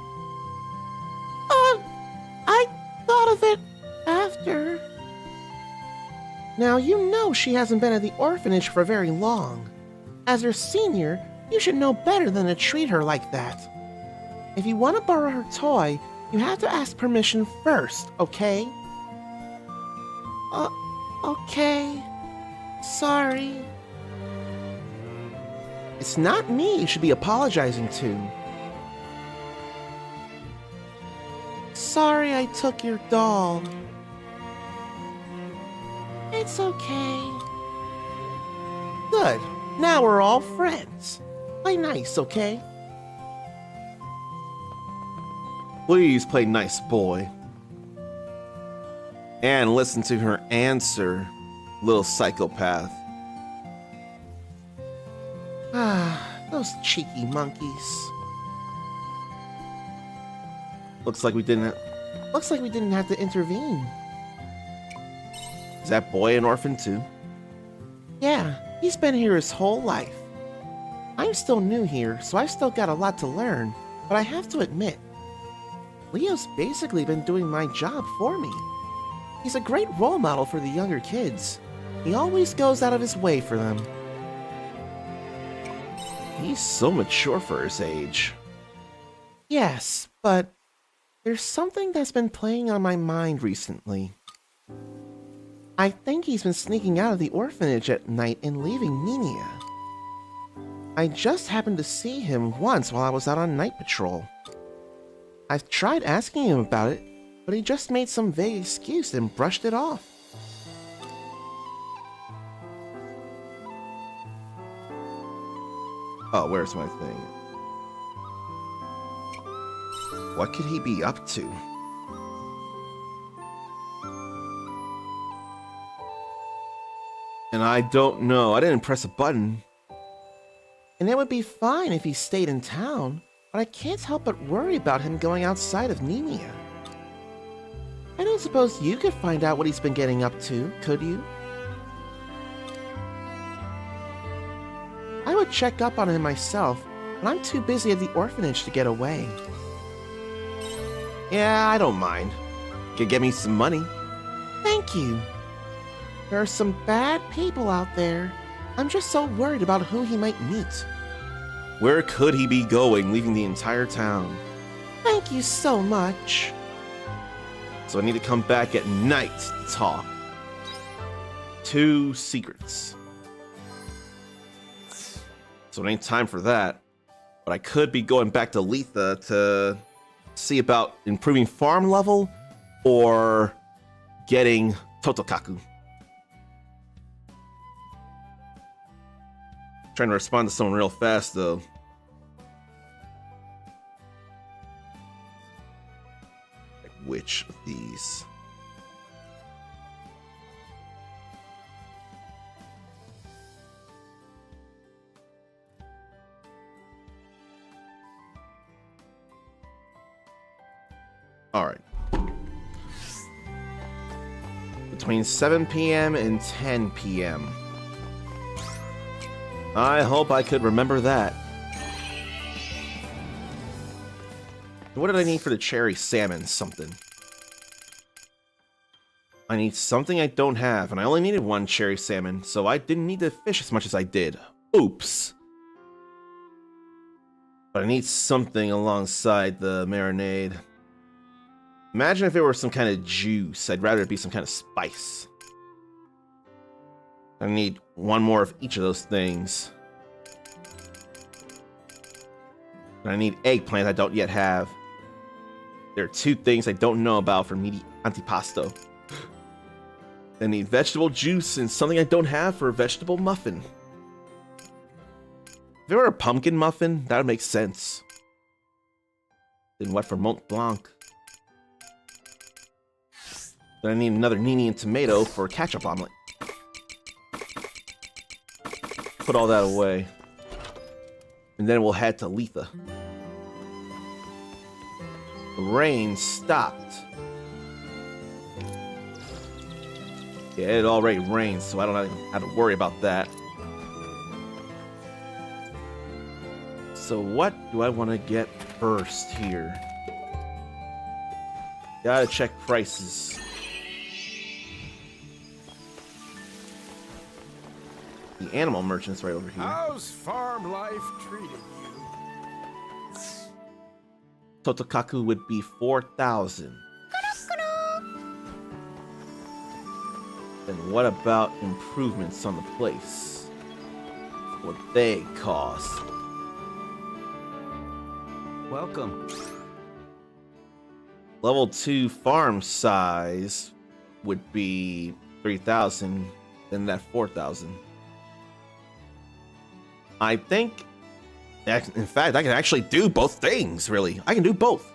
I thought of it after. Now, you know she hasn't been at the orphanage for very long. As her senior, you should know better than to treat her like that. If you want to borrow her toy, you have to ask permission first, okay? Okay. Sorry. It's not me you should be apologizing to. Sorry I took your doll. It's okay. Good. Now we're all friends. Play nice, okay? Please play nice, boy. And listen to her answer, little psychopath. Ah, those cheeky monkeys. Looks like we didn't. Looks like we didn't have to intervene. Is that boy an orphan too? Yeah, he's been here his whole life. I'm still new here, so I've still got a lot to learn, but I have to admit, Leo's basically been doing my job for me. He's a great role model for the younger kids. He always goes out of his way for them. He's so mature for his age. Yes, but there's something that's been playing on my mind recently. I think he's been sneaking out of the orphanage at night and leaving Ninia. I just happened to see him once while I was out on night patrol. I've tried asking him about it, but he just made some vague excuse and brushed it off. Oh, where's my thing? What could he be up to? And I don't know. I didn't press a button. And it would be fine if he stayed in town, but I can't help but worry about him going outside of Ninia. I don't suppose you could find out what he's been getting up to, could you? I would check up on him myself, but I'm too busy at the orphanage to get away. Yeah, I don't mind. Could get me some money. Thank you. There are some bad people out there. I'm just so worried about who he might meet. Where could he be going, leaving the entire town? Thank you so much. So I need to come back at night to talk. 2 secrets. So it ain't time for that. But I could be going back to Letha to see about improving farm level or getting Totokaku. Trying to respond to someone real fast though. Like which of these? All right. Between 7 p.m. and 10 p.m. I hope I could remember that. What did I need for the cherry salmon? Something. I need something I don't have, and I only needed 1 cherry salmon, so I didn't need to fish as much as I did. Oops. But I need something alongside the marinade. Imagine if it were some kind of juice. I'd rather it be some kind of spice. I need 1 more of each of those things. And I need eggplant I don't yet have. There are 2 things I don't know about for meaty antipasto. I need vegetable juice and something I don't have for a vegetable muffin. If it were a pumpkin muffin, that would make sense. Then what for Mont Blanc? Then I need another Nini and tomato for a ketchup omelet. Put all that away. And then we'll head to Letha. The rain stopped. Yeah, it already rained, so I don't have to worry about that. So what do I want to get first here? Gotta check prices. The animal merchant's right over here. How's farm life treating you? Totokaku would be 4,000. Then what about improvements on the place? What they cost? Welcome. Level 2 farm size would be 3,000, then that 4,000. I think, in fact, I can actually do both things, really. I can do both.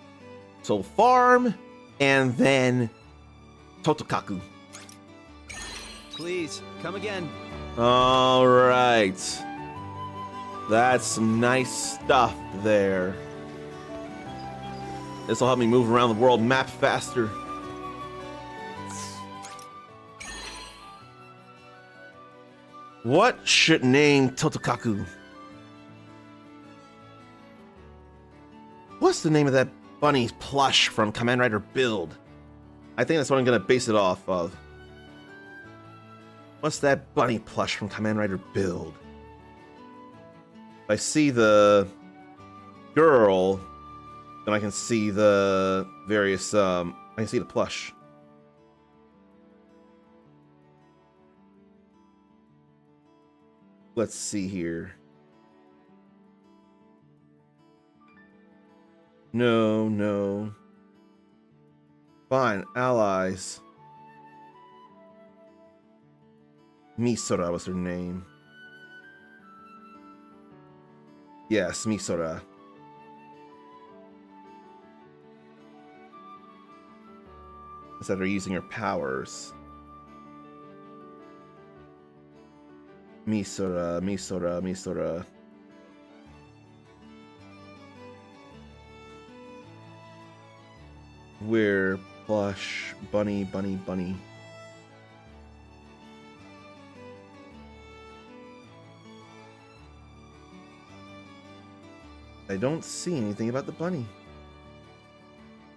So farm, and then Totokaku. Please, come again. All right. That's some nice stuff there. This will help me move around the world map faster. What should name Totokaku? What's the name of that bunny plush from Kamen Rider Build? I think that's what I'm gonna base it off of. What's that bunny plush from Kamen Rider Build? I see the girl, then I can see the various, I can see the plush. Let's see here. No, no. Fine, allies. Misora was her name. Yes, Misora. Instead of her using her powers. Misora, Misora, Misora. Where plush, bunny, bunny, bunny. I don't see anything about the bunny.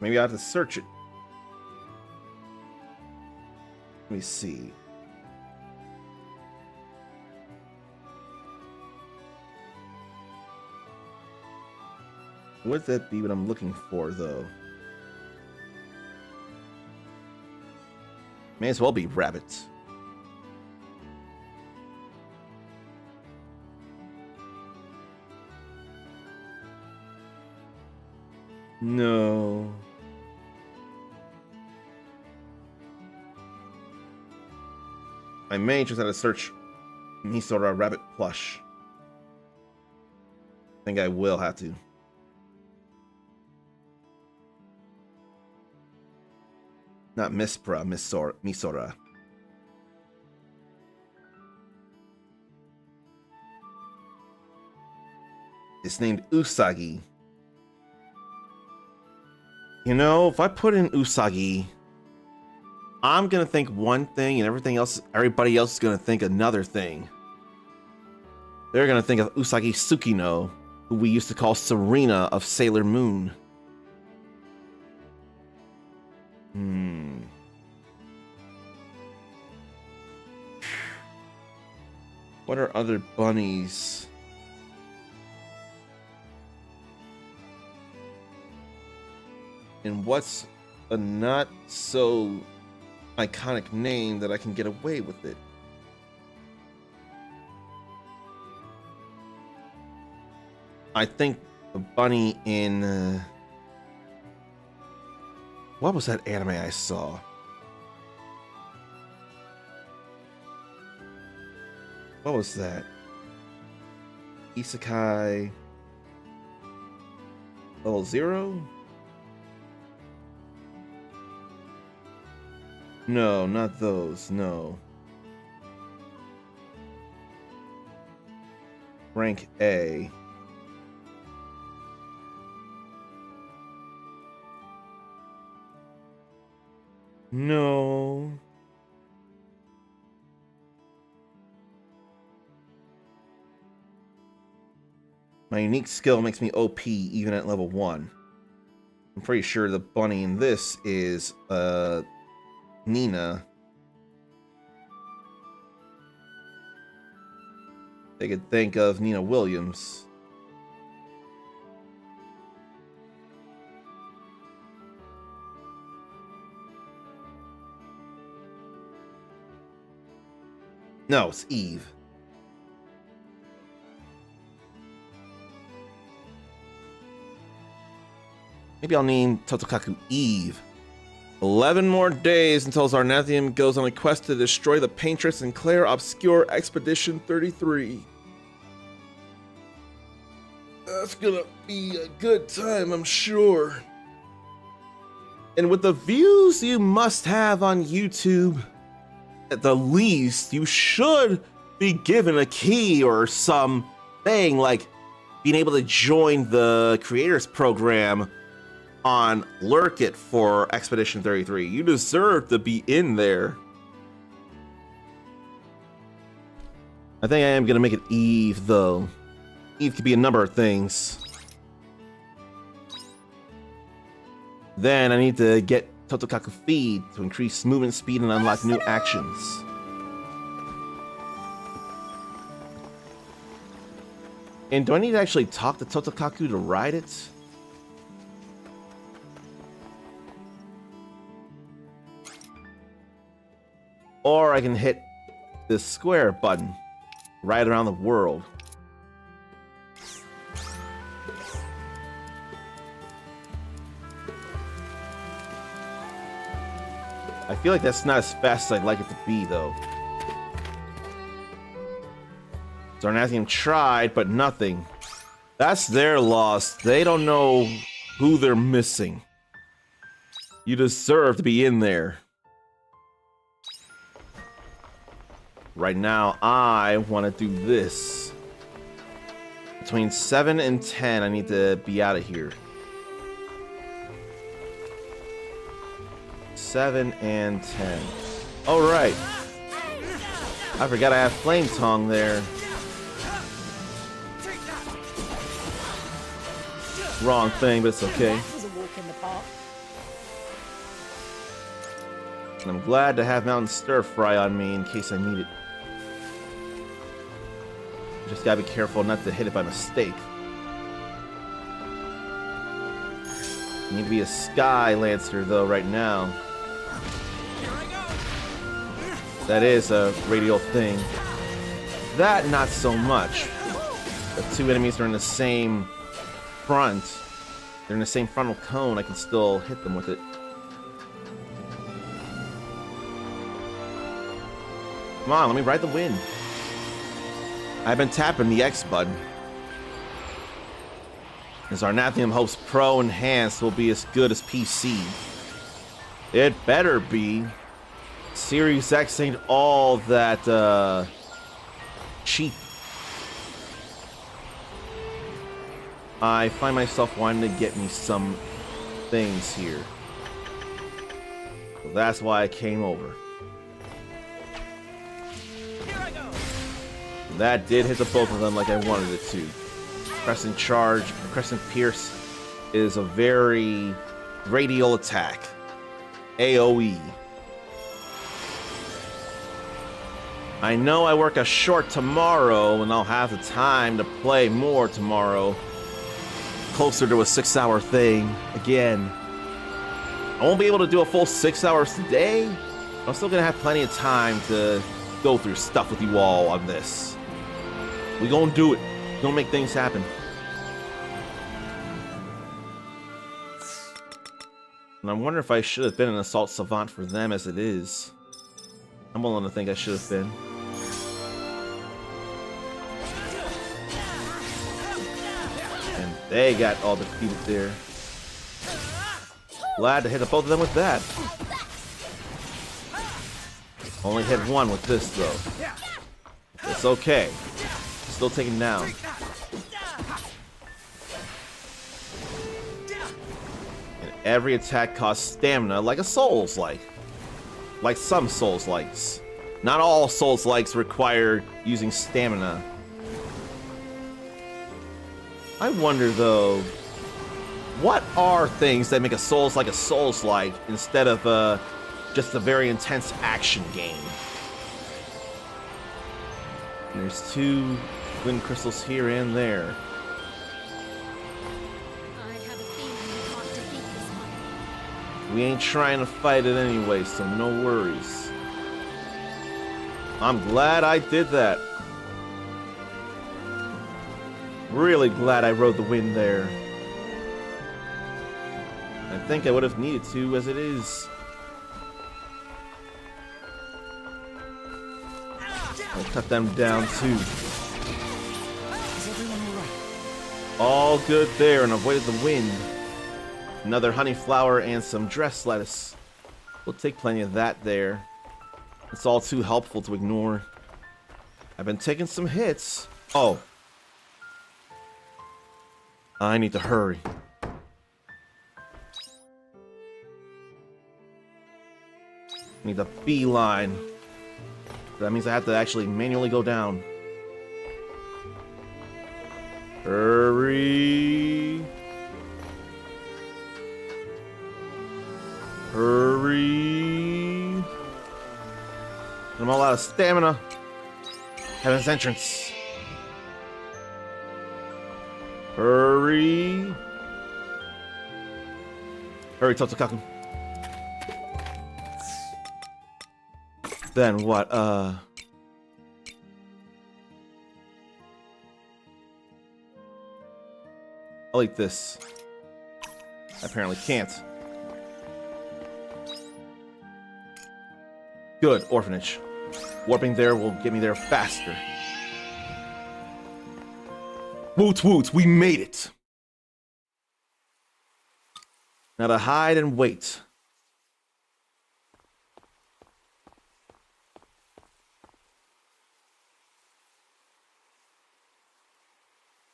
Maybe I have to search it. Let me see. Would that be what I'm looking for, though? May as well be rabbits. No. I may just have to search Misora rabbit plush. I think I will have to. Not Mispra, Misora. It's named Usagi. You know, if I put in Usagi, I'm gonna think one thing and everybody else is gonna think another thing. They're gonna think of Usagi Tsukino, who we used to call Serena of Sailor Moon. What are other bunnies? And what's a not so iconic name that I can get away with it? I think the bunny in what was that anime I saw? What was that? Isekai Level 0? No, not those, no. Rank A. No. My unique skill makes me OP even at level 1. I'm pretty sure the bunny in this is Nina. They could think of Nina Williams. No, it's Eve. Maybe I'll name Totokaku Eve. 11 more days until Zarnathium goes on a quest to destroy the Paintress and Claire Obscure Expedition 33. That's gonna be a good time, I'm sure. And with the views you must have on YouTube, at the least, you should be given a key or something like being able to join the creators program on Lurk It for Expedition 33. You deserve to be in there. I think I am gonna make it Eve, though. Eve could be a number of things. Then I need to get Totokaku Feed to increase movement speed and unlock new actions. And do I need to actually talk to Totokaku to ride it? Or I can hit this square button, ride around the world. I feel like that's not as fast as I'd like it to be, though. Darnathium tried, but nothing. That's their loss. They don't know who they're missing. You deserve to be in there. Right now, I want to do this. Between 7 and 10, I need to be out of here. 7 and 10. All right. I forgot I have Flame Tongue there. Wrong thing, but it's okay. And I'm glad to have Mountain Stir Fry on me in case I need it. Just gotta be careful not to hit it by mistake. I need to be a Sky Lancer though right now. That is a radial thing. That not so much. The two enemies are in the same front. They're in the same frontal cone. I can still hit them with it. Come on, let me ride the wind. I've been tapping the X button. As Arnathium hopes Pro Enhanced will be as good as PC. It better be. Series X ain't all that cheap. I find myself wanting to get me some things here. So that's why I came over. That did hit the both of them like I wanted it to. Crescent Charge, Crescent Pierce is a very radial attack. AoE. I know I work a short tomorrow and I'll have the time to play more tomorrow. Closer to a 6-hour thing again. I won't be able to do a full 6 hours today. I'm still gonna have plenty of time to go through stuff with you all on this. We gonna do it. We gonna make things happen. And I'm wondering if I should have been an Assault Savant for them as it is. I'm willing to think I should have been. And they got all defeated there. Glad to hit both of them with that. Only hit one with this though. It's okay. Still taken down. And every attack costs stamina like a Souls-like. Like some Souls-likes. Not all Souls-likes require using stamina. I wonder though, what are things that make a Souls-like a Souls-like instead of just a very intense action game? And there's 2 wind crystals here and there. I have a feeling we can't defeat this one. We ain't trying to fight it anyway, so no worries. I'm glad I did that. Really glad I rode the wind there. I think I would have needed to as it is. I'll cut them down too. All good there and avoided the wind. Another honey flower and some dress lettuce. We'll take plenty of that there. It's all too helpful to ignore. I've been taking some hits. Oh. I need to hurry. Need a beeline. That means I have to actually manually go down. Hurry. Hurry. I'm all out of stamina. Heaven's Entrance. Hurry. Hurry, Totokaku. Then what? I'll eat this. I apparently can't. Good, orphanage. Warping there will get me there faster. Woot woot, we made it! Now to hide and wait.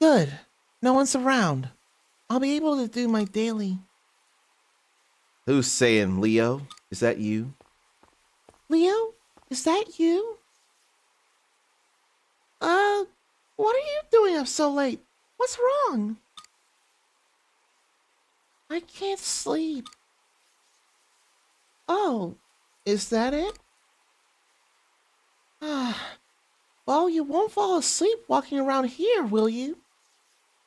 Good. No one's around. I'll be able to do my daily. Who's saying Leo? Is that you? Leo? Is that you? What are you doing up so late? What's wrong? I can't sleep. Oh, is that it? Well, you won't fall asleep walking around here, will you?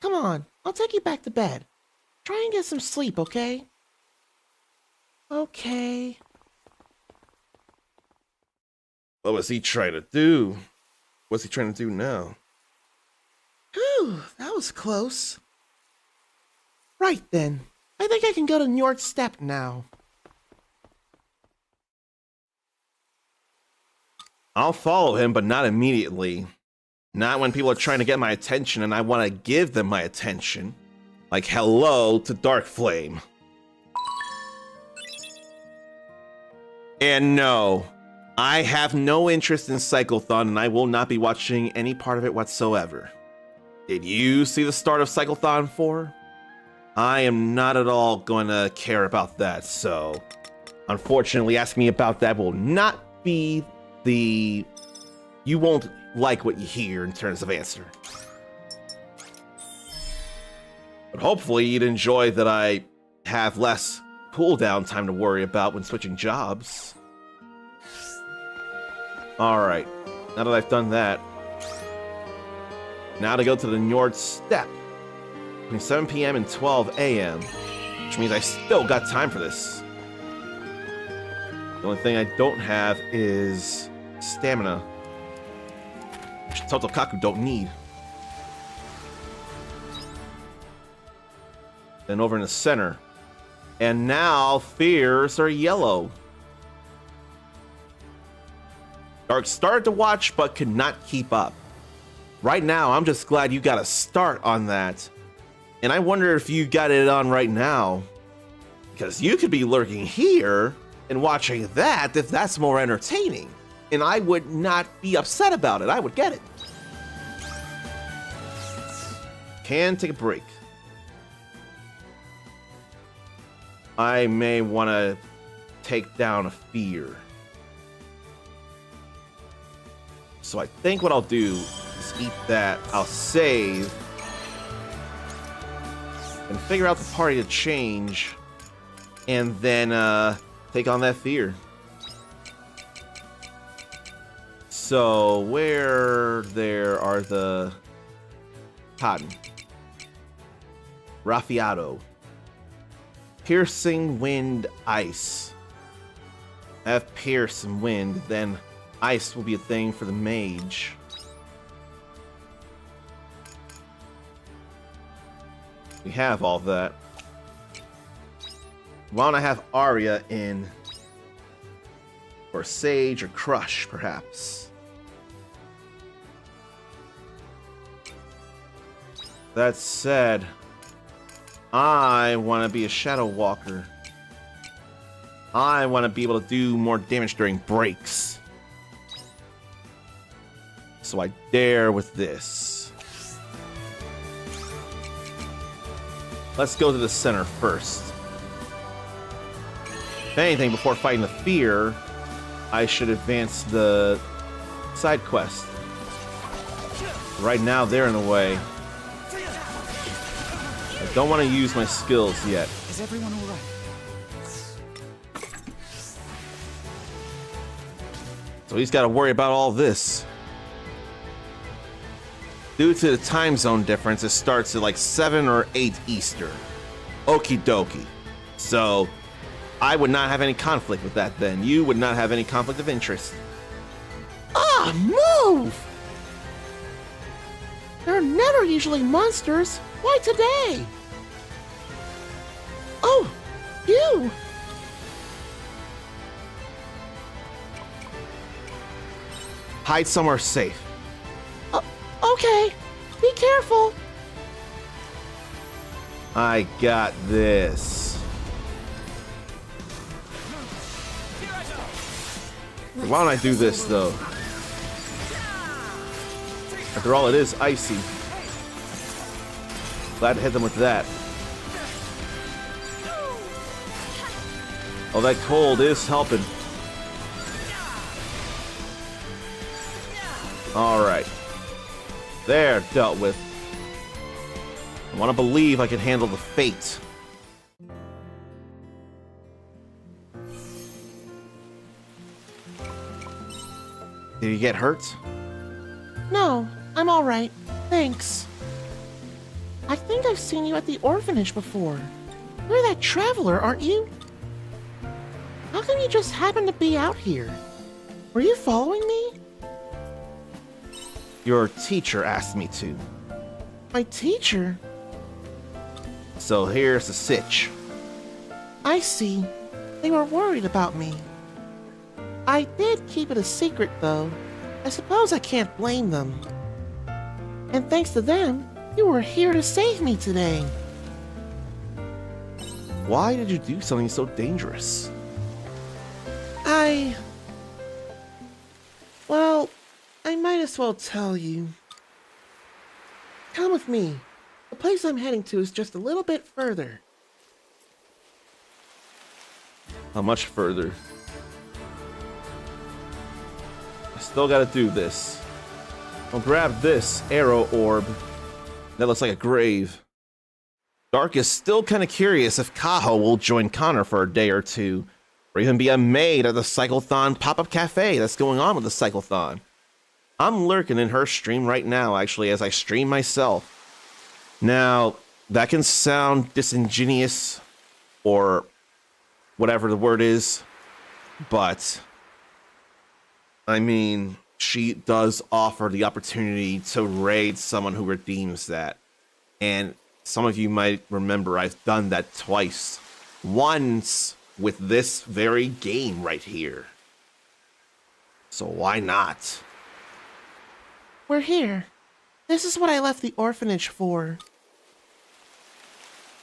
Come on, I'll take you back to bed. Try and get some sleep, okay? Okay. What was he trying to do? What's he trying to do now? Whew, that was close. Right then. I think I can go to Njord's Step now. I'll follow him, but not immediately. Not when people are trying to get my attention and I want to give them my attention. Like hello to Dark Flame. And no, I have no interest in Cyclothon and I will not be watching any part of it whatsoever. Did you see the start of Cyclothon 4? I am not at all going to care about that, so unfortunately asking me about that will not be the... You won't like what you hear in terms of answer. But hopefully you'd enjoy that I have less cooldown time to worry about when switching jobs. Alright, now that I've done that, now to go to the Njord Step between 7 p.m. and 12 a.m., which means I still got time for this. The only thing I don't have is stamina, which Totokaku don't need. Then over in the center. And now fears are yellow. Dark started to watch but could not keep up. Right now, I'm just glad you got a start on that. And I wonder if you got it on right now. Because you could be lurking here and watching that if that's more entertaining. And I would not be upset about it. I would get it. Can take a break. I may want to take down a fear. So I think what I'll do is eat that. I'll save. And figure out the party to change. And then take on that fear. So where there are the cotton. Raffiato. Piercing wind, ice. Have pierce and wind, then ice will be a thing for the mage. We have all that. Why don't I have Arya in? Or Sage or Crush, perhaps. That said, I want to be a Shadow Walker. I want to be able to do more damage during breaks. So I dare with this. Let's go to the center first. If anything, before fighting the fear, I should advance the side quest. Right now, they're in the way. I don't want to use my skills yet. Is everyone all right? So he's got to worry about all this. Due to the time zone difference, it starts at like 7 or 8 Eastern. Okie dokie. So, I would not have any conflict with that then. You would not have any conflict of interest. Ah, move! There are never usually monsters. Why today? Oh, you! Hide somewhere safe. Okay, be careful. I got this. Why don't I do this, though? After all, it is icy. Glad to hit them with that. Oh, that cold is helping. Alright. There, dealt with. I want to believe I can handle the fate. Did you get hurt? No, I'm all right. Thanks. I think I've seen you at the orphanage before. You're that traveler, aren't you? How come you just happen to be out here? Were you following me? Your teacher asked me to. My teacher? So here's the sitch. I see. They were worried about me. I did keep it a secret, though. I suppose I can't blame them. And thanks to them, you were here to save me today. Why did you do something so dangerous? Well, I might as well tell you. Come with me. The place I'm heading to is just a little bit further. How much further? I still gotta do this. I'll grab this arrow orb. That looks like a grave. Dark is still kind of curious if Kaho will join Connor for a day or two, or even be a maid at the Cyclothon pop-up cafe that's going on with the Cyclothon. I'm lurking in her stream right now, actually, as I stream myself. Now, that can sound disingenuous, or whatever the word is, but I mean, she does offer the opportunity to raid someone who redeems that. And some of you might remember I've done that twice. Once with this very game right here. So why not? We're here. This is what I left the orphanage for.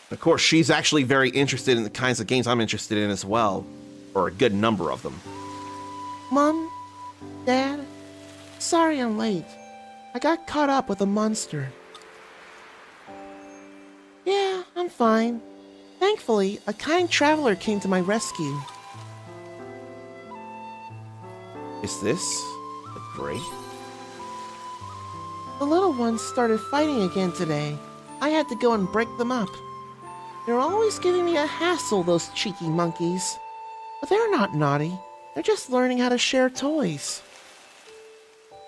Of course, she's actually very interested in the kinds of games I'm interested in as well. Or a good number of them. Mom? Dad? Sorry I'm late. I got caught up with a monster. Yeah, I'm fine. Thankfully, a kind traveler came to my rescue. Is this a grave? The little ones started fighting again today. I had to go and break them up. They're always giving me a hassle, those cheeky monkeys. But they're not naughty. They're just learning how to share toys.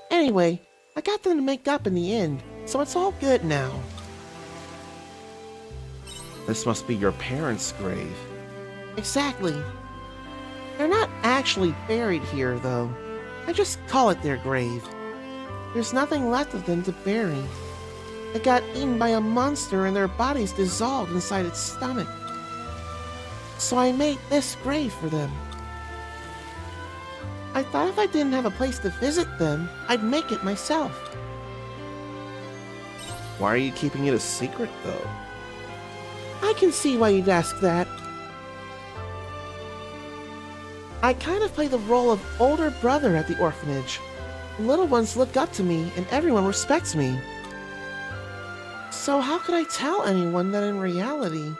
Anyway, I got them to make up in the end, so it's all good now. This must be your parents' grave. Exactly. They're not actually buried here, though. I just call it their grave. There's nothing left of them to bury. They got eaten by a monster and their bodies dissolved inside its stomach. So I made this grave for them. I thought if I didn't have a place to visit them, I'd make it myself. Why are you keeping it a secret, though? I can see why you'd ask that. I kind of play the role of older brother at the orphanage. The little ones look up to me and everyone respects me. So how could I tell anyone that in reality,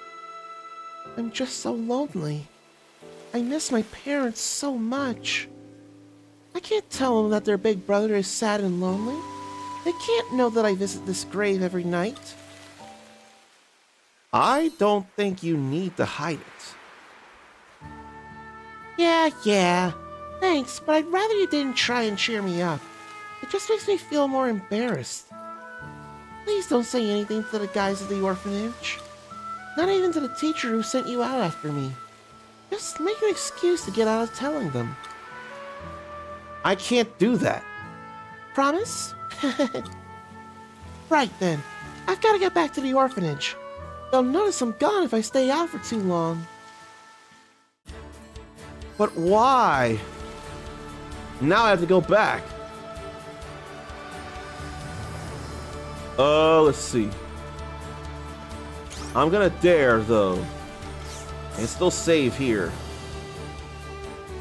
I'm just so lonely? I miss my parents so much. I can't tell them that their big brother is sad and lonely. They can't know that I visit this grave every night. I don't think you need to hide it. Yeah. Thanks, but I'd rather you didn't try and cheer me up. It just makes me feel more embarrassed. Please don't say anything to the guys at the orphanage. Not even to the teacher who sent you out after me. Just make an excuse to get out of telling them. I can't do that. Promise? Right then. I've got to get back to the orphanage. They'll notice I'm gone if I stay out for too long. But why? Now I have to go back. Let's see. I'm gonna dare, though. And still save here.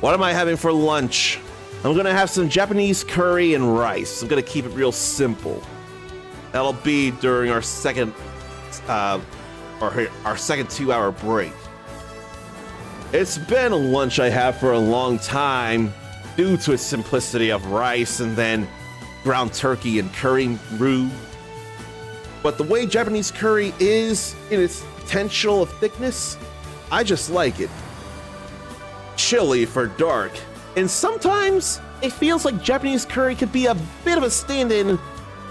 What am I having for lunch? I'm gonna have some Japanese curry and rice. I'm gonna keep it real simple. That'll be during our second, our second 2-hour break. It's been a lunch I have for a long time due to its simplicity of rice and then ground turkey and curry roux. But the way Japanese curry is in its potential of thickness, I just like it. Chili for dark. And sometimes it feels like Japanese curry could be a bit of a stand-in,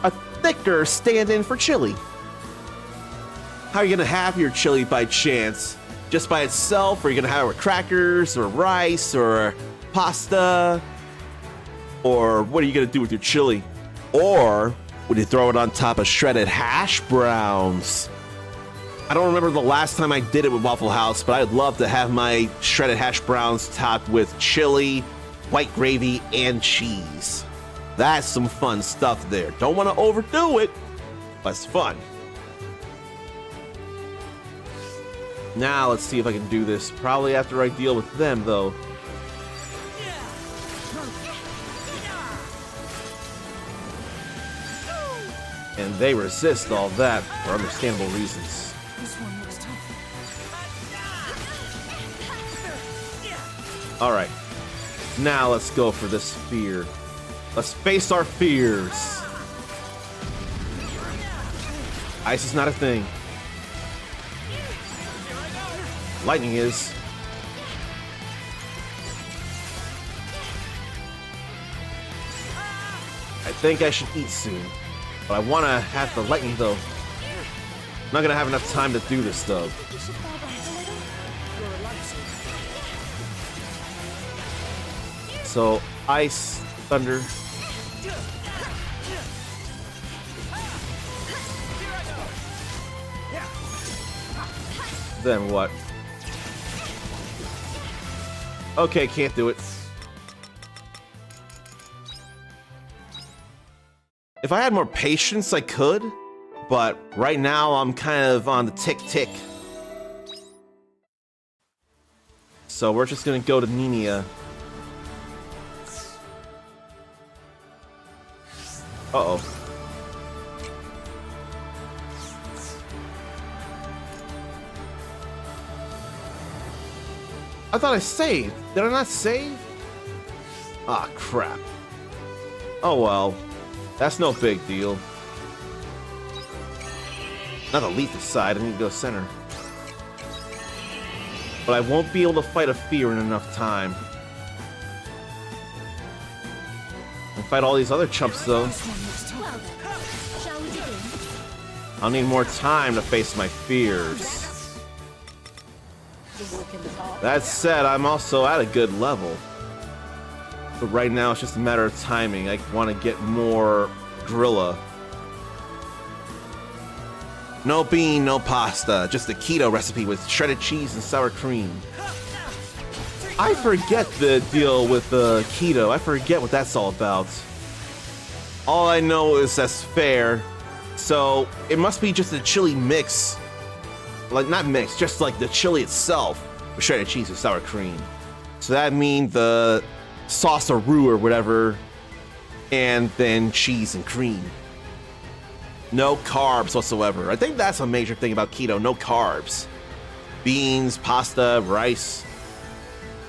a thicker stand-in for chili. How are you gonna have your chili by chance? Just by itself, or are you gonna have it with crackers or rice or pasta? Or what are you gonna do with your chili? Or would you throw it on top of shredded hash browns? I don't remember the last time I did it with Waffle House, but I'd love to have my shredded hash browns topped with chili, white gravy, and cheese. That's some fun stuff there. Don't want to overdo it, but it's fun. Now let's see if I can do this. Probably after I deal with them, though. And they resist all that for understandable reasons. This one looks tough. Alright. Now let's go for this fear. Let's face our fears. Ice is not a thing. Lightning is. I think I should eat soon. But I want to have the lightning, though. I'm not going to have enough time to do this, though. So, ice, thunder. Then what? Okay, can't do it. If I had more patience, I could, but right now I'm kind of on the tick-tick. So we're just gonna go to Nenia. Uh-oh. I thought I saved. Did I not save? Ah, crap. Oh well. That's no big deal. Not the Letha side, I need to go center. But I won't be able to fight a fear in enough time. And fight all these other chumps though. This one looks tough. Well then, shall we begin? I'll need more time to face my fears. That said, I'm also at a good level. But right now, it's just a matter of timing. I want to get more Grilla. No bean, no pasta. Just a keto recipe with shredded cheese and sour cream. I forget the deal with the keto. I forget what that's all about. All I know is that's fair. So, it must be just a chili mix. Like, not mix, just like the chili itself with shredded cheese and sour cream. So that means the sauce or roux or whatever, and then cheese and cream. No carbs whatsoever. I think that's a major thing about keto, no carbs. Beans, pasta, rice.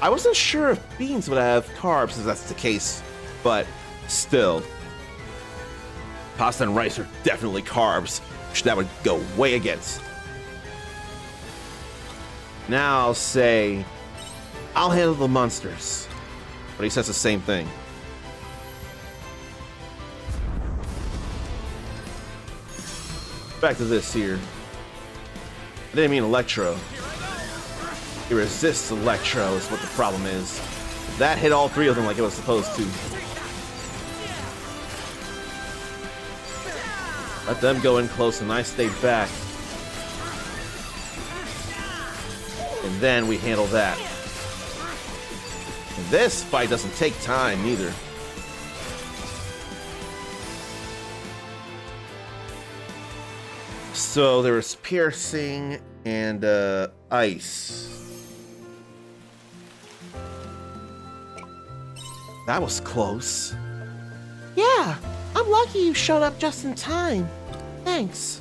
I wasn't sure if beans would have carbs if that's the case, but still. Pasta and rice are definitely carbs, which that would go way against. Now I'll say, I'll handle the monsters. But he says the same thing. Back to this here. I didn't mean Electro. It resists Electro is what the problem is. That hit all three of them like it was supposed to. Let them go in close and I stay back. And then we handle that. And this fight doesn't take time either. So there was piercing and ice. That was close. Yeah, I'm lucky you showed up just in time. Thanks.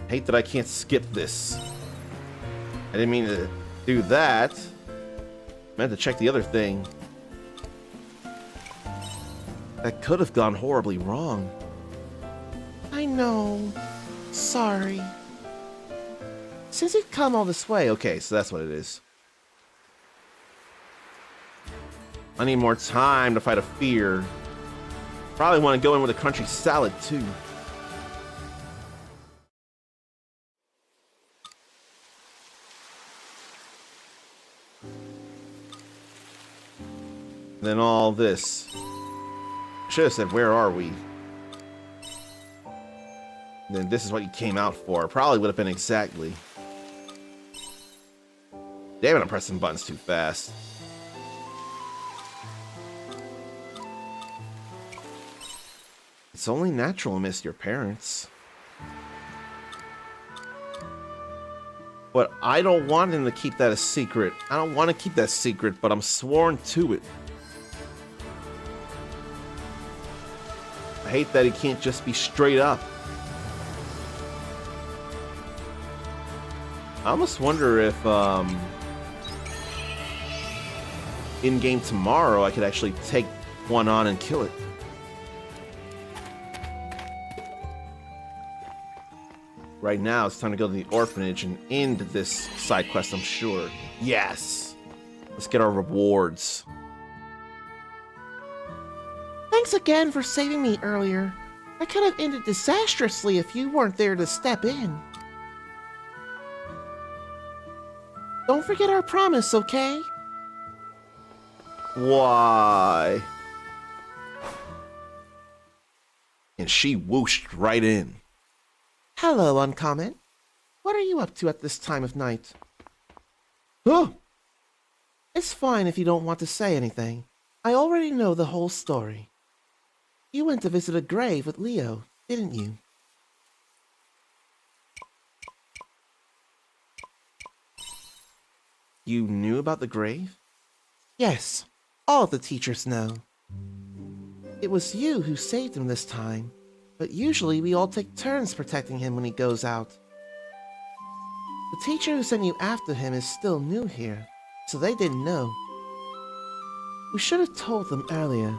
Hate that I can't skip this. I didn't mean to do that. Meant to check the other thing. That could have gone horribly wrong. I know. Sorry. Since you've come all this way, okay, so that's what it is. I need more time to fight a fear. Probably want to go in with a crunchy salad too. Then all this. Should have said, where are we? Then this is what you came out for. Probably would have been exactly. Damn it, I'm pressing buttons too fast. It's only natural to miss your parents. But I don't want him to keep that a secret. I don't want to keep that secret, but I'm sworn to it. I hate that he can't just be straight up. I almost wonder if, in-game tomorrow, I could actually take one on and kill it. Right now, it's time to go to the orphanage and end this side quest, I'm sure. Yes! Let's get our rewards. Thanks again for saving me earlier. I could have ended disastrously if you weren't there to step in. Don't forget our promise, okay? Why? And she whooshed right in. Hello, Uncommon. What are you up to at this time of night? Huh? It's fine if you don't want to say anything. I already know the whole story. You went to visit a grave with Leo, didn't you? You knew about the grave? Yes, all the teachers know. It was you who saved him this time, but usually we all take turns protecting him when he goes out. The teacher who sent you after him is still new here, so they didn't know. We should have told them earlier.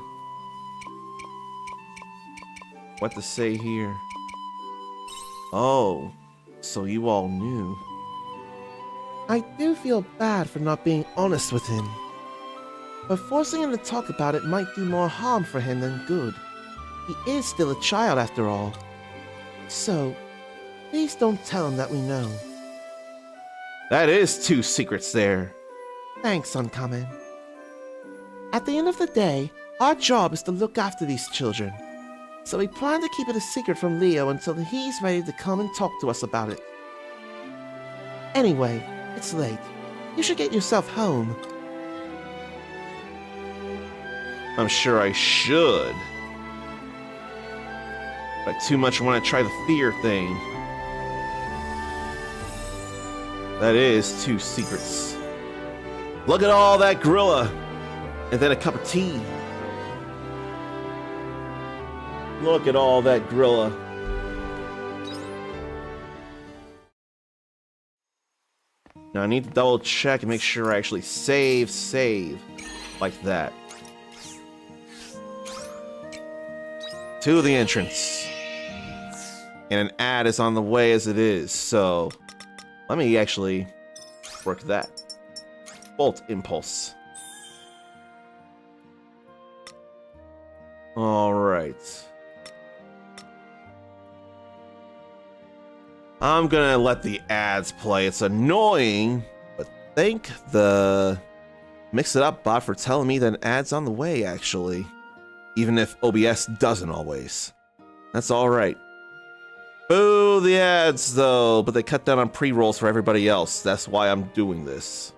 What to say here? Oh, so you all knew. I do feel bad for not being honest with him. But forcing him to talk about it might do more harm for him than good. He is still a child after all. So, please don't tell him that we know. That is two secrets there. Thanks, Uncommon. At the end of the day, our job is to look after these children. So we plan to keep it a secret from Leo until he's ready to come and talk to us about it. Anyway, it's late. You should get yourself home. I'm sure I should. But I too much want to try the fear thing. That is two secrets. Look at all that gorilla. And then a cup of tea. Look at all that gorilla. Now I need to double check and make sure I actually save like that. To the entrance. And an ad is on the way as it is, so let me actually work that. Bolt impulse. Alright. I'm gonna let the ads play. It's annoying, but thank the Mix It Up bot for telling me that an ad's on the way, actually. Even if OBS doesn't always. That's alright. Boo the ads, though, but they cut down on pre-rolls for everybody else. That's why I'm doing this.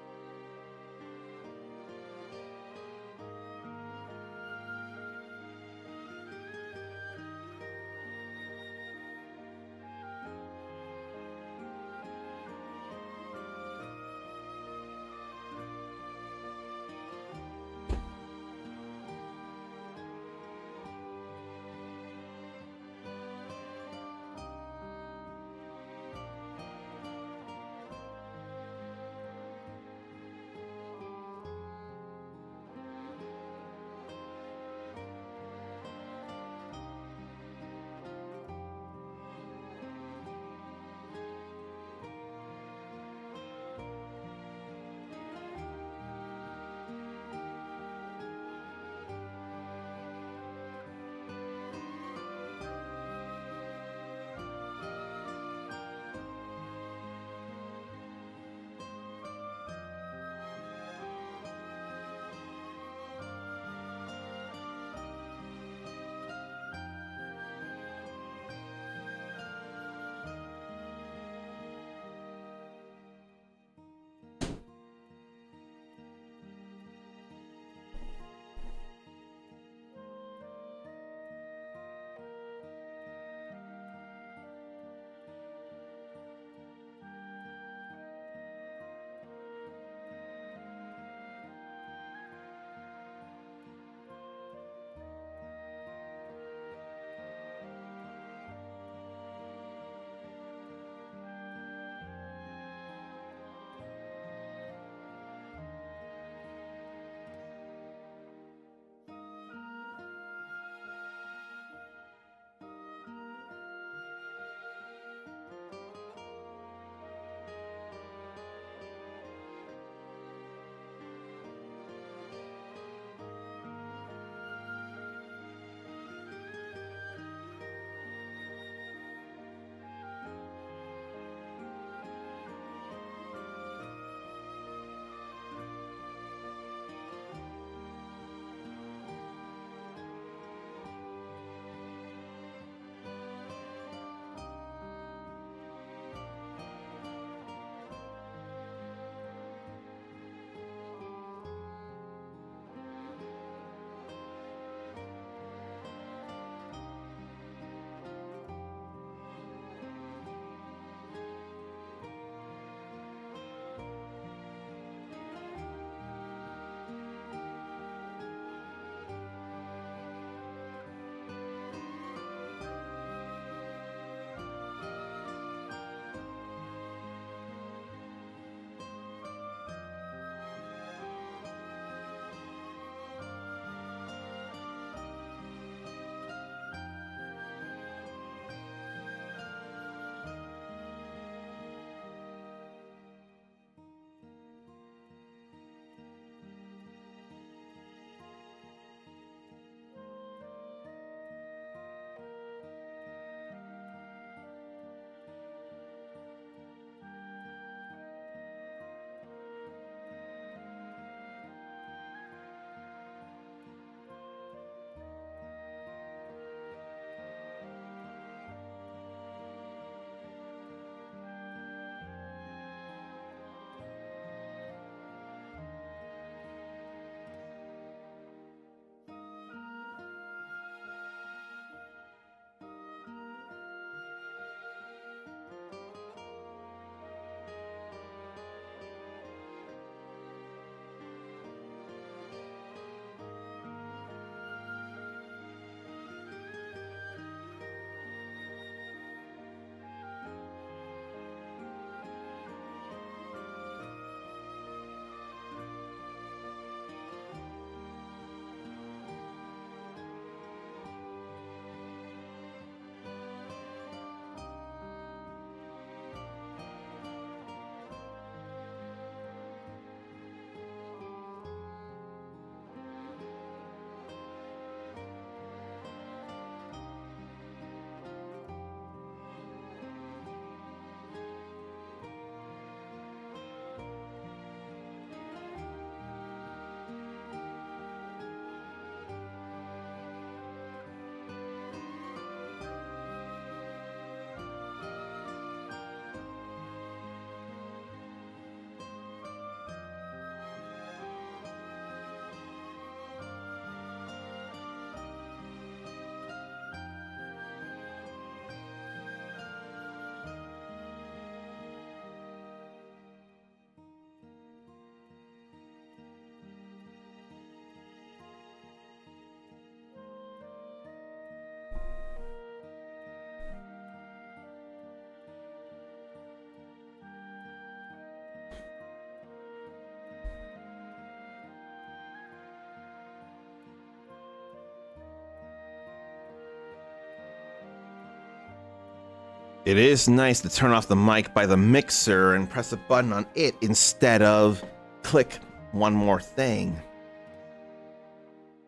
It is nice to turn off the mic by the mixer and press a button on it instead of click one more thing.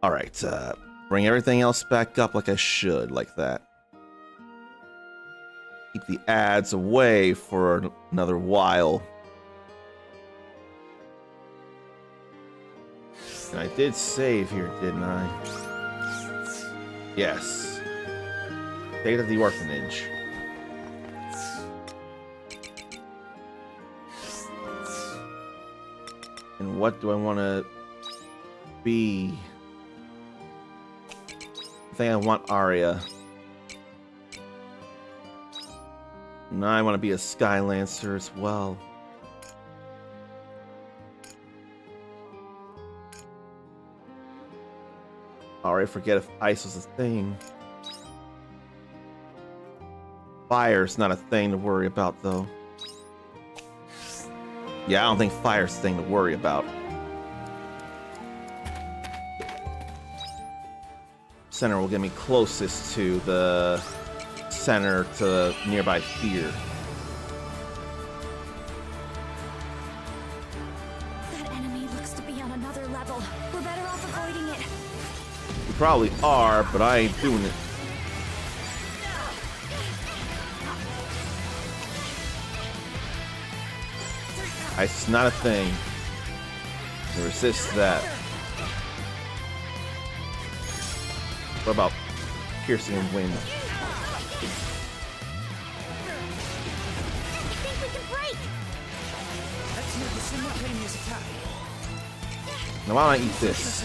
Alright, bring everything else back up like I should, like that. Keep the ads away for another while. And I did save here, didn't I? Yes. Stayed at the orphanage. And what do I want to be? I think I want Arya. Now I want to be a Skylancer as well. Already forget if ice was a thing. Fire's not a thing to worry about, though. Yeah, I don't think fire's a thing to worry about. Center will get me closest to the center to nearby fear. That enemy looks to be on another level. We're better off avoiding it. You probably are, but I ain't doing it. It's not a thing. Resist that. What about piercing and wind? I think we can break. Let's make a simultaneous attack. Now why don't I eat this?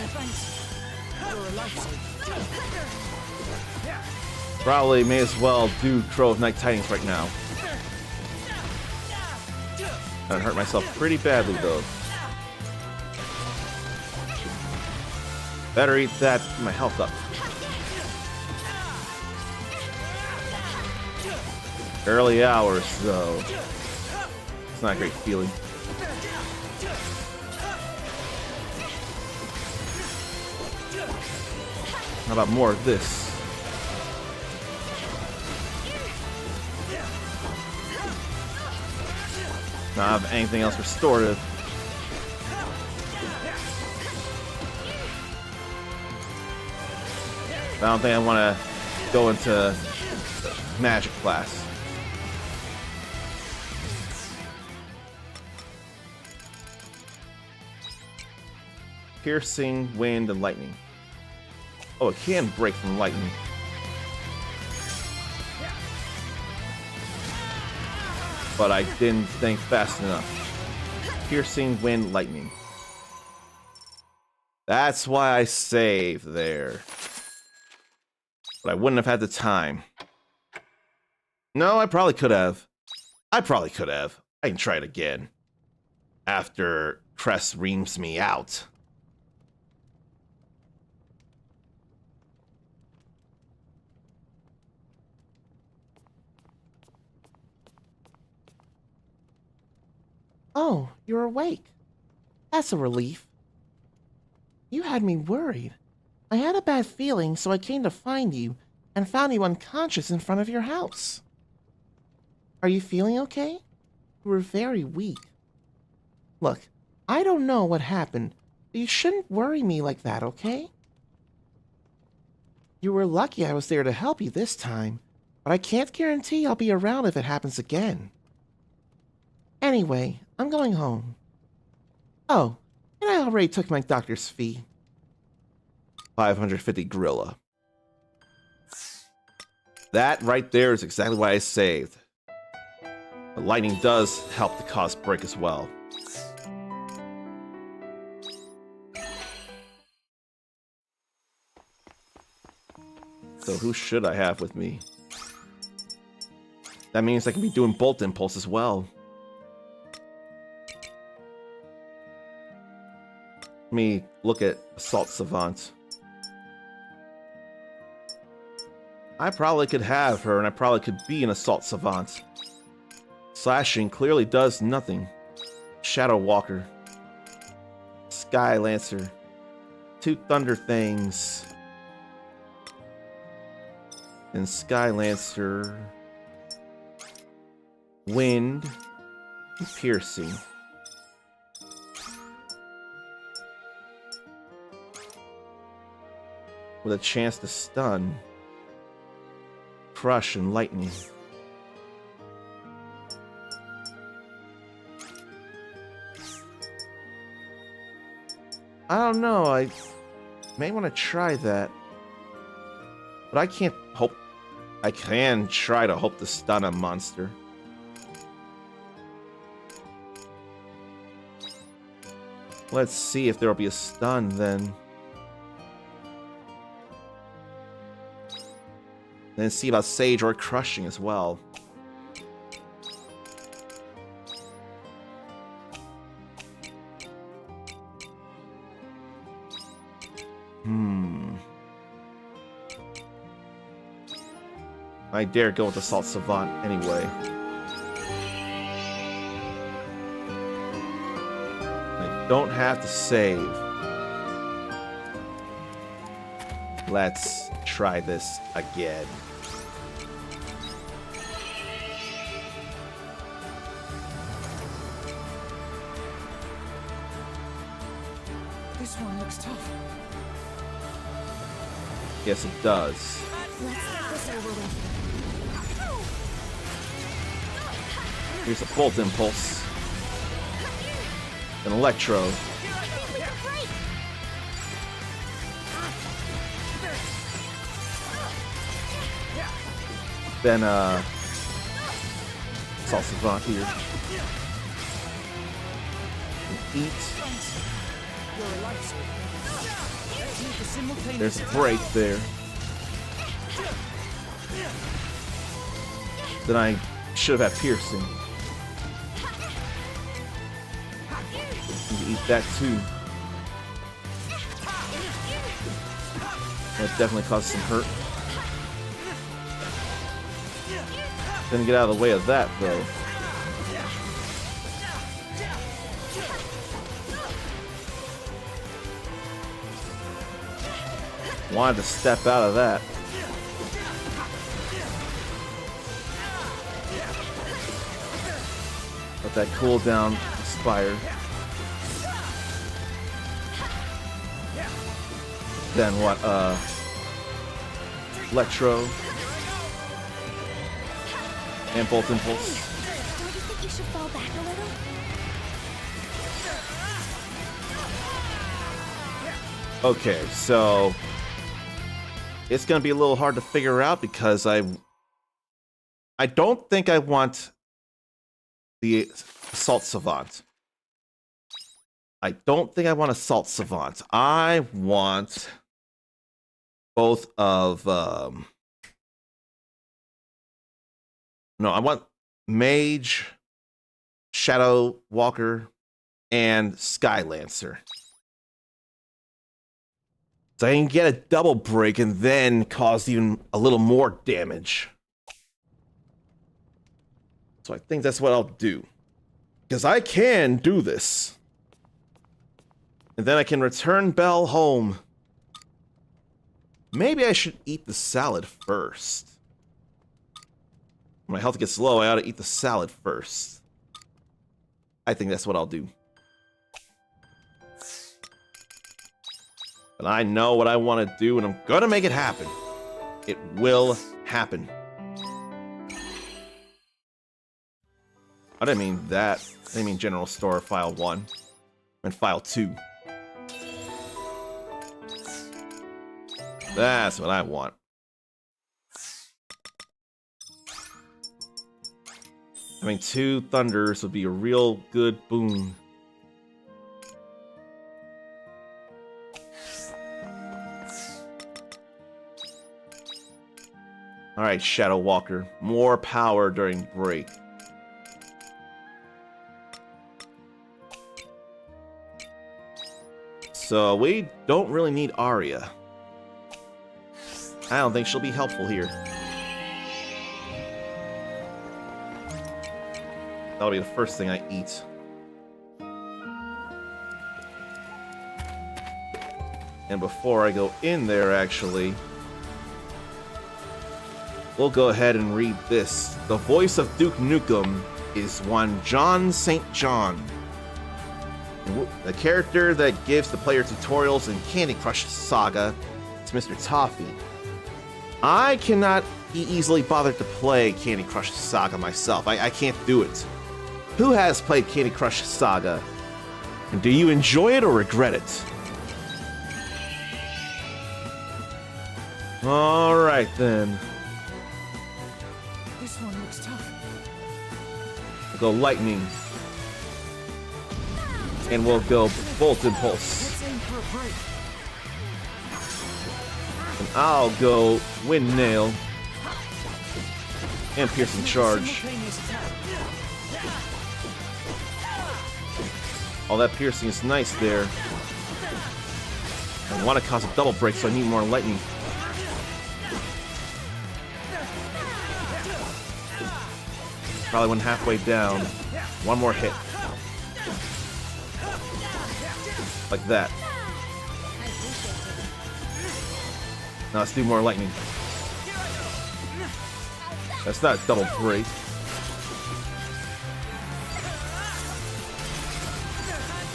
Probably may as well do Crow of Night Tidings right now. I hurt myself pretty badly though. Better eat that to keep my health up. Early hours though. It's not a great feeling. How about more of this? Not have anything else restorative. I don't think I want to go into magic class. Piercing, wind, and lightning. Oh, it can break from lightning. But I didn't think fast enough. Piercing, wind, lightning. That's why I saved there. But I wouldn't have had the time. No, I probably could have. I can try it again. After Cress reams me out. Oh, you're awake. That's a relief. You had me worried. I had a bad feeling, so I came to find you and found you unconscious in front of your house. Are you feeling okay? You were very weak. Look, I don't know what happened, but you shouldn't worry me like that, okay? You were lucky I was there to help you this time, but I can't guarantee I'll be around if it happens again. Anyway, I'm going home. Oh, and I already took my doctor's fee. 550 gorilla. That right there is exactly why I saved. But lightning does help the cause break as well. So who should I have with me? That means I can be doing Bolt Impulse as well. Let me look at Assault Savant. I probably could have her, and I probably could be an Assault Savant. Slashing clearly does nothing. Shadow Walker. Sky Lancer. 2 Thunder Things. And Sky Lancer. wind, and piercing. With a chance to stun, crush, and lightning. I don't know, I may want to try that. But I can't hope... I can try to hope to stun a monster. Let's see if there'll be a stun then. Then see about Sage or crushing as well. I dare go with Assault Savant anyway. I don't have to save. Let's try this again. This one looks tough. Yes, it does. Let's get this over with. Here's a Bolt Impulse. An Electro. Then, Assault Savant here. And eat. There's a break there. Then I should have had piercing. Eat that too. That definitely caused some hurt. Didn't get out of the way of that though. Wanted to step out of that. Let that cooldown expire. Then what, Electro. And Bolt Impulse. Don't you think you should fall back a little? Okay, so it's gonna be a little hard to figure out because I don't think I want the Assault Savant. I don't think I want Assault Savant. I want both of no, I want Mage, Shadow Walker, and Skylancer. So I can get a double break and then cause even a little more damage. So I think that's what I'll do. Because I can do this. And then I can return Belle home. Maybe I should eat the salad first. When my health gets low, I ought to eat the salad first. I think that's what I'll do. But I know what I want to do, and I'm gonna make it happen. It will happen. I didn't mean that. I didn't mean General Store File 1. I meant File 2. That's what I want. Having 2 Thunders would be a real good boon. Alright, Shadow Walker. More power during break. So we don't really need Arya. I don't think she'll be helpful here. That'll be the first thing I eat. And before I go in there, actually, we'll go ahead and read this. The voice of Duke Nukem is one John St. John, the character that gives the player tutorials in Candy Crush Saga. It's Mr. Toffee. I cannot be easily bothered to play Candy Crush Saga myself. I can't do it. Who has played Candy Crush Saga? And do you enjoy it or regret it? Alright then. This one looks tough. We'll go Lightning. And we'll go Bolt Impulse. Let's aim for a break. And I'll go Wind Nail. And Piercing Charge. Simultaneous attack. All that piercing is nice there. I want to cause a double break, so I need more lightning. Probably went halfway down. One more hit. Like that. Now let's do more lightning. That's not a double break.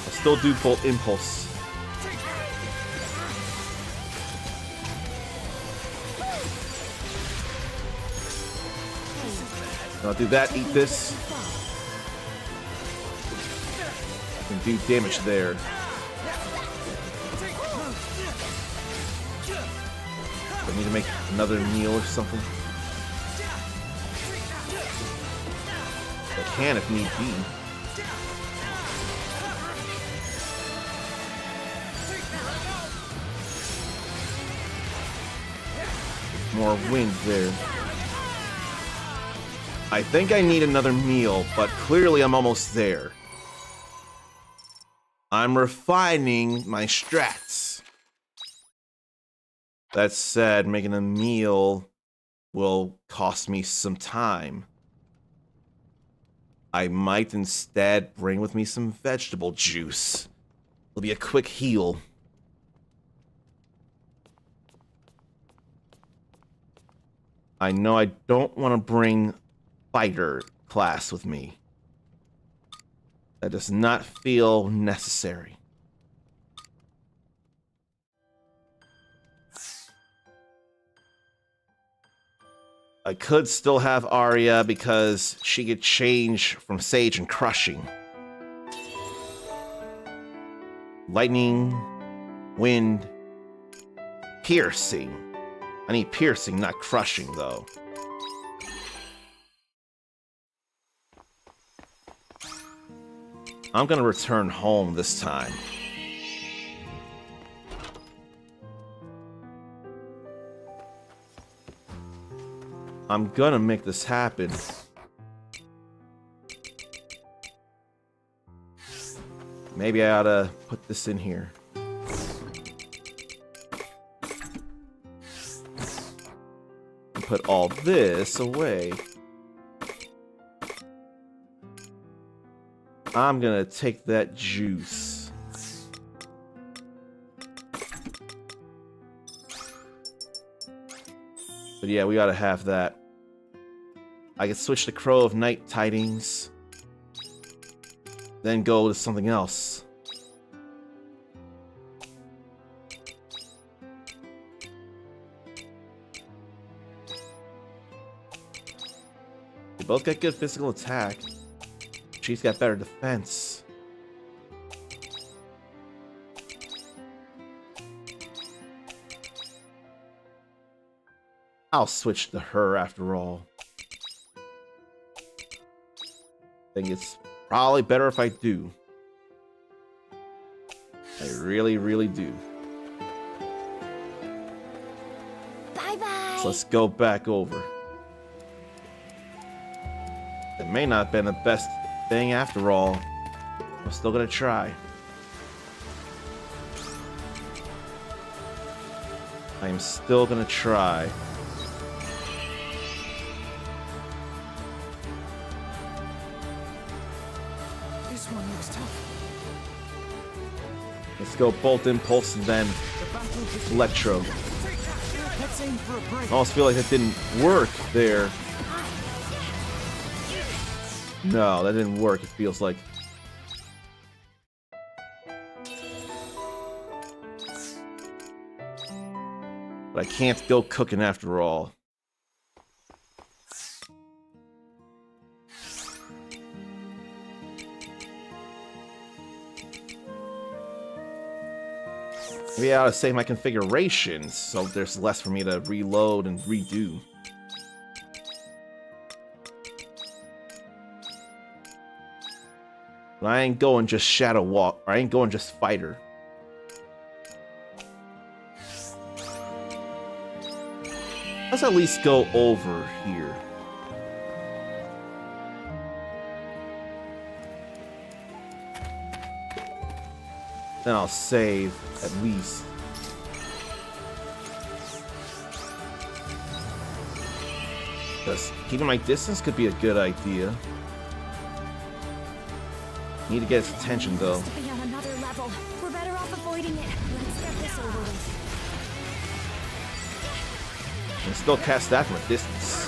I'll still do Bolt Impulse. I'll do that, eat this. And do damage there. I need to make another meal or something. I can if need be. More wind there. I think I need another meal, but clearly I'm almost there. I'm refining my strats. That said, making a meal will cost me some time. I might instead bring with me some vegetable juice. It'll be a quick heal. I know I don't want to bring fighter class with me. That does not feel necessary. I could still have Arya because she could change from Sage and Crushing. Lightning, Wind, Piercing. I need Piercing, not Crushing, though. I'm gonna return home this time. I'm gonna make this happen. Maybe I ought to put this in here. And put all this away. I'm gonna take that juice. But yeah, we gotta have that. I could switch to Crow of Night Tidings. Then go to something else. They both got good physical attack. She's got better defense. I'll switch to her after all. I think it's probably better if I do. I really, really do. Bye-bye. So let's go back over. It may not have been the best thing after all. I'm still gonna try. I am still gonna try. This one looks tough. Let's go Bolt Impulse and then Electro. Let's Same for a break. I almost feel like that didn't work there. No, that didn't work, it feels like. But I can't go cooking after all. Maybe I ought to save my configurations so there's less for me to reload and redo. But I ain't going just Shadow Walk, or I ain't going just Fighter. Let's at least go over here. Then I'll save at least. Because keeping my distance could be a good idea. Need to get his attention though. To be on another level. We're better off avoiding it. Let's get this over with. I can still cast that from a distance.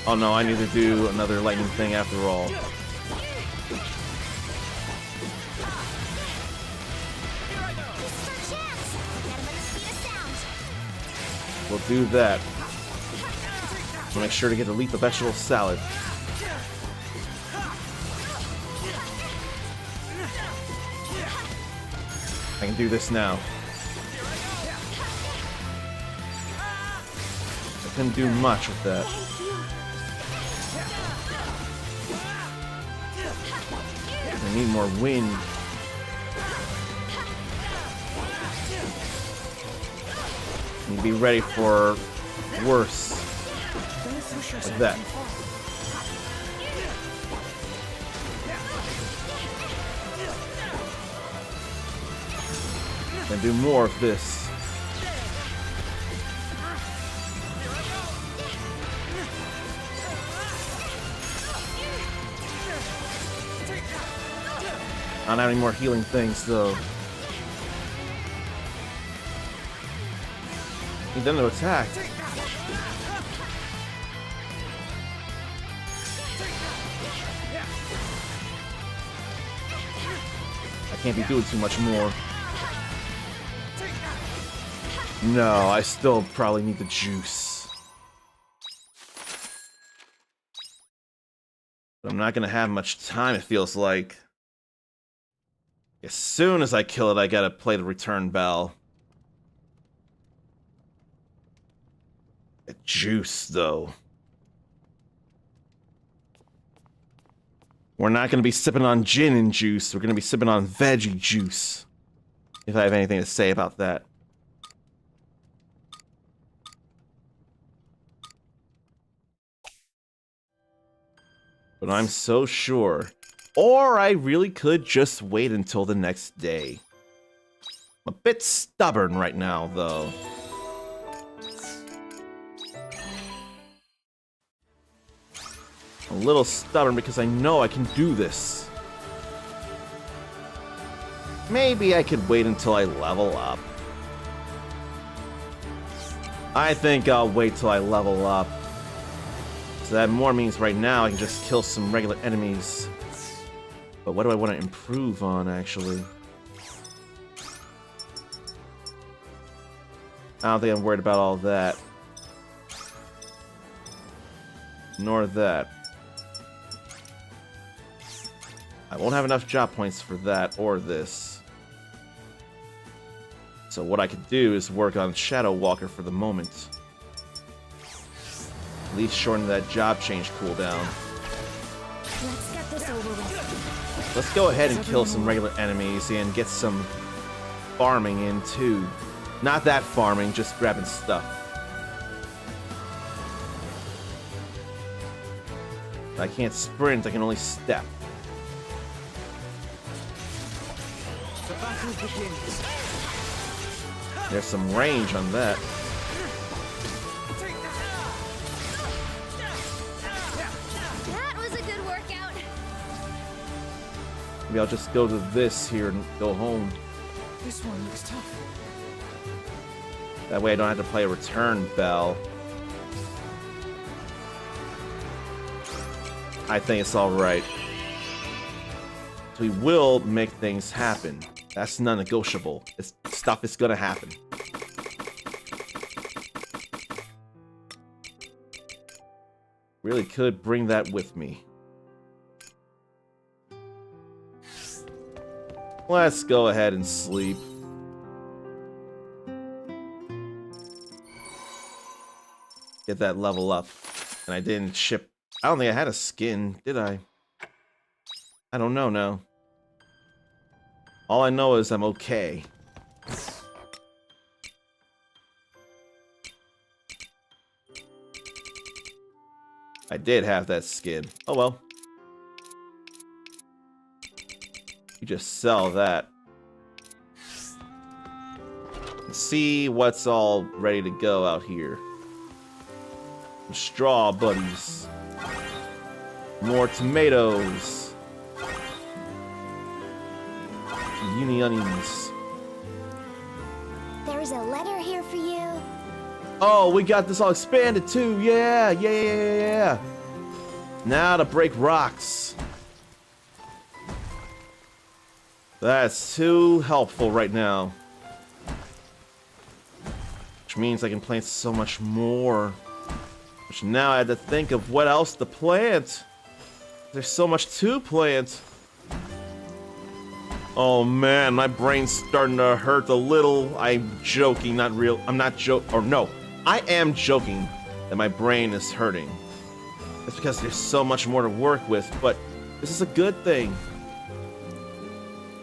Oh no, I need to do another lightning thing after all. We'll do that. We'll make sure to get the lethal vegetable salad. I can do this now. I couldn't do much with that. I need more wind. Need to be ready for worse. Like that. And do more of this. I don't have any more healing things though. Need them to attack. I can't be doing too much more. No, I still probably need the juice. But I'm not gonna have much time, it feels like. As soon as I kill it, I gotta play the return bell. That juice, though. We're not gonna be sipping on gin and juice, we're gonna be sipping on veggie juice. If I have anything to say about that. But I'm so sure. Or I really could just wait until the next day. I'm a bit stubborn right now, though. A little stubborn because I know I can do this. Maybe I could wait until I level up. I think I'll wait till I level up. So that more means right now I can just kill some regular enemies. But what do I want to improve on, actually? I don't think I'm worried about all that. Nor that. I won't have enough job points for that or this. So what I could do is work on Shadow Walker for the moment. At least shorten that job change cooldown. Let's get this over with. Let's go ahead and kill some regular enemies and get some farming in too. Not that farming, just grabbing stuff. I can't sprint, I can only step. The battle begins. There's some range on that. That was a good workout. Maybe I'll just go to this here and go home. This one looks tough. That way I don't have to play a return bell. I think it's alright. So we will make things happen. That's non-negotiable. This stuff is gonna happen. Really could bring that with me. Let's go ahead and sleep. Get that level up. And I didn't ship... I don't think I had a skin, did I? I don't know now. All I know is I'm okay. I did have that skin. Oh well. You just sell that. See what's all ready to go out here. Some straw buddies. More tomatoes. Uni onions. There's a letter here for you. Oh, we got this all expanded too. Yeah. Now to break rocks. That's too helpful right now. Which means I can plant so much more. Which now I had to think of what else to plant. There's so much to plant. Oh man, my brain's starting to hurt a little. I'm joking, not real. I'm not joking. Or no, I am joking that my brain is hurting. It's because there's so much more to work with, but this is a good thing.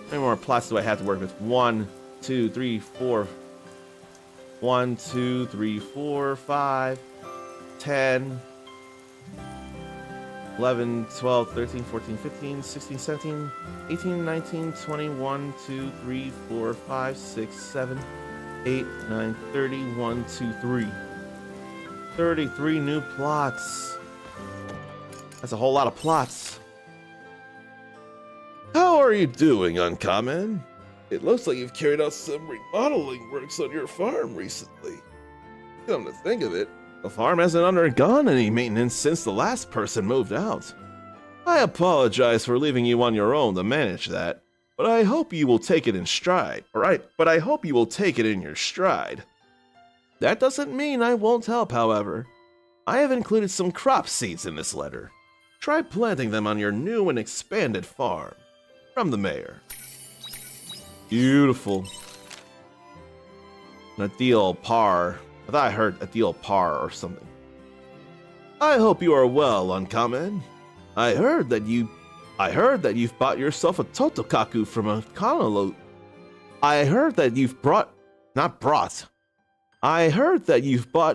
How many more plots do I have to work with? 1, 2, 3, 4. 1, 2, 3, 4, 5, 10, 11, 12, 13, 14, 15, 16, 17, 18, 19, 20, 1, 2, 3, 4, 5, 6, 7, 8, 9, 30, 1, 2, 3. 33 new plots. That's a whole lot of plots. How are you doing, Uncommon? It looks like you've carried out some remodeling works on your farm recently. Come to think of it, the farm hasn't undergone any maintenance since the last person moved out. I apologize for leaving you on your own to manage that, but I hope you will take it in stride. But I hope you will take it in your stride. That doesn't mean I won't help, however. I have included some crop seeds in this letter. Try planting them on your new and expanded farm. From the mayor. Beautiful. Adil Par. I thought I heard Adil Par or something. I hope you are well, Uncommon. I heard that you've bought yourself a Totokaku from a Kanalo. I heard that you've bought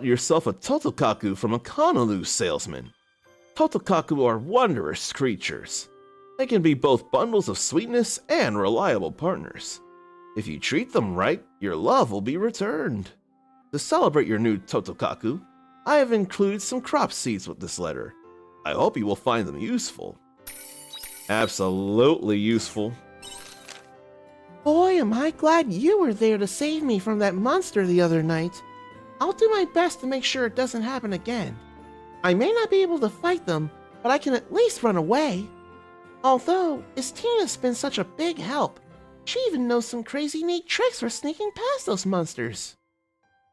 yourself a Totokaku from a Kanalu salesman. Totokaku are wondrous creatures. They can be both bundles of sweetness and reliable partners. If you treat them right, your love will be returned. To celebrate your new Totokaku, I have included some crop seeds with this letter. I hope you will find them useful. Absolutely useful. Boy, am I glad you were there to save me from that monster the other night. I'll do my best to make sure it doesn't happen again. I may not be able to fight them, but I can at least run away. Although, Istina's been such a big help. She even knows some crazy neat tricks for sneaking past those monsters.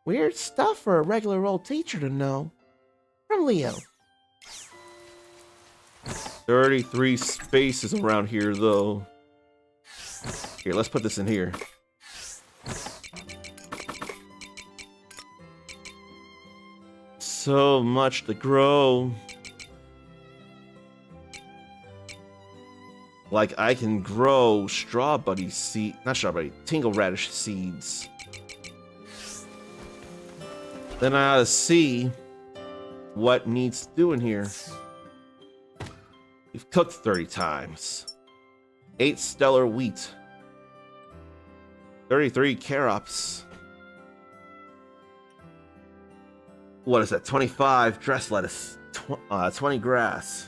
Weird stuff for a regular old teacher to know. From Leo. 33 spaces around here, though. Here, let's put this in here. So much to grow. Like, I can grow tingle radish seeds. Then I gotta see what needs doing here. We've cooked 30 times. 8 stellar wheat. 33 carops. What is that? 25 dress lettuce. 20 grass.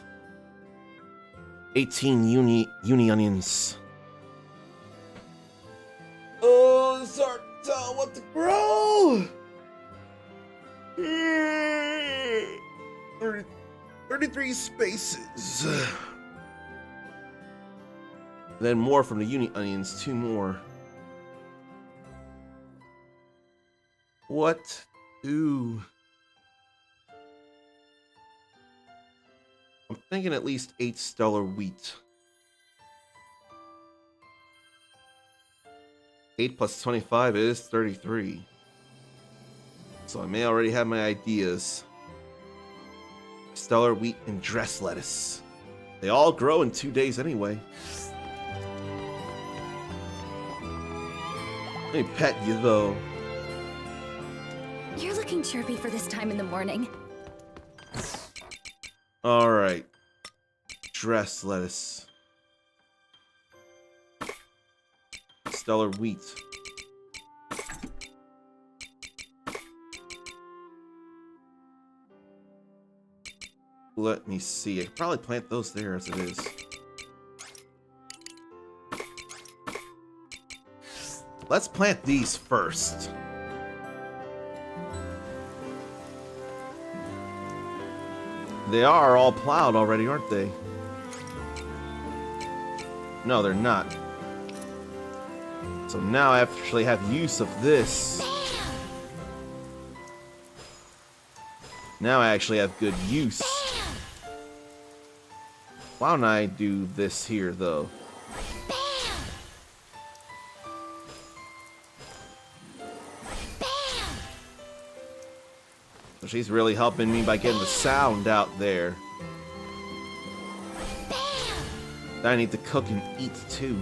18 uni onions. Oh, it's hard to tell what to grow. 33 spaces. Then more from the uni onions, 2 more. What do? I'm thinking at least 8 stellar wheat. 8 plus 25 is 33. So I may already have my ideas. Stellar wheat and dress lettuce. They all grow in 2 days anyway. Let me pet you though. You're looking chirpy for this time in the morning. Alright. Dress lettuce. Stellar wheat. Let me see. I could probably plant those there as it is. Let's plant these first. They are all plowed already, aren't they? No, they're not. So now I actually have use of this. Now I actually have good use. Why don't I do this here, though? So she's really helping me by getting the sound out there. I need to cook and eat, too.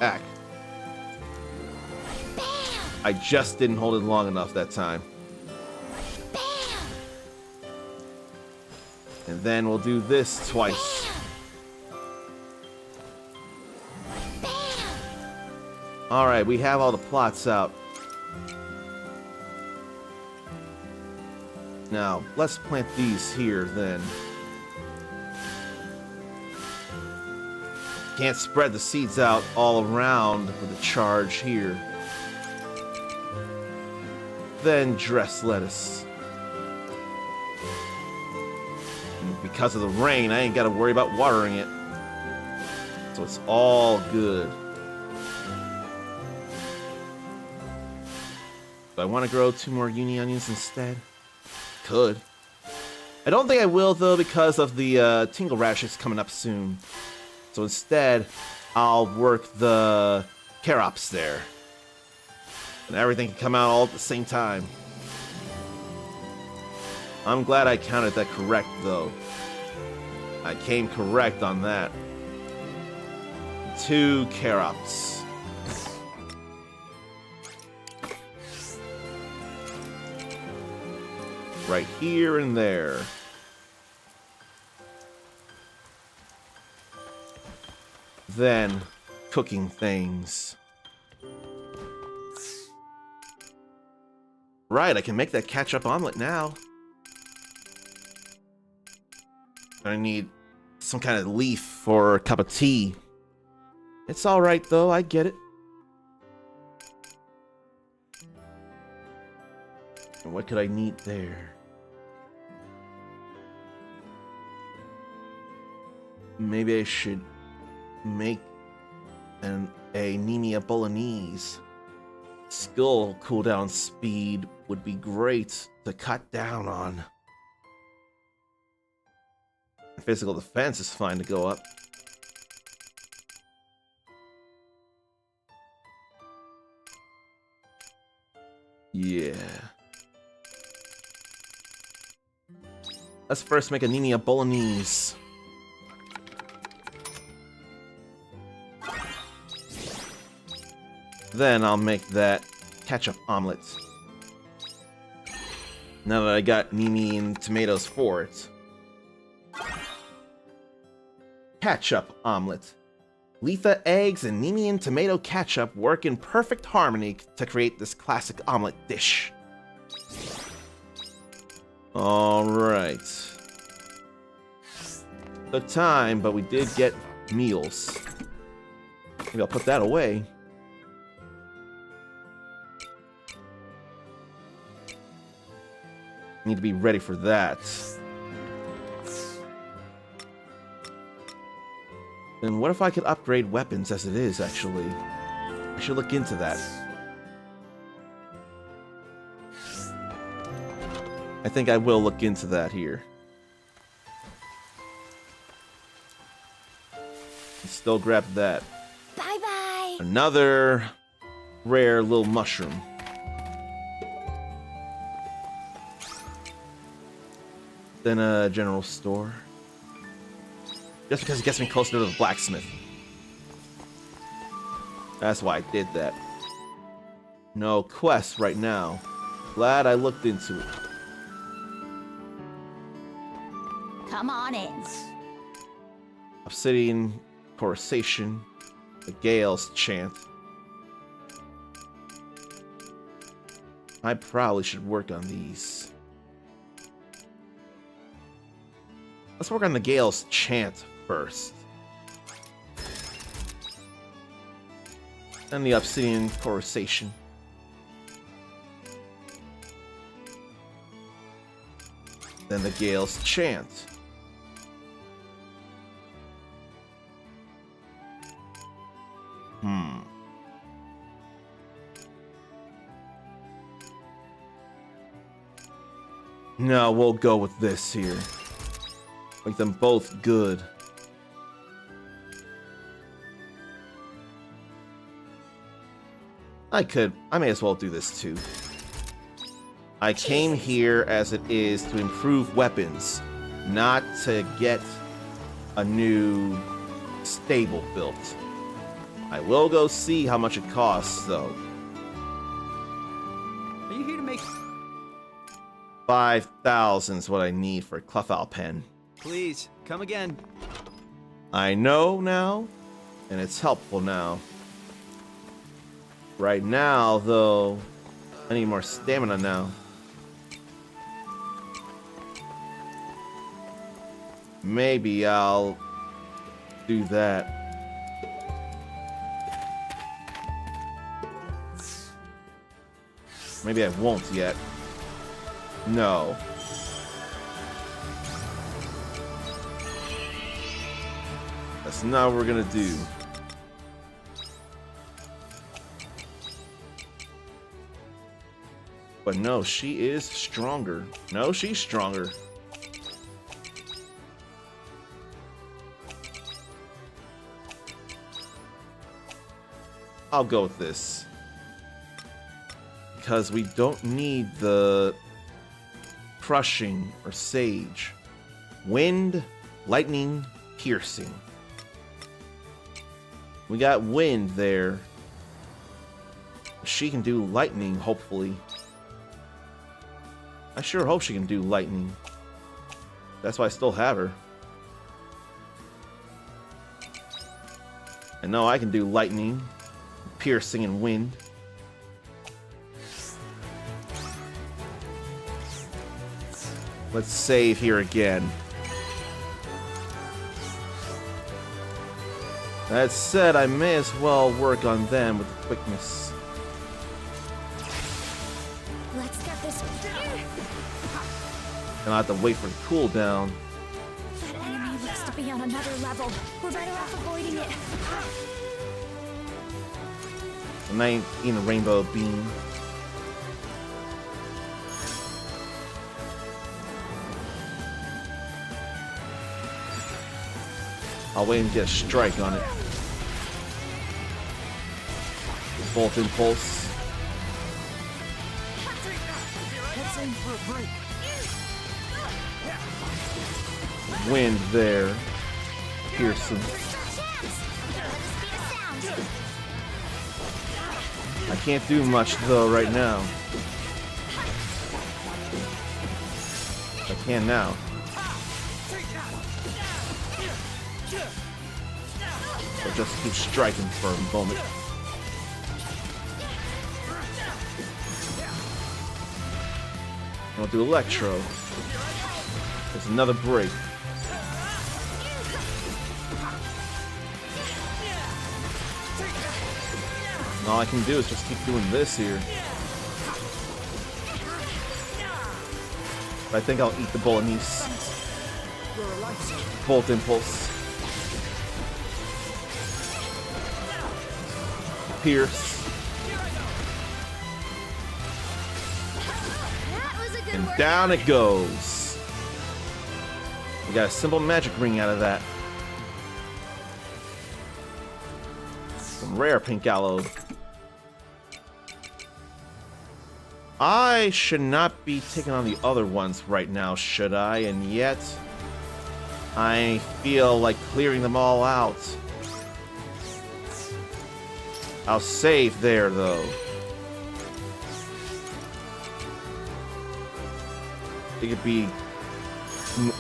Ack. I just didn't hold it long enough that time. And then we'll do this twice. Alright, we have all the plots out. Now, let's plant these here then. Can't spread the seeds out all around with a charge here. Then dress lettuce. And because of the rain, I ain't got to worry about watering it. So it's all good. Do I want to grow 2 more uni onions instead? Could. I don't think I will, though, because of the tingle rashes coming up soon. So instead, I'll work the carops there. And everything can come out all at the same time. I'm glad I counted that correct, though. I came correct on that. 2 carops. Right here and there. Then, cooking things. Right, I can make that ketchup omelet now. I need some kind of leaf for a cup of tea. It's alright though, I get it. And what could I need there? Maybe I should make an anemia bolognese. Skill cooldown speed would be great to cut down on. Physical defense is fine to go up. Yeah. Let's first make anemia bolognese. Then I'll make that ketchup omelet. Now that I got Mimi and tomatoes for it. Ketchup omelet. Letha eggs and Mimi and tomato ketchup work in perfect harmony to create this classic omelet dish. Alright. Took time, but we did get meals. Maybe I'll put that away. Need to be ready for that. Then what if I could upgrade weapons as it is, actually? I should look into that. I think I will look into that here. Still grab that. Bye-bye. Another rare little mushroom. Then a general store. Just because it gets me closer to the blacksmith. That's why I did that. No quest right now. Glad I looked into it. Come on in. Obsidian Conversation. The Gale's Chant. I probably should work on these. Let's work on the Gale's Chant first. And the Obsidian Conversation. Then the Gale's Chant. No, we'll go with this here. Make them both good. I may as well do this too. I came here as it is to improve weapons, not to get a new stable built. I will go see how much it costs, though. Are you here to make... 5,000 is what I need for a Clefal pen. Please, come again. I know now, and it's helpful now. Right now, though, I need more stamina now. Maybe I'll do that. Maybe I won't yet. No. That's not what we're gonna do. But no, she is stronger. No, she's stronger. I'll go with this. Because we don't need the crushing or sage. Wind, lightning, piercing. We got wind there. She can do lightning, hopefully. I sure hope she can do lightning. That's why I still have her. I know I can do lightning, piercing, and wind. Let's save here again. That said, I may as well work on them with quickness. Let's get this. And I have to wait for the cooldown. That enemy looks to be on another level. We're better off avoiding it. And I ain't in a rainbow beam. I'll wait and get a strike on it. Bolt impulse. Let's aim for a break. Wind there. Piercing. I can't do much though right now. I can now. But just keep striking for a moment. I'll do Electro. There's another break. And all I can do is just keep doing this here. But I think I'll eat the Bolognese. Bolt Impulse. Pierce. And down it goes. We got a simple magic ring out of that. Some rare pink aloe. I should not be taking on the other ones right now, should I? And yet, I feel like clearing them all out. I'll save there, though. It could be...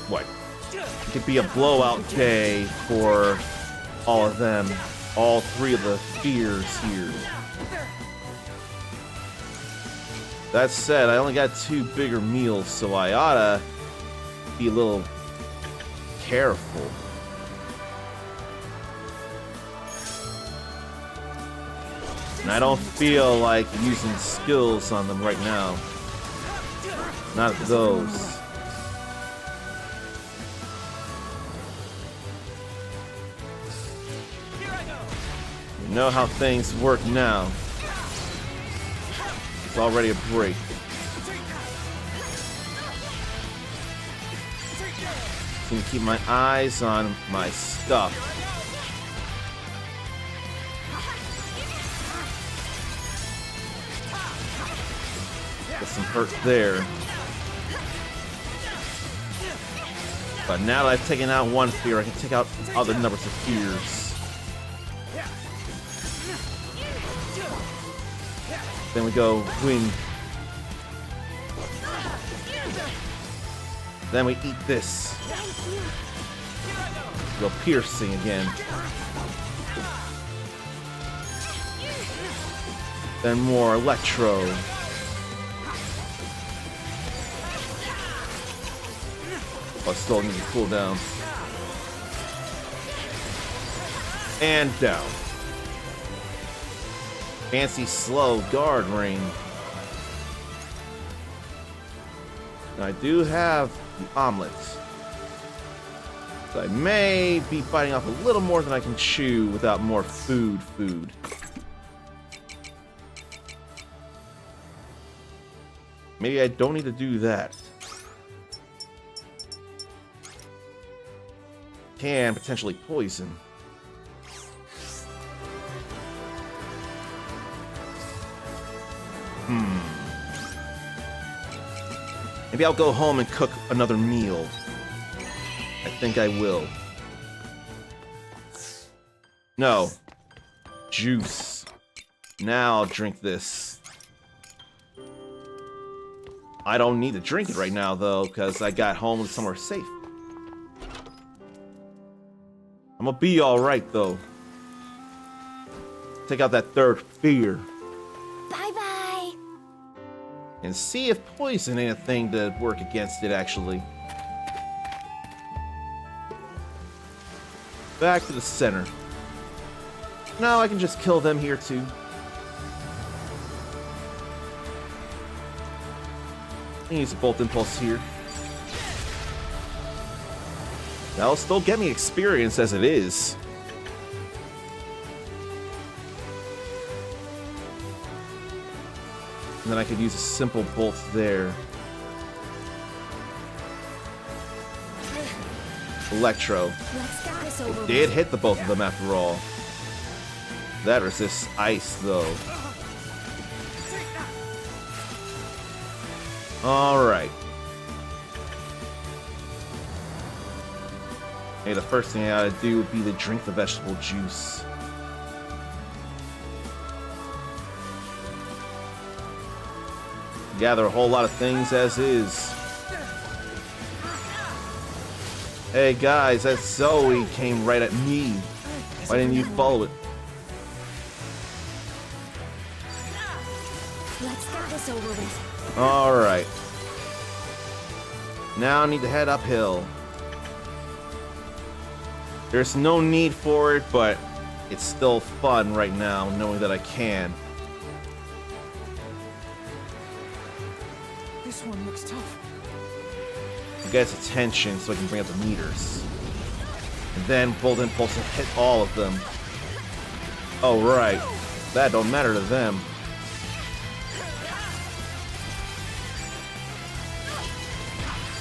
what? It could be a blowout day for all of them. All three of the fears here. That said, I only got 2 bigger meals, so I oughta be a little careful. And I don't feel like using skills on them right now. Not those. You know how things work now. It's already a break. So I can keep my eyes on my stuff. Get some hurt there. But now that I've taken out one fear, I can take out other numbers of fears. Then we go wind. Then we eat this. Go piercing again. Then more electro. Oh, I still need to cool down. And down. Fancy slow guard ring. Now I do have the omelets. So I may be biting off a little more than I can chew without more food. Maybe I don't need to do that. Can potentially poison. Maybe I'll go home and cook another meal. I think I will. No. Juice. Now I'll drink this. I don't need to drink it right now, though, because I got home somewhere safe. I'm gonna be alright, though. Take out that third fear. Bye-bye. And see if poison ain't a thing to work against it, actually. Back to the center. No, I can just kill them here, too. I can use a Bolt Impulse here. That'll still get me experience as it is. And then I could use a simple bolt there. Electro. Let's get this over with. Did hit the both of them after all. That resists ice, though. Alright. Hey, the first thing I gotta do would be to drink the vegetable juice. Gather a whole lot of things as is. Hey guys, that Zoe came right at me. Why didn't you follow it? Let's get this over with. Alright. Now I need to head uphill. There's no need for it, but it's still fun right now, knowing that I can. This one looks tough. Get its attention so I can bring up the meters. And then Bolt Impulse will hit all of them. Oh, right. That don't matter to them.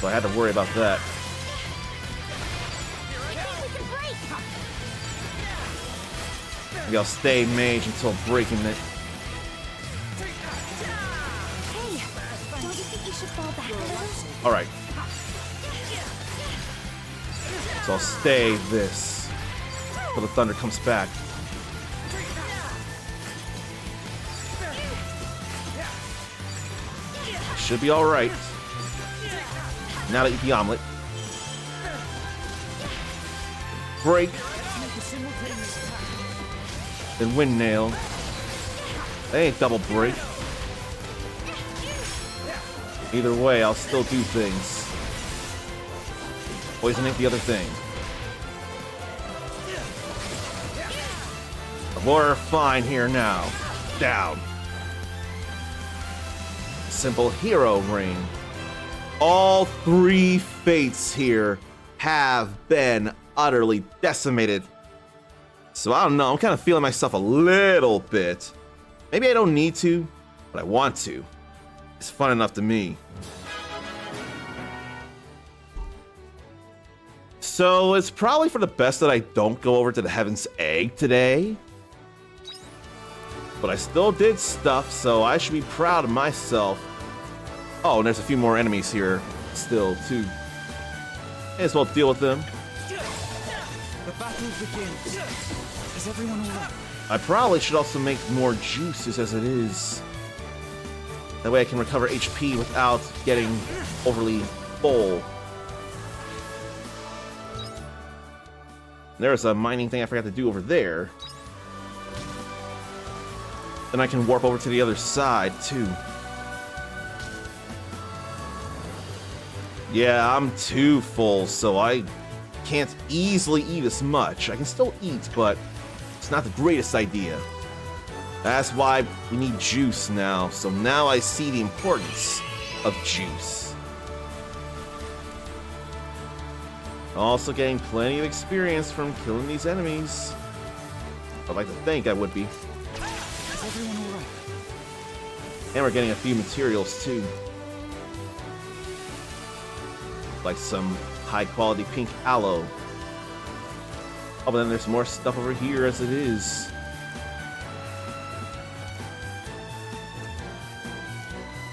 So I had to worry about that. Maybe I'll stay mage until breaking it. Hey, don't you think you should fall back a little? Alright. So I'll stay this till the thunder comes back. Should be alright. Now to eat the omelet. Break. Then wind nail. That ain't double break. Either way, I'll still do things. Poison ain't the other thing. We're fine here now. Down. Simple hero ring. All 3 fates here have been utterly decimated. So I don't know, I'm kind of feeling myself a little bit. Maybe I don't need to, but I want to. It's fun enough to me. So it's probably for the best that I don't go over to the Heaven's Egg today. But I still did stuff, so I should be proud of myself. Oh, and there's a few more enemies here still, too. May as well deal with them. The battle begins. Is everyone alright? I probably should also make more juices as it is. That way I can recover HP without getting overly full. There's a mining thing I forgot to do over there. Then I can warp over to the other side, too. Yeah, I'm too full, so I can't easily eat as much. I can still eat, but it's not the greatest idea. That's why we need juice now, so now I see the importance of juice. Also getting plenty of experience from killing these enemies. I'd like to think I would be. Is everyone alright? And we're getting a few materials too. Like some high quality pink aloe. Oh, but then there's more stuff over here as it is.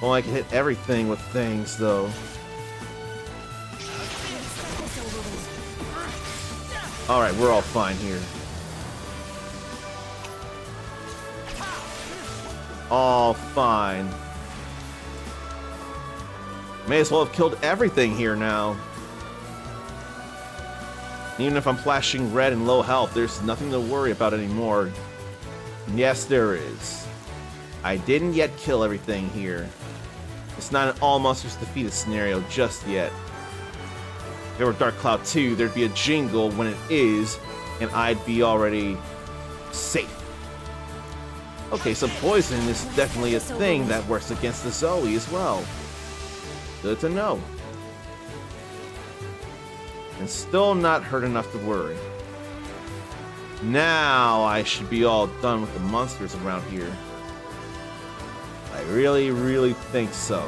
Well, I can hit everything with things though. Alright, we're all fine here. All fine. May as well have killed everything here now. Even if I'm flashing red and low health, there's nothing to worry about anymore. Yes, there is. I didn't yet kill everything here. It's not an all monsters defeated scenario just yet. If it were Dark Cloud 2, there'd be a jingle when it is, and I'd be already safe. Okay, so poison is definitely a thing that works against the Zoe as well. Good to know. And still not hurt enough to worry. Now I should be all done with the monsters around here. I really, really think so.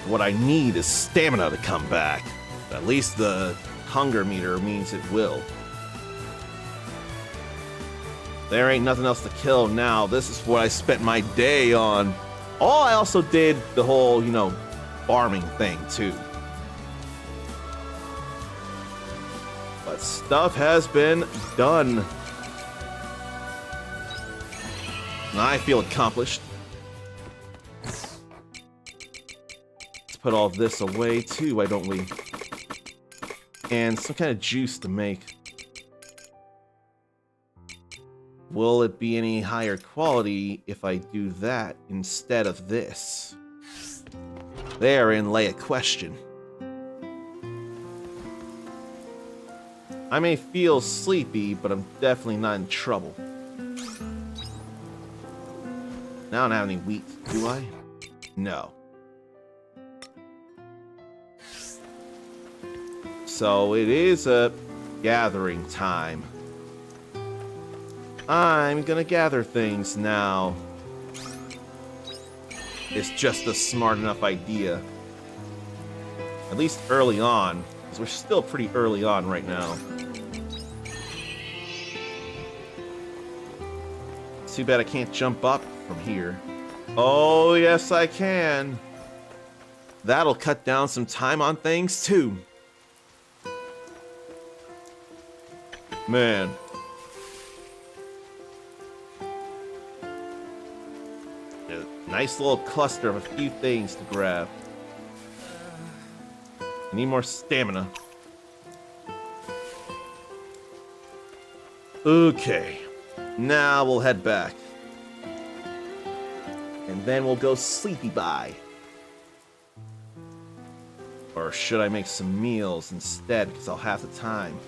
What I need is stamina to come back. At least the hunger meter means it will. There ain't nothing else to kill now. This is what I spent my day on. Oh, I also did the whole, farming thing too. But stuff has been done. And I feel accomplished. Let's put all this away too, why don't we? And some kind of juice to make. Will it be any higher quality if I do that instead of this? Therein lay a question. I may feel sleepy, but I'm definitely not in trouble. Now I don't have any wheat, do I? No. So it is a gathering time. I'm gonna gather things now. It's just a smart enough idea. At least early on, because we're still pretty early on right now. Too bad I can't jump up from here. Oh, yes I can. That'll cut down some time on things too. Man. A nice little cluster of a few things to grab. I need more stamina. Okay. Now we'll head back. And then we'll go sleepy bye. Or should I make some meals instead, because I'll have the time.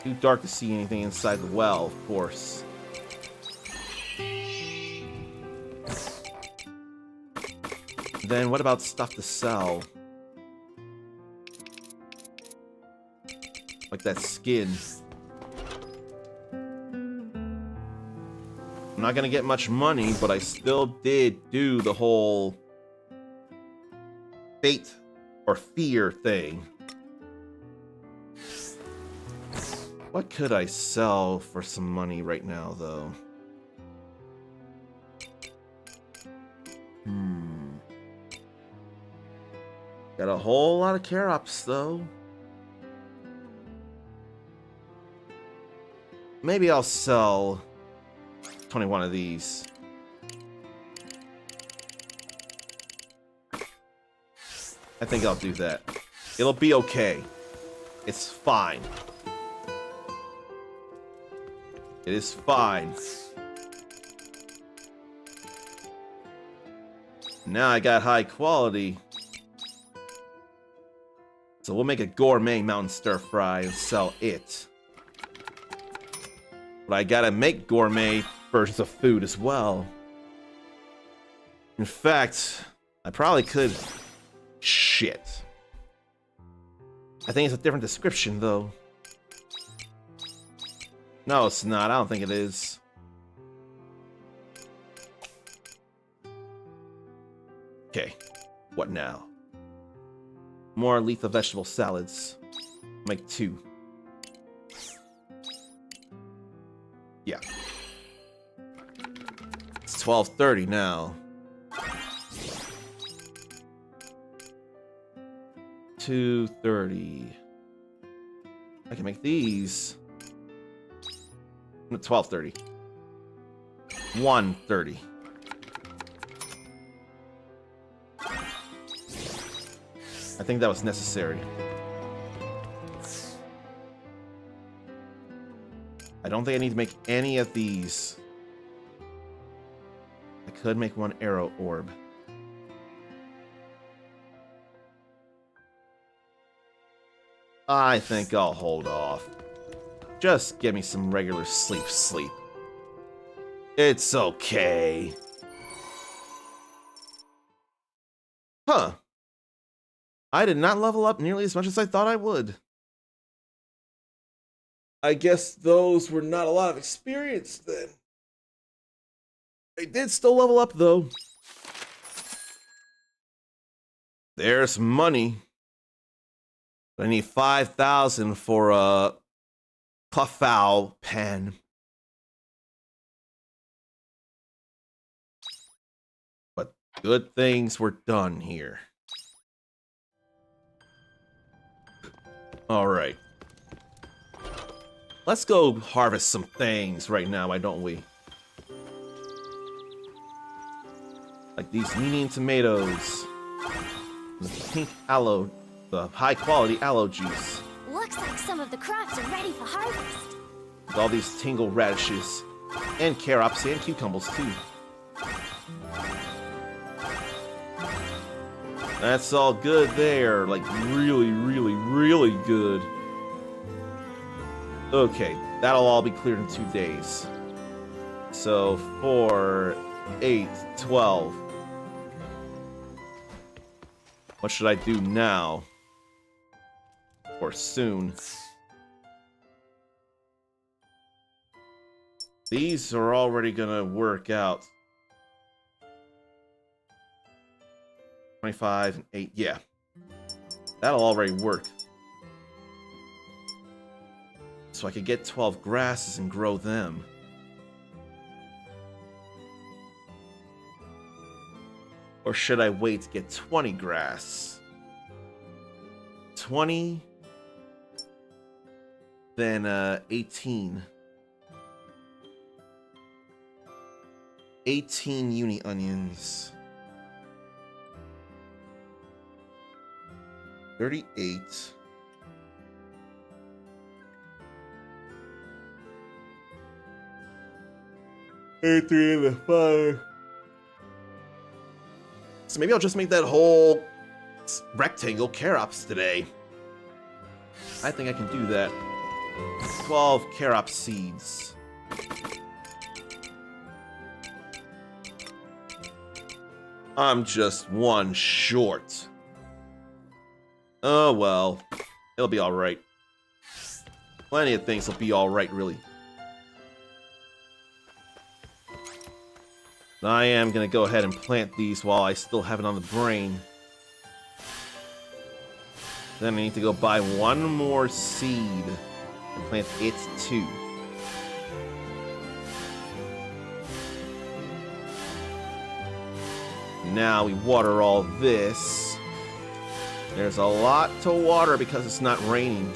Too dark to see anything inside the well, of course. Then what about stuff to sell? Like that skin. I'm not gonna get much money, but I still did do the whole fate or fear thing. What could I sell for some money right now, though? Got a whole lot of carops, though. Maybe I'll sell 21 of these. I think I'll do that. It'll be okay. It's fine. It is fine. Now I got high quality. So we'll make a gourmet mountain stir fry and sell it. But I gotta make gourmet versions of food as well. In fact, I probably could... Shit. I think it's a different description, though. No, it's not. I don't think it is. Okay. What now? More lethal vegetable salads. Make 2. Yeah. It's 12:30 now. 2:30. I can make these. 12:30. 1:30. I think that was necessary. I don't think I need to make any of these. I could make 1 arrow orb. I think I'll hold off. Just give me some regular sleep. It's okay. Huh. I did not level up nearly as much as I thought I would. I guess those were not a lot of experience then. I did still level up though. There's money. I need 5,000 for a Clefao pen. But good things were done here. Alright. Let's go harvest some things right now, why don't we? Like these medium tomatoes. The pink aloe. The high quality aloe juice. Looks like some of the crops are ready for harvest. With all these tingle radishes. And carops and cucumbers too. That's all good there. Like, really, really, really good. Okay, that'll all be cleared in 2 days. So, 4, 8, 12. What should I do now? Or soon? These are already gonna work out. 25 and 8, yeah. That'll already work. So I could get 12 grasses and grow them. Or should I wait to get 20 grass? 20, then 18. 18 uni onions. 38. And 3 in the fire. So maybe I'll just make that whole rectangle Karops today. I think I can do that. 12 Karops seeds. I'm just one short. Oh well. It'll be alright. Plenty of things will be alright, really. I am going to go ahead and plant these while I still have it on the brain. Then I need to go buy one more seed and plant it too. Now we water all this. There's a lot to water because it's not raining.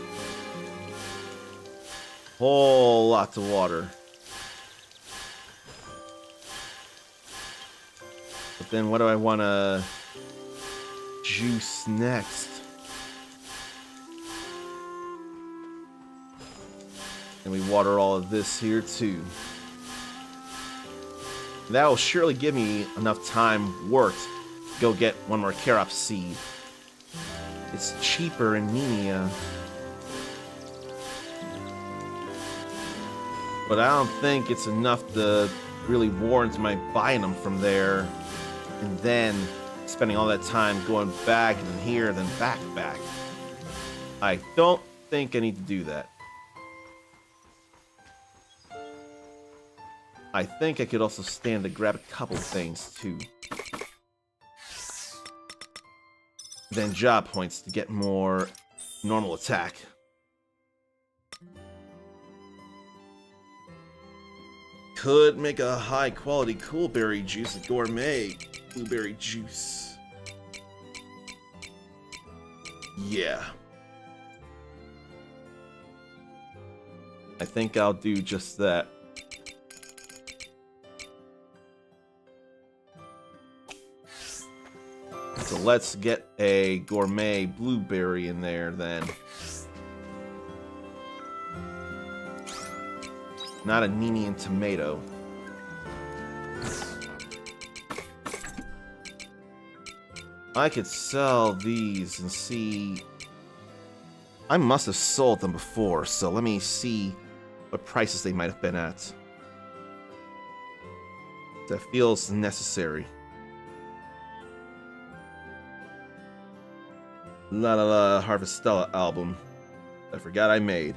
Whole lot to water. But then what do I want to juice next? And we water all of this here too. That will surely give me enough time worked to go get one more Karops seed. It's cheaper in Nenia. But I don't think it's enough to really warrant my buying them from there. And then spending all that time going back and then here, then back. I don't think I need to do that. I think I could also stand to grab a couple things too. Then job points to get more normal attack. Could make a high quality coolberry juice, a gourmet blueberry juice. Yeah. I think I'll do just that. So let's get a gourmet blueberry in there then. Not a Ninian tomato. I could sell these and see. I must have sold them before, so let me see what prices they might have been at. That feels necessary. La La La Harvestella album. I forgot I made.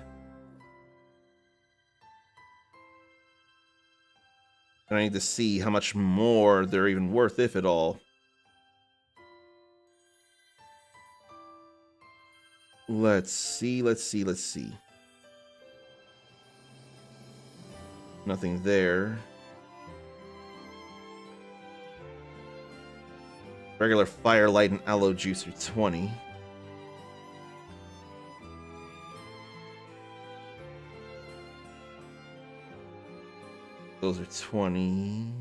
And I need to see how much more they're even worth, if at all. Let's see. Nothing there. Regular Firelight and Aloe Juice are 20. Those are 20.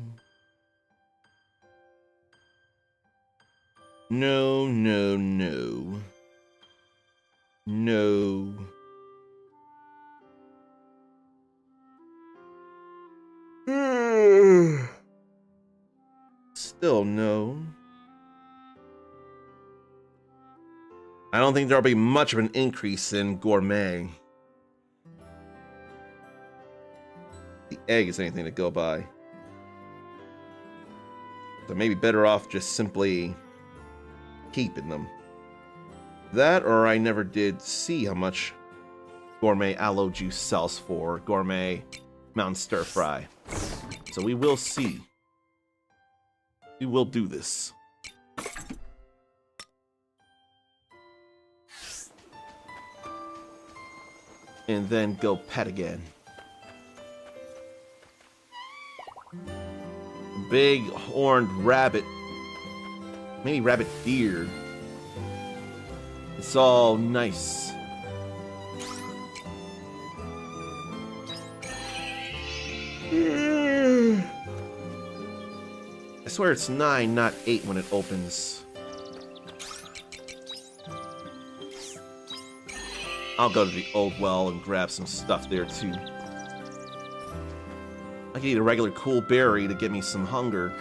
No. Still no. I don't think there'll be much of an increase in gourmet. The egg is anything to go by. So maybe better off just simply keeping them. That, or I never did see how much gourmet aloe juice sells for gourmet mountain stir fry. So we will see. We will do this. And then go pet again. Big horned rabbit. Maybe rabbit deer. It's all nice. I swear it's 9, not 8 when it opens. I'll go to the old well and grab some stuff there too. I can eat a regular cool berry to get me some hunger.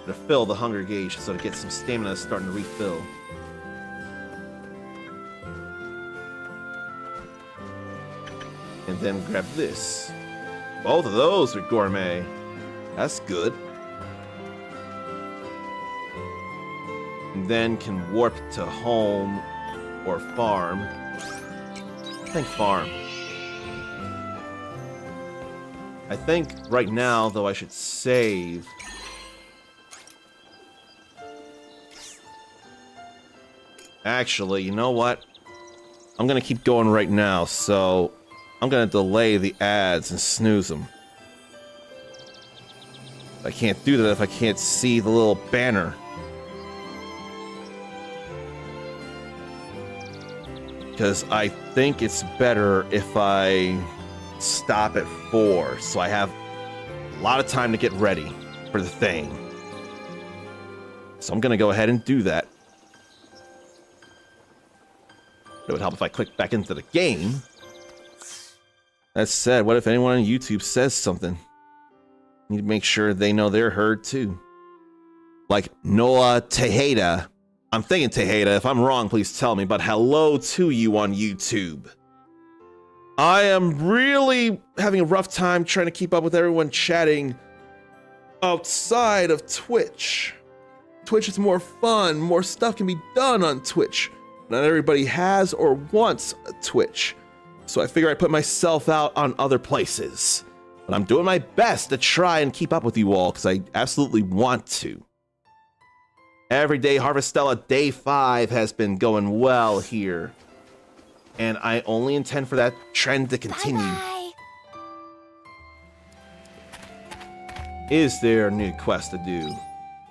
To fill the hunger gauge so to get some stamina starting to refill. And then grab this. Both of those are gourmet. That's good. And then can warp to home or farm. I think farm. I think right now, though, I should save. Actually, you know what? I'm gonna keep going right now, so I'm gonna delay the ads and snooze them. I can't do that if I can't see the little banner. Because I think it's better if I stop at 4, so I have a lot of time to get ready for the thing. So I'm gonna go ahead and do that. It would help if I click back into the game. That said, what if anyone on YouTube says something? Need to make sure they know they're heard too. Like Noah Tejeda. I'm thinking Tejeda. If I'm wrong, please tell me. But hello to you on YouTube. I am really having a rough time trying to keep up with everyone chatting outside of Twitch. Twitch is more fun. More stuff can be done on Twitch. Not everybody has or wants a Twitch. So I figure I put myself out on other places. But I'm doing my best to try and keep up with you all because I absolutely want to. Everyday Harvestella Day 5 has been going well here. And I only intend for that trend to continue. Bye-bye. Is there a new quest to do?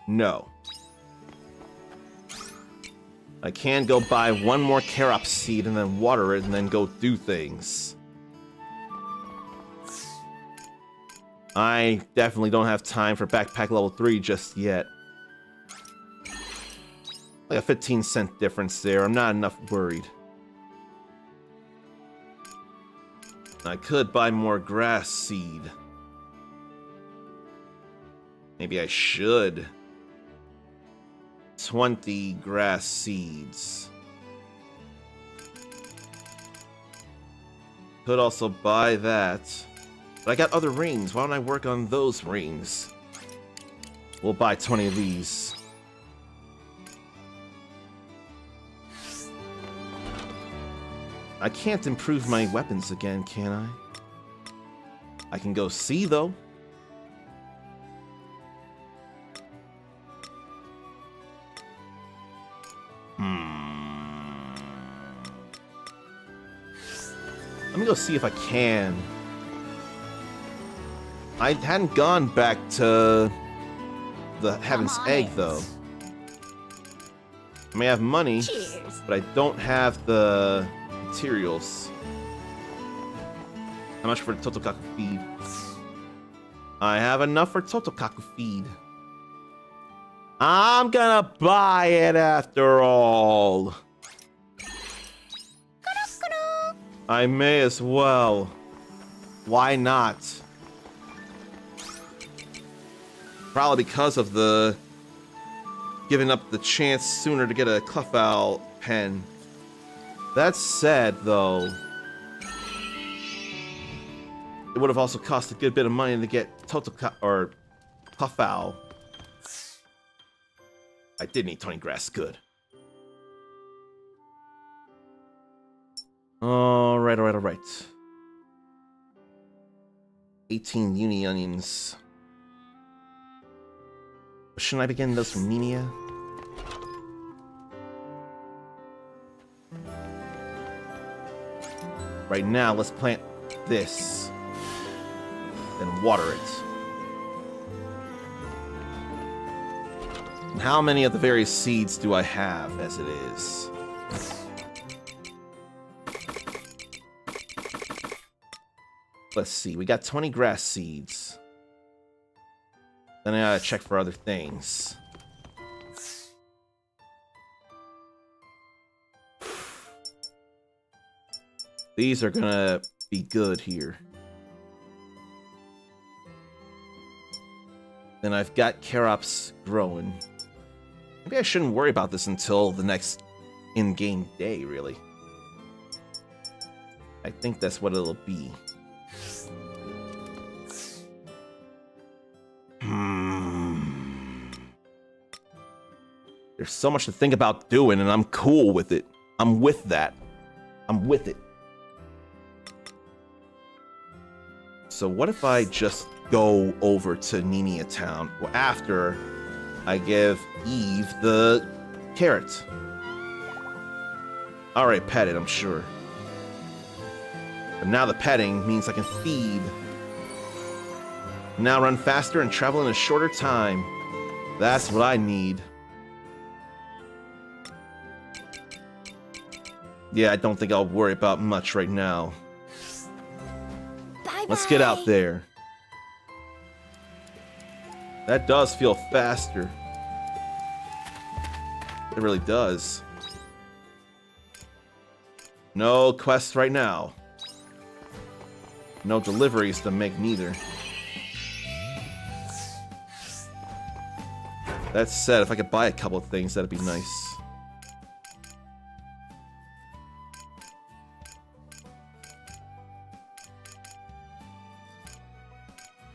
No. I can go buy one more carob seed and then water it and then go do things. I definitely don't have time for backpack level 3 just yet. Like a 15-cent difference there. I'm not enough worried. I could buy more grass seed. Maybe I should. 20 grass seeds. Could also buy that. But I got other rings. Why don't I work on those rings? We'll buy 20 of these. I can't improve my weapons again, can I? I can go see, though. Let me go see if I can. I hadn't gone back to the Heaven's Egg, though. I may have money, Cheers. but I don't have the materials. How much for the Totokaku feed? I have enough for Totokaku feed. I'm gonna buy it after all. I may as well. Why not? Probably because of the given up the chance sooner to get a Cleffowl pen. That said, though, it would have also cost a good bit of money to get or Cleffowl. I did need Tony Grass, good. Alright. 18 uni onions. Shouldn't I be getting those from Nenia? Right now, let's plant this. Then water it. And how many of the various seeds do I have as it is? Let's see, we got 20 grass seeds. Then I gotta check for other things. These are gonna be good here. Then I've got Karops growing. Maybe I shouldn't worry about this until the next in-game day, really. I think that's what it'll be. There's so much to think about doing, and I'm cool with it. I'm with that. I'm with it. So what if I just go over to Nenia Town after I give Eve the carrot? Alright, pet it, I'm sure. But now the petting means I can feed. Now run faster and travel in a shorter time. That's what I need. Yeah, I don't think I'll worry about much right now. Bye-bye. Let's get out there. That does feel faster. It really does. No quests right now. No deliveries to make neither. That said, if I could buy a couple of things, that'd be nice.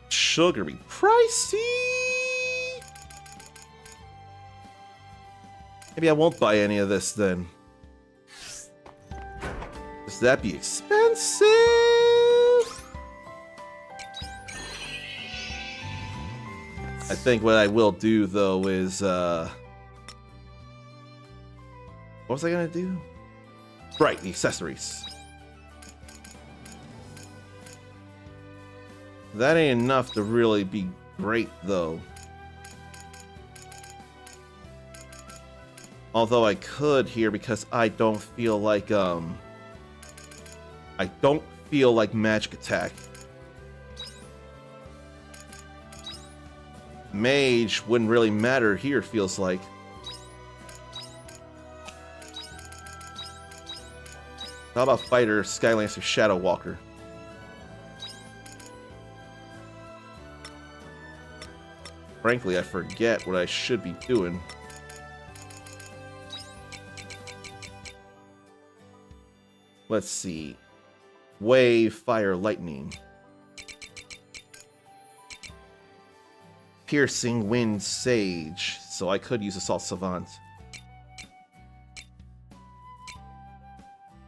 Sugar be pricey. Maybe I won't buy any of this then. Does that be expensive? I think what I will do though is what was I gonna do? Right, the accessories. That ain't enough to really be great, though. Although I could here because I don't feel like magic attack. Mage wouldn't really matter here, feels like. How about fighter, Skylancer, Shadow Walker? Frankly, I forget what I should be doing. Let's see. Wave, fire, lightning. Piercing, wind, sage. So I could use Assault Savant.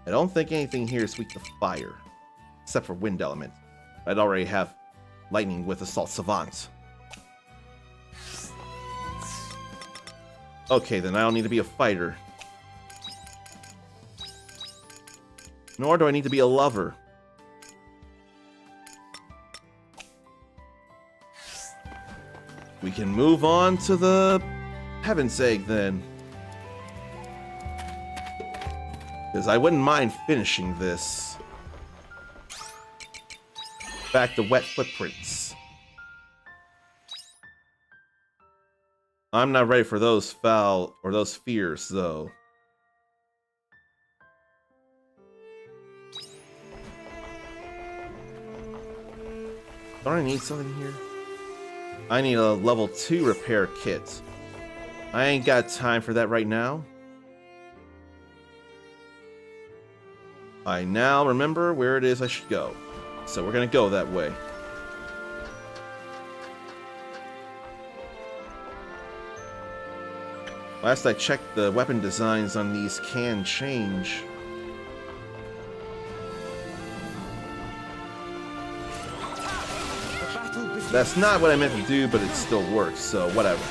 I don't think anything here is weak to fire. Except for wind element. I'd already have lightning with Assault Savant. Okay, then I don't need to be a fighter. Nor do I need to be a lover. We can move on to the Heaven's Egg then. Because I wouldn't mind finishing this. Back to Wet Footprints. I'm not ready for those foul or those fears, though. Don't I need something here? I need a level 2 repair kit. I ain't got time for that right now. I now remember where it is I should go. So we're gonna go that way. Last I checked, the weapon designs on these can change. The battle begins. That's not what I meant to do, but it still works, so whatever.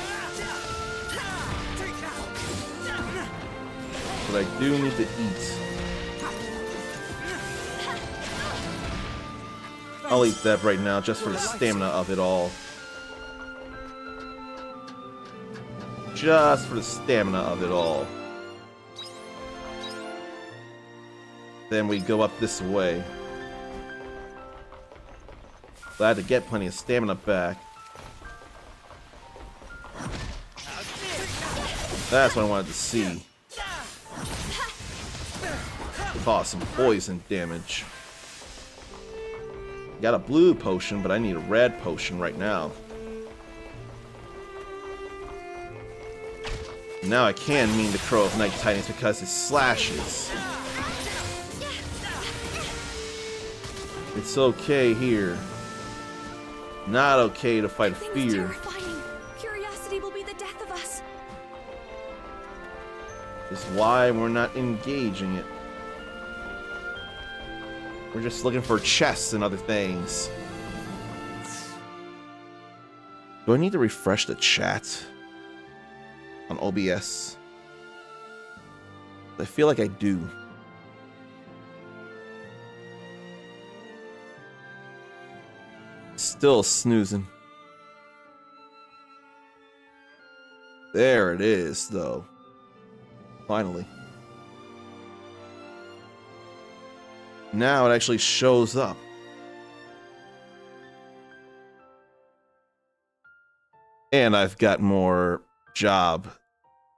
But I do need to eat. I'll eat that right now, just for the stamina of it all. Just for the stamina of it all. Then we go up this way. Glad to get plenty of stamina back. That's what I wanted to see. Cause some poison damage. Got a blue potion, but I need a red potion right now. Now I can mean the Crow of Night Titans because it slashes. It's okay here. Not okay to fight a Thing is fear. terrifying. Curiosity will be the death of us. Is why we're not engaging it. We're just looking for chests and other things. Do I need to refresh the chat on OBS? I feel like I do. Still snoozing. There it is, though. Finally. Now it actually shows up. And I've got more job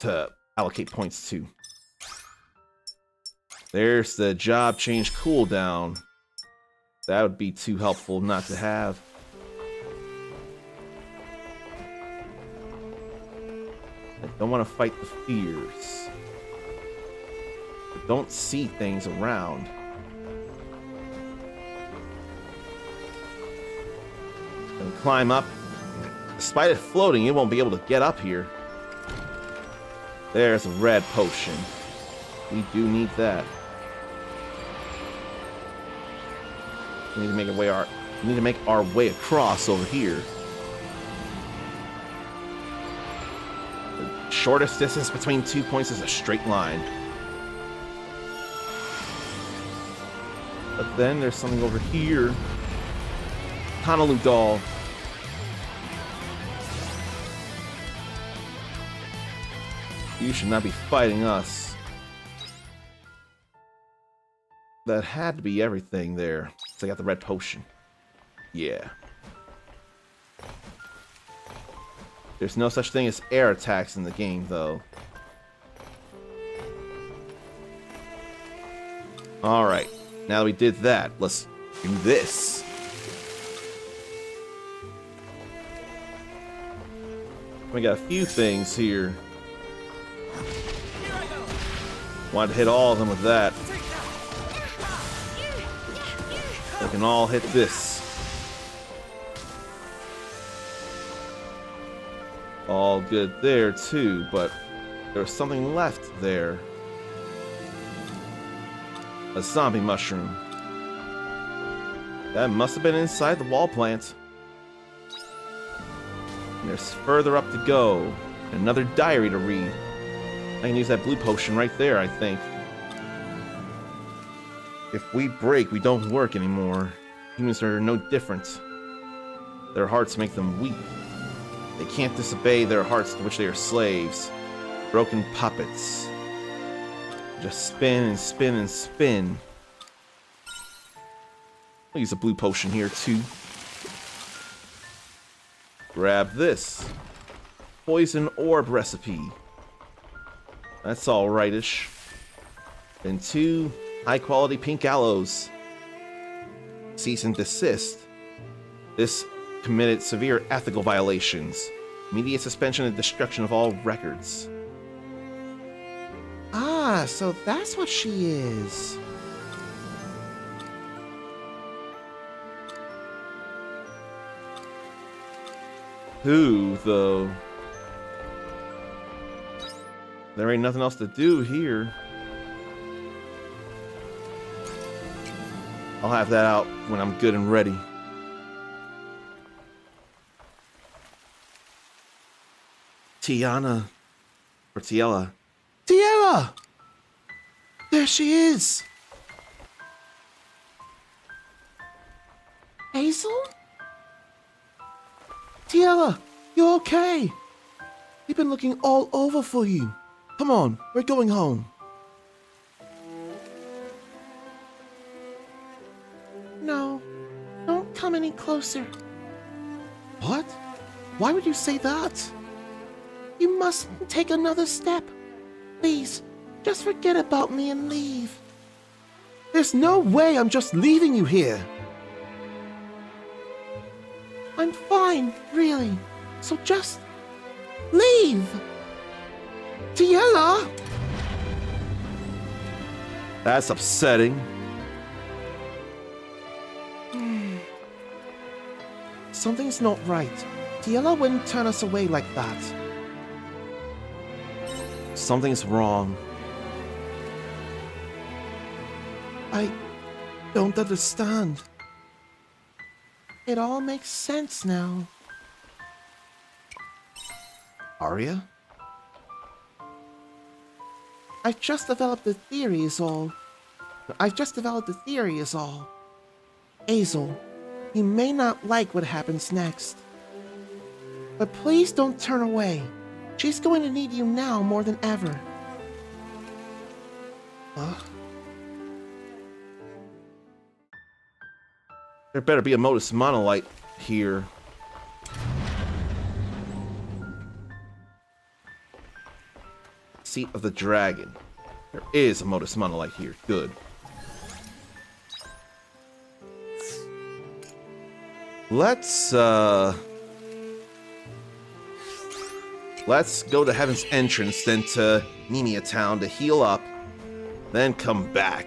to allocate points to. There's the job change cooldown. That would be too helpful not to have. I don't want to fight the fears. I don't see things around. And climb up. Despite it floating, it won't be able to get up here. There's a red potion. We do need that. We need to make our way across over here. The shortest distance between 2 points is a straight line. But then there's something over here. Honolulu doll. You should not be fighting us. That had to be everything there. So I got the red potion. Yeah. There's no such thing as air attacks in the game, though. Alright. Now that we did that, let's do this. We got a few things here. Wanted to hit all of them with that. They can all hit this. All good there too, but there's something left there. A zombie mushroom. That must have been inside the wall plant. And there's further up to go. Another diary to read. I can use that blue potion right there, I think. If we break, we don't work anymore. Humans are no different. Their hearts make them weak. They can't disobey their hearts to which they are slaves. Broken puppets. Just spin and spin and spin. I'll use a blue potion here too. Grab this. Poison orb recipe. That's alrightish. And 2 high-quality pink aloes. Cease and desist. This committed severe ethical violations. Immediate suspension and destruction of all records. Ah, so that's what she is. Who, though? There ain't nothing else to do here. I'll have that out when I'm good and ready. Tiana. Or Tiella. Tiara! There she is! Hazel? Tiara, you okay? We've been looking all over for you. Come on, we're going home. No, don't come any closer. What? Why would you say that? You mustn't take another step. Please, just forget about me and leave. There's no way I'm just leaving you here. I'm fine, really. So just leave. Tiella! That's upsetting. Something's not right. Tiella wouldn't turn us away like that. Something's wrong. I don't understand. It all makes sense now. Arya? I've just developed a theory is all. Hazel, you may not like what happens next. But please don't turn away. She's going to need you now more than ever. Huh? There better be a Modus Monolite here. Seat of the Dragon. There is a Modus Monolite here. Good. Let's go to Heaven's Entrance, then to Nemea Town to heal up, then come back.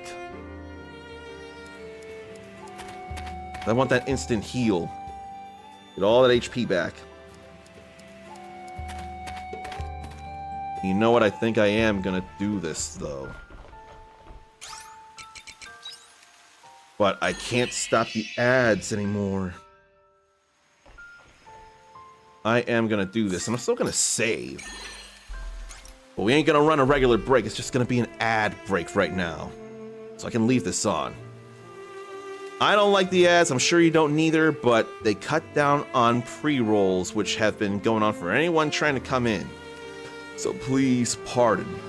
I want that instant heal. Get all that HP back. You know what? I think I am gonna do this, though. But I can't stop the ads anymore. I am gonna do this, and I'm still gonna save. But we ain't gonna run a regular break, it's just gonna be an ad break right now. So I can leave this on. I don't like the ads, I'm sure you don't neither, but they cut down on pre-rolls, which have been going on for anyone trying to come in. So please pardon me.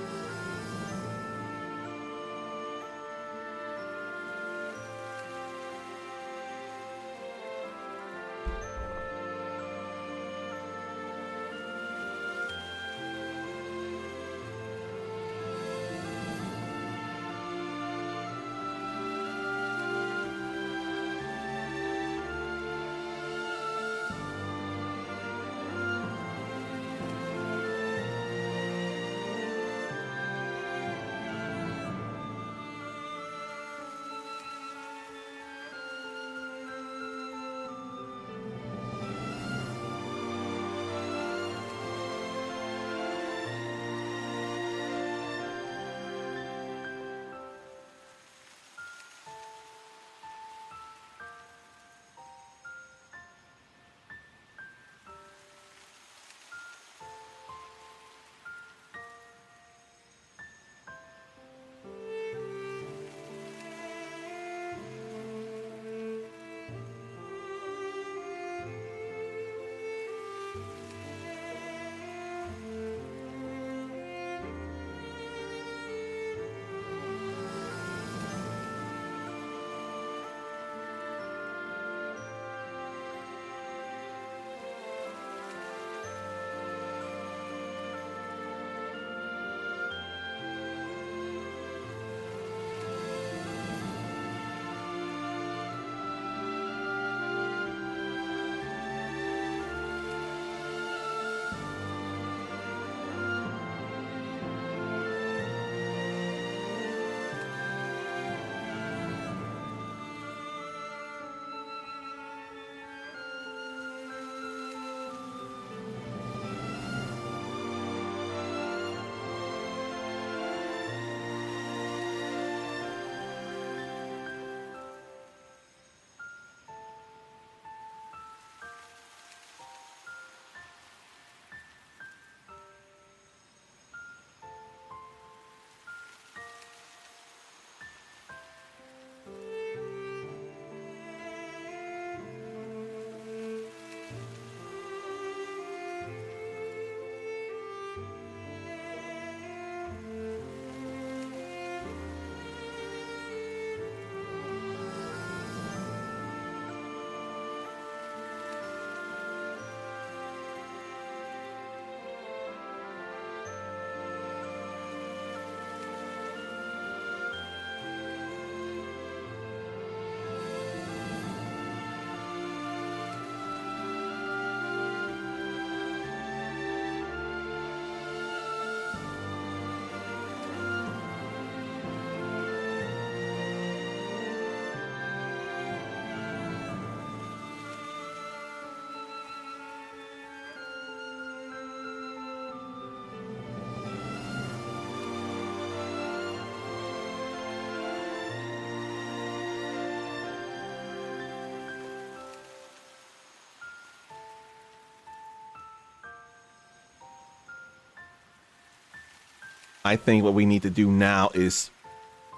I think what we need to do now is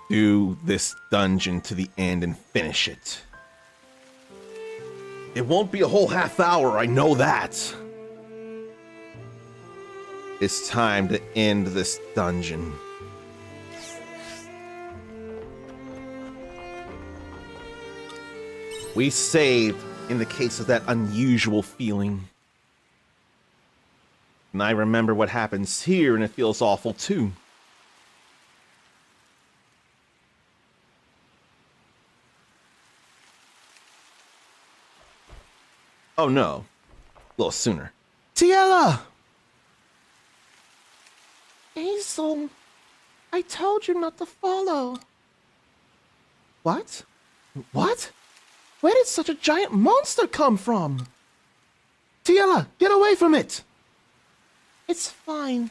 do this dungeon to the end and finish it. It won't be a whole half hour, I know that. It's time to end this dungeon. We saved in the case of that unusual feeling. And I remember what happens here, and it feels awful too. Oh no. A little sooner. Tiella! Hazel, I told you not to follow. What? What? Where did such a giant monster come from? Tiella, get away from it! It's fine.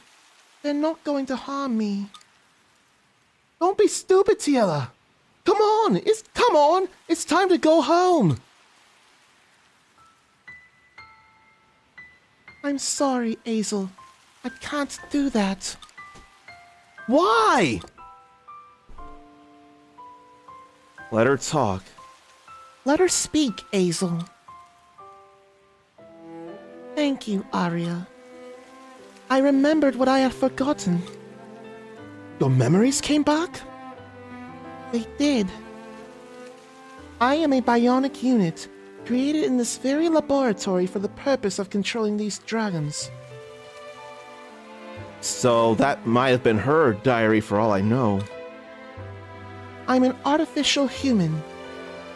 They're not going to harm me. Don't be stupid, Tiella. Come on! Come on! It's time to go home! I'm sorry, Hazel. I can't do that. Why? Let her talk. Let her speak, Hazel. Thank you, Arya. I remembered what I had forgotten. Your memories came back? They did. I am a bionic unit, created in this very laboratory for the purpose of controlling these dragons. So that might have been her diary for all I know. I'm an artificial human,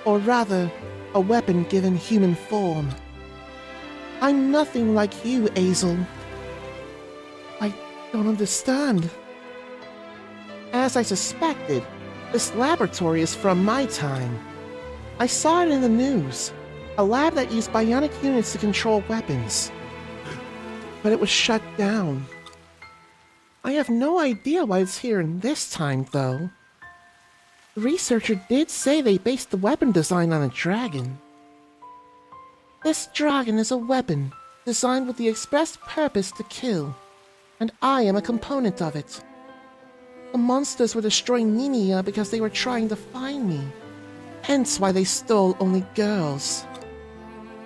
or rather, a weapon given human form. I'm nothing like you, Hazel. I don't understand. As I suspected, this laboratory is from my time. I saw it in the news, a lab that used bionic units to control weapons. But it was shut down. I have no idea why it's here in this time, though. The researcher did say they based the weapon design on a dragon. This dragon is a weapon designed with the express purpose to kill, and I am a component of it. The monsters were destroying Ninia because they were trying to find me, hence why they stole only girls.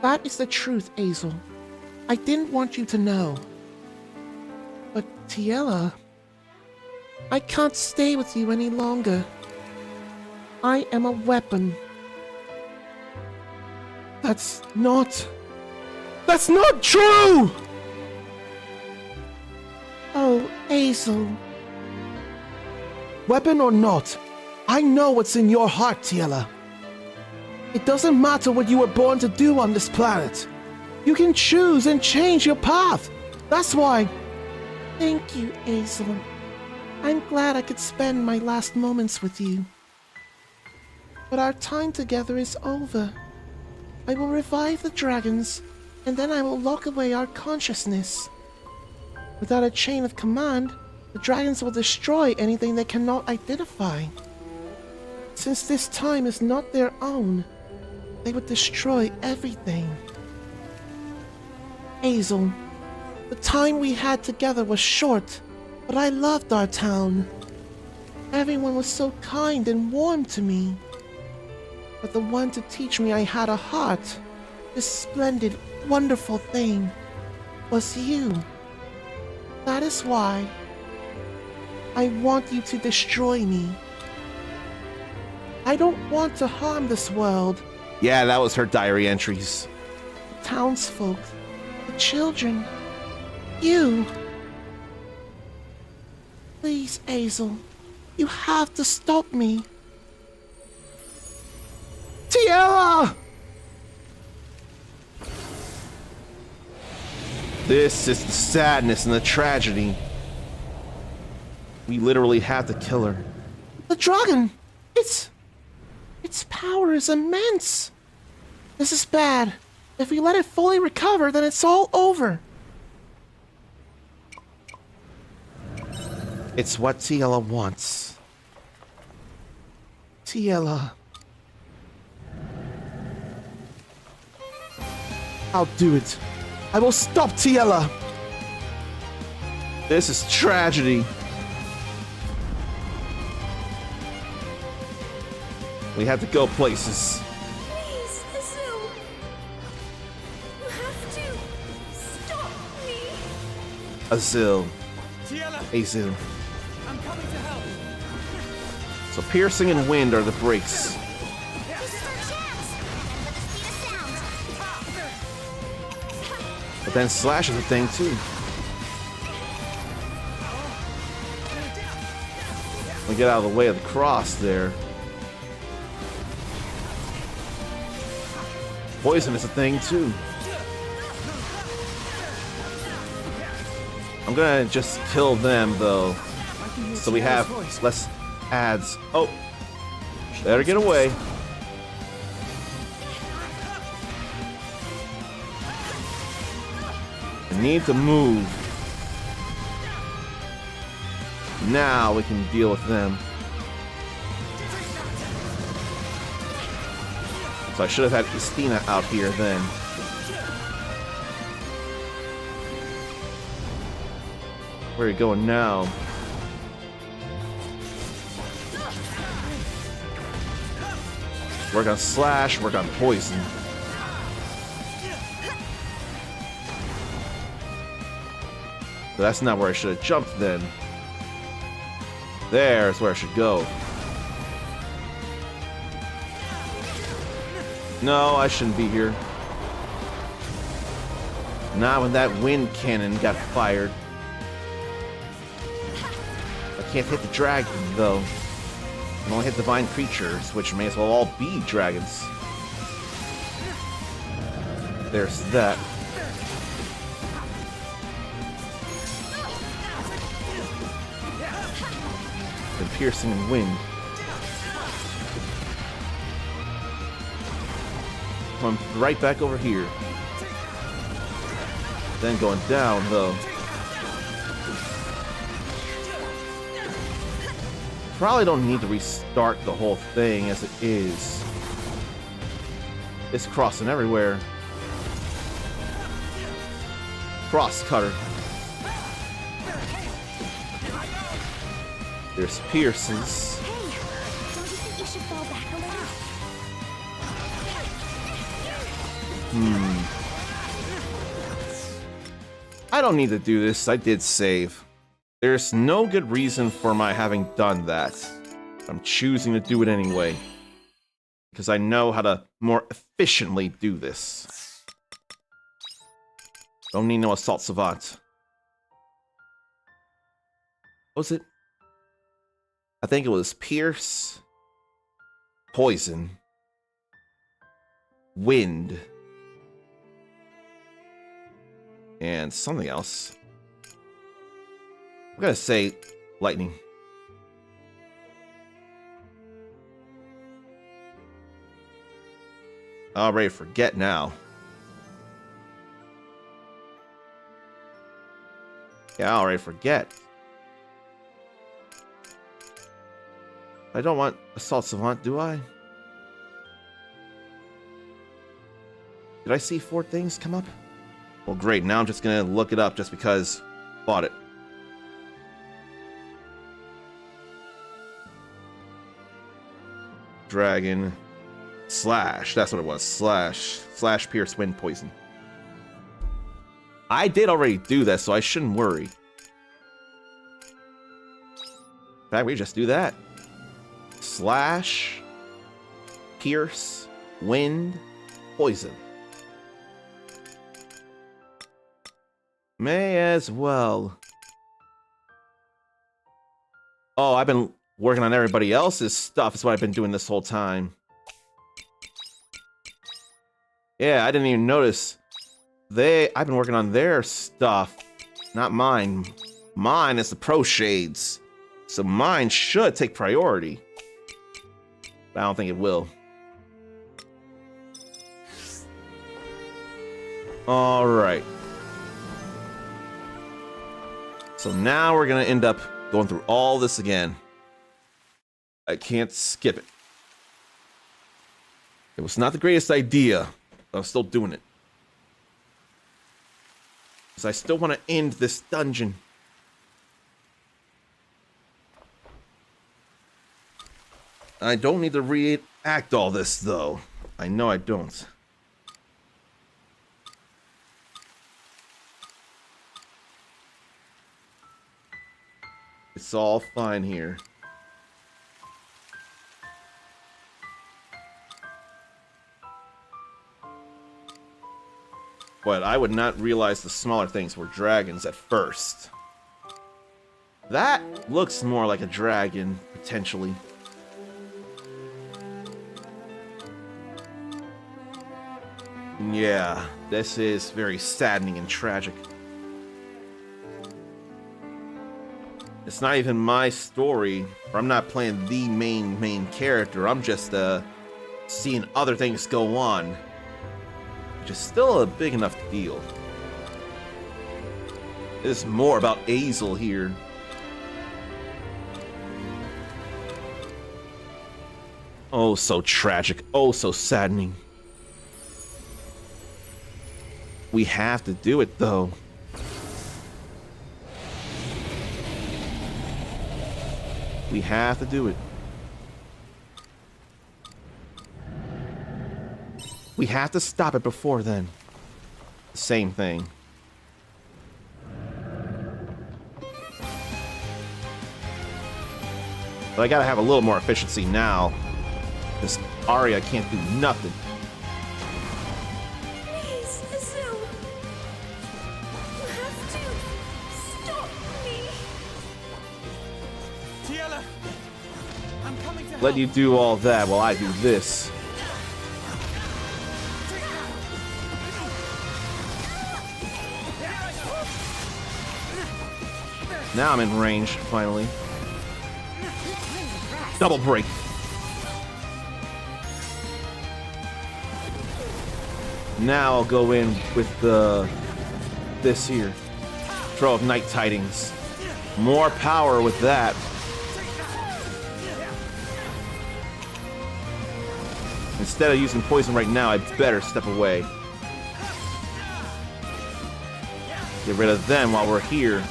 That is the truth, Hazel. I didn't want you to know. But Tiella, I can't stay with you any longer. I am a weapon. That's not true! Oh, Hazel. Weapon or not, I know what's in your heart, Tiella. It doesn't matter what you were born to do on this planet. You can choose and change your path. That's why. Thank you, Hazel. I'm glad I could spend my last moments with you. But our time together is over. I will revive the dragons, and then I will lock away our consciousness. Without a chain of command, the dragons will destroy anything they cannot identify. Since this time is not their own, they would destroy everything. Hazel, the time we had together was short, but I loved our town. Everyone was so kind and warm to me. But the one to teach me I had a heart, this splendid, wonderful thing, was you. That is why I want you to destroy me. I don't want to harm this world. Yeah, that was her diary entries. The townsfolk, the children, you. Please, Hazel, you have to stop me. Tiella! This is the sadness and the tragedy. We literally had to kill her. The dragon! Its power is immense. This is bad. If we let it fully recover, then it's all over. It's what Tiella wants. Tiella. I'll do it. I will stop Tiella. This is tragedy. We had to go places. Please, Azul. You have to stop me. Azil. Tiela, Azil. I'm coming to help. So piercing and wind are the breaks. This is our chance. And with the speed of sound. But then slash is a thing too. We get out of the way of the cross there. Poison is a thing too. I'm gonna just kill them though, so we have less ads. Oh, better get away. I need to move. Now we can deal with them. So I should have had Christina out here then. Where are you going now? Work on slash, work on poison. But that's not where I should have jumped then. There's where I should go. No, I shouldn't be here. Not when that wind cannon got fired. I can't hit the dragon, though. I can only hit divine creatures, which may as well all be dragons. There's that. And piercing and wind. Come right back over here. Then going down, though. Probably don't need to restart the whole thing as it is. It's crossing everywhere. Cross cutter. There's pierces. Hey, don't you think you should fall back a little? I don't need to do this. I did save. There's no good reason for my having done that. I'm choosing to do it anyway. Because I know how to more efficiently do this. Don't need no assault savant. What was it? I think it was pierce, poison, wind, and something else. I'm gonna say lightning. Already forget now. Yeah, I already forget. I don't want Assault Savant, do I? Did I see 4 things come up? Well, great. Now I'm just gonna look it up just because I bought it. Dragon. Slash. That's what it was. Slash. Slash, pierce, wind, poison. I did already do that, so I shouldn't worry. In fact, we just do that. Slash, pierce, wind, poison. May as well. Oh, I've been working on everybody else's stuff. Is what I've been doing this whole time. Yeah, I didn't even notice. I've been working on their stuff. Not mine. Mine is the pro shades. So mine should take priority. But I don't think it will. Alright. So now we're going to end up going through all this again. I can't skip it. It was not the greatest idea, but I'm still doing it. Because I still want to end this dungeon. I don't need to reenact all this, though. I know I don't. It's all fine here. But I would not realize the smaller things were dragons at first. That looks more like a dragon, potentially. Yeah, this is very saddening and tragic. It's not even my story, or I'm not playing the main character. I'm just seeing other things go on, which is still a big enough deal. It's more about Azel here. Oh, so tragic. Oh, so saddening. We have to do it, though. We have to do it. We have to stop it before then. Same thing. But I gotta have a little more efficiency now. This Arya can't do nothing. Please, Azul. You have to stop me. Tiela! I'm coming to Let help. you do all that while I do this. Now I'm in range, finally. Double break. Now I'll go in with this here. Throw of Night Tidings. More power with that. Instead of using poison right now, I better step away. Get rid of them while we're here.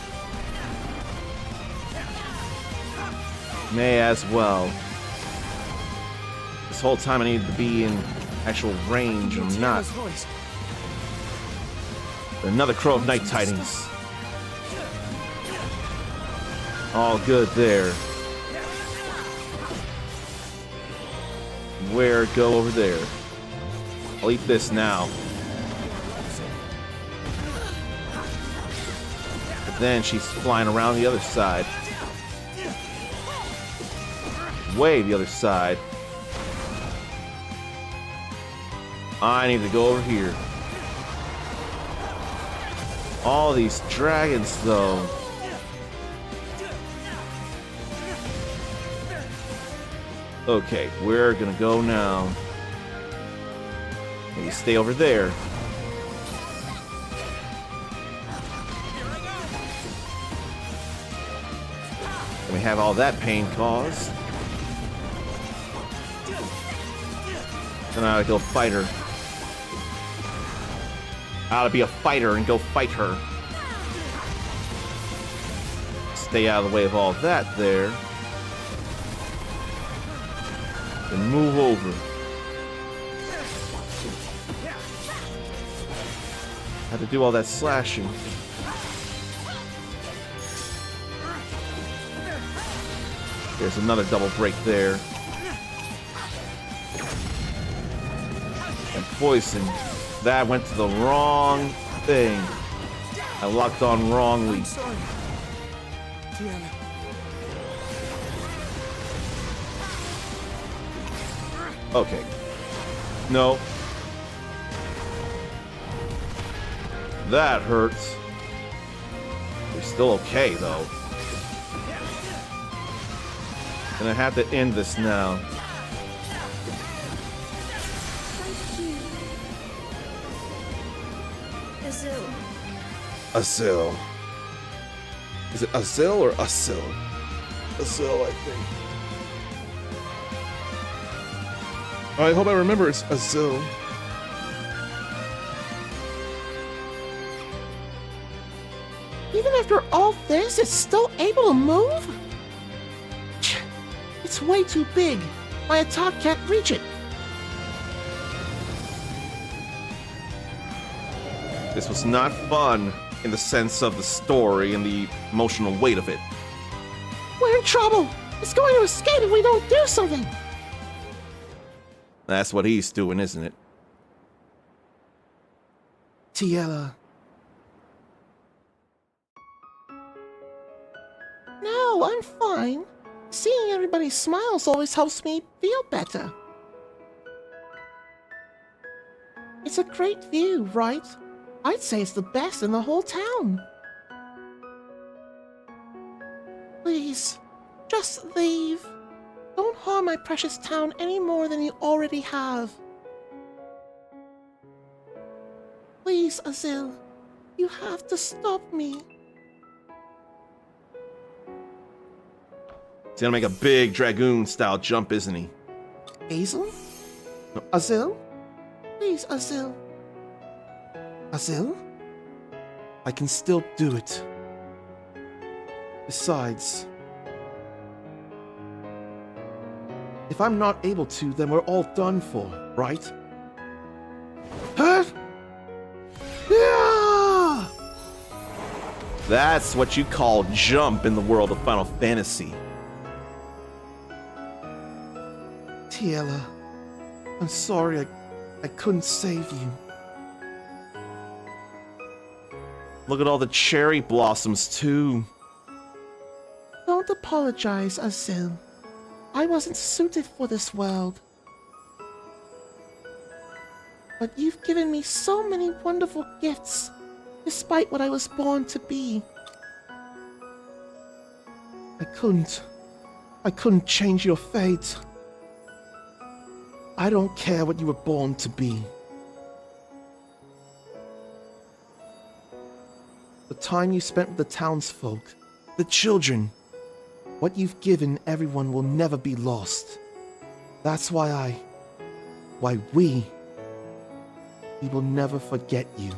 May as well. This whole time I needed to be in actual range and not. Another Crow of Night Tidings. All good there. Where go over there? I'll eat this now. But then she's flying around the other side. Way the other side. I need to go over here. All these dragons, though. Okay, we're gonna go now. Maybe stay over there. And we have all that pain caused. And I gotta go fight her. I ought to be a fighter and go fight her. Stay out of the way of all that there. And move over. Had to do all that slashing. There's another double break there. And poison. That went to the wrong thing. I locked on wrongly. I'm sorry. Tiela. Okay. No. That hurts. We're still okay, though. And I have to end this now. Azul. Azil. Is it Azil or Asil? Azil, I think. I hope I remember it's Azil. Even after all this, it's still able to move? It's way too big. My attack can't reach it. This was not fun in the sense of the story and the emotional weight of it. We're in trouble. It's going to escape if we don't do something. That's what he's doing, isn't it? Tiela. No, I'm fine. Seeing everybody's smiles always helps me feel better. It's a great view, right? I'd say it's the best in the whole town. Please, just leave. Don't harm my precious town any more than you already have. Please, Azil, you have to stop me. He's gonna make a big Dragoon-style jump, isn't he? Hazel? No, Azil? Please, Azil. Azil? I can still do it. Besides, if I'm not able to, then we're all done for, right? Huh? Yeah! That's what you call jump in the world of Final Fantasy. Tiela, I'm sorry I couldn't save you. Look at all the cherry blossoms, too. Don't apologize, Azil. I wasn't suited for this world. But you've given me so many wonderful gifts, despite what I was born to be. I couldn't change your fate. I don't care what you were born to be. The time you spent with the townsfolk, the children, what you've given everyone will never be lost. That's why we will never forget you.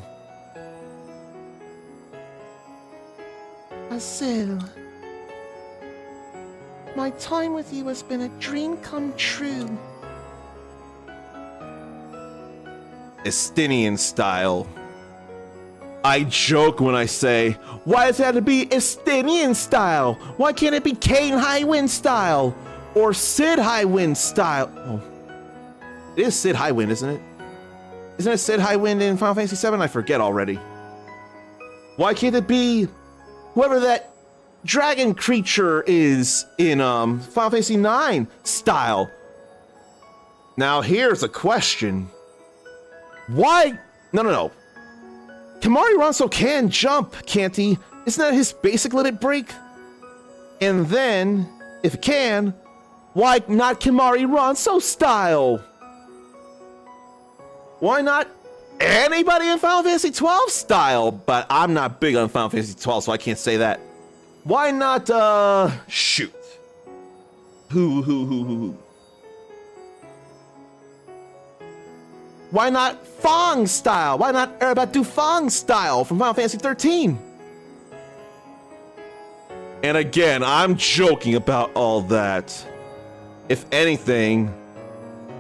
Azil, my time with you has been a dream come true. Estinian style. I joke when I say, why does it have to be Estinian style? Why can't it be Kane Highwind style? Or Sid Highwind style? Oh, it is Sid Highwind, isn't it? Isn't it Sid Highwind in Final Fantasy VII? I forget already. Why can't it be whoever that dragon creature is in Final Fantasy IX style? Now here's a question. Why? No. Kimahri Ronso can jump, can't he? Isn't that his basic limit break? And then, if it can, why not Kimahri Ronso style? Why not anybody in Final Fantasy 12 style? But I'm not big on Final Fantasy 12, so I can't say that. Why not, shoot. Who? Why not Fong style? Why not Erebatu Fong style from Final Fantasy 13? And again, I'm joking about all that. If anything,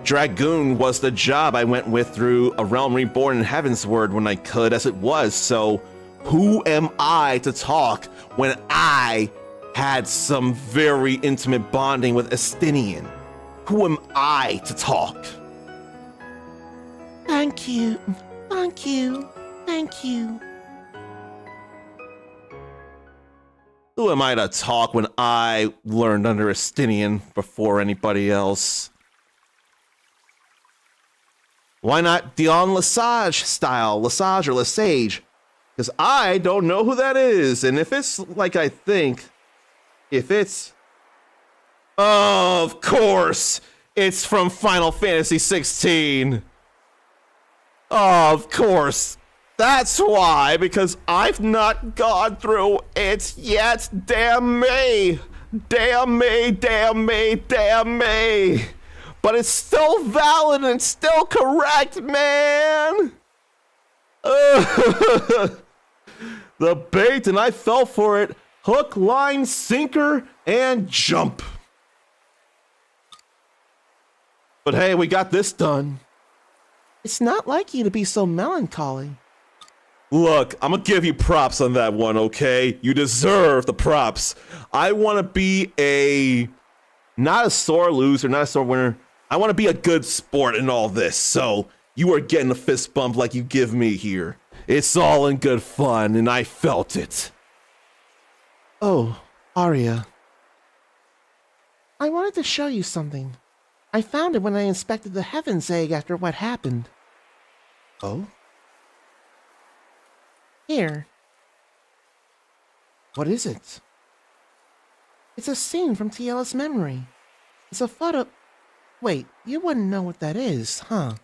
Dragoon was the job I went with through A Realm Reborn and Heavensward when I could, as it was, so who am I to talk when I had some very intimate bonding with Estinian? Who am I to talk? Thank you. Who am I to talk when I learned under Estinian before anybody else? Why not Dion Lesage style, Lesage or Lesage? Because I don't know who that is, and if it's like I think, of course, it's from Final Fantasy 16. Of course. That's why, because I've not gone through it yet. Damn me. But it's still valid and it's still correct, man. The bait, and I fell for it. Hook, line, sinker, and jump. But hey, we got this done. It's not like you to be so melancholy. Look, I'm gonna give you props on that one, okay? You deserve the props. I want to be not a sore loser, not a sore winner. I want to be a good sport in all this, so you are getting a fist bump like you give me here. It's all in good fun, and I felt it. Oh, Arya. I wanted to show you something. I found it when I inspected the Heaven's Egg after what happened. Oh? Here. What is it? It's a scene from Tiela's memory. It's a photo... Wait, you wouldn't know what that is, huh?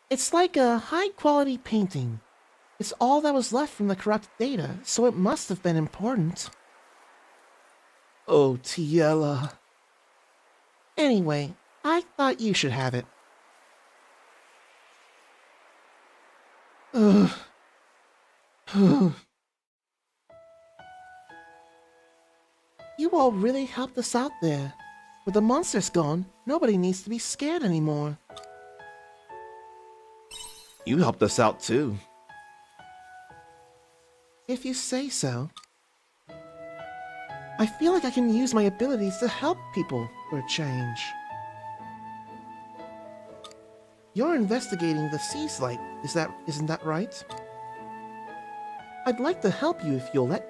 It's like a high-quality painting. It's all that was left from the corrupted data, so it must have been important. Oh, Tiela. Anyway, I thought you should have it. Ugh. You all really helped us out there. With the monsters gone, nobody needs to be scared anymore. You helped us out too. If you say so. I feel like I can use my abilities to help people for a change. You're investigating the Sea's Light, isn't that right? I'd like to help you if you'll let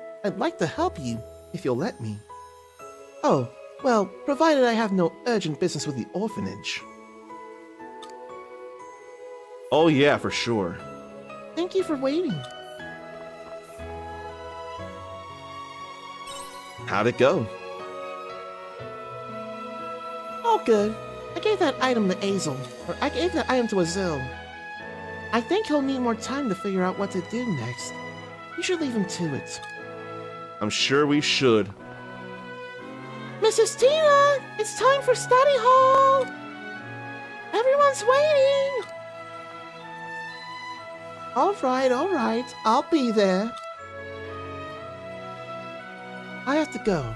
me. Oh, well, provided I have no urgent business with the orphanage. Oh yeah, for sure. Thank you for waiting. How'd it go? All good. I gave that item to Azil. I think he'll need more time to figure out what to do next. You should leave him to it. I'm sure we should. Mrs. Tina! It's time for study hall! Everyone's waiting! Alright. I'll be there. I have to go.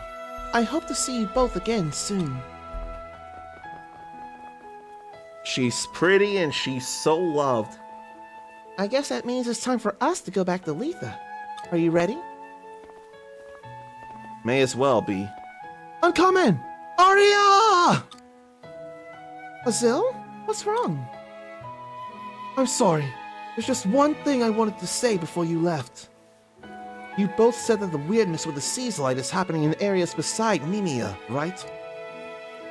I hope to see you both again soon. She's pretty and she's so loved. I guess that means it's time for us to go back to Letha. Are you ready? May as well be. I'm coming! Arya! Azil? What's wrong? I'm sorry. There's just one thing I wanted to say before you left. You both said that the weirdness with the Sea's Light is happening in areas beside Mimia, right?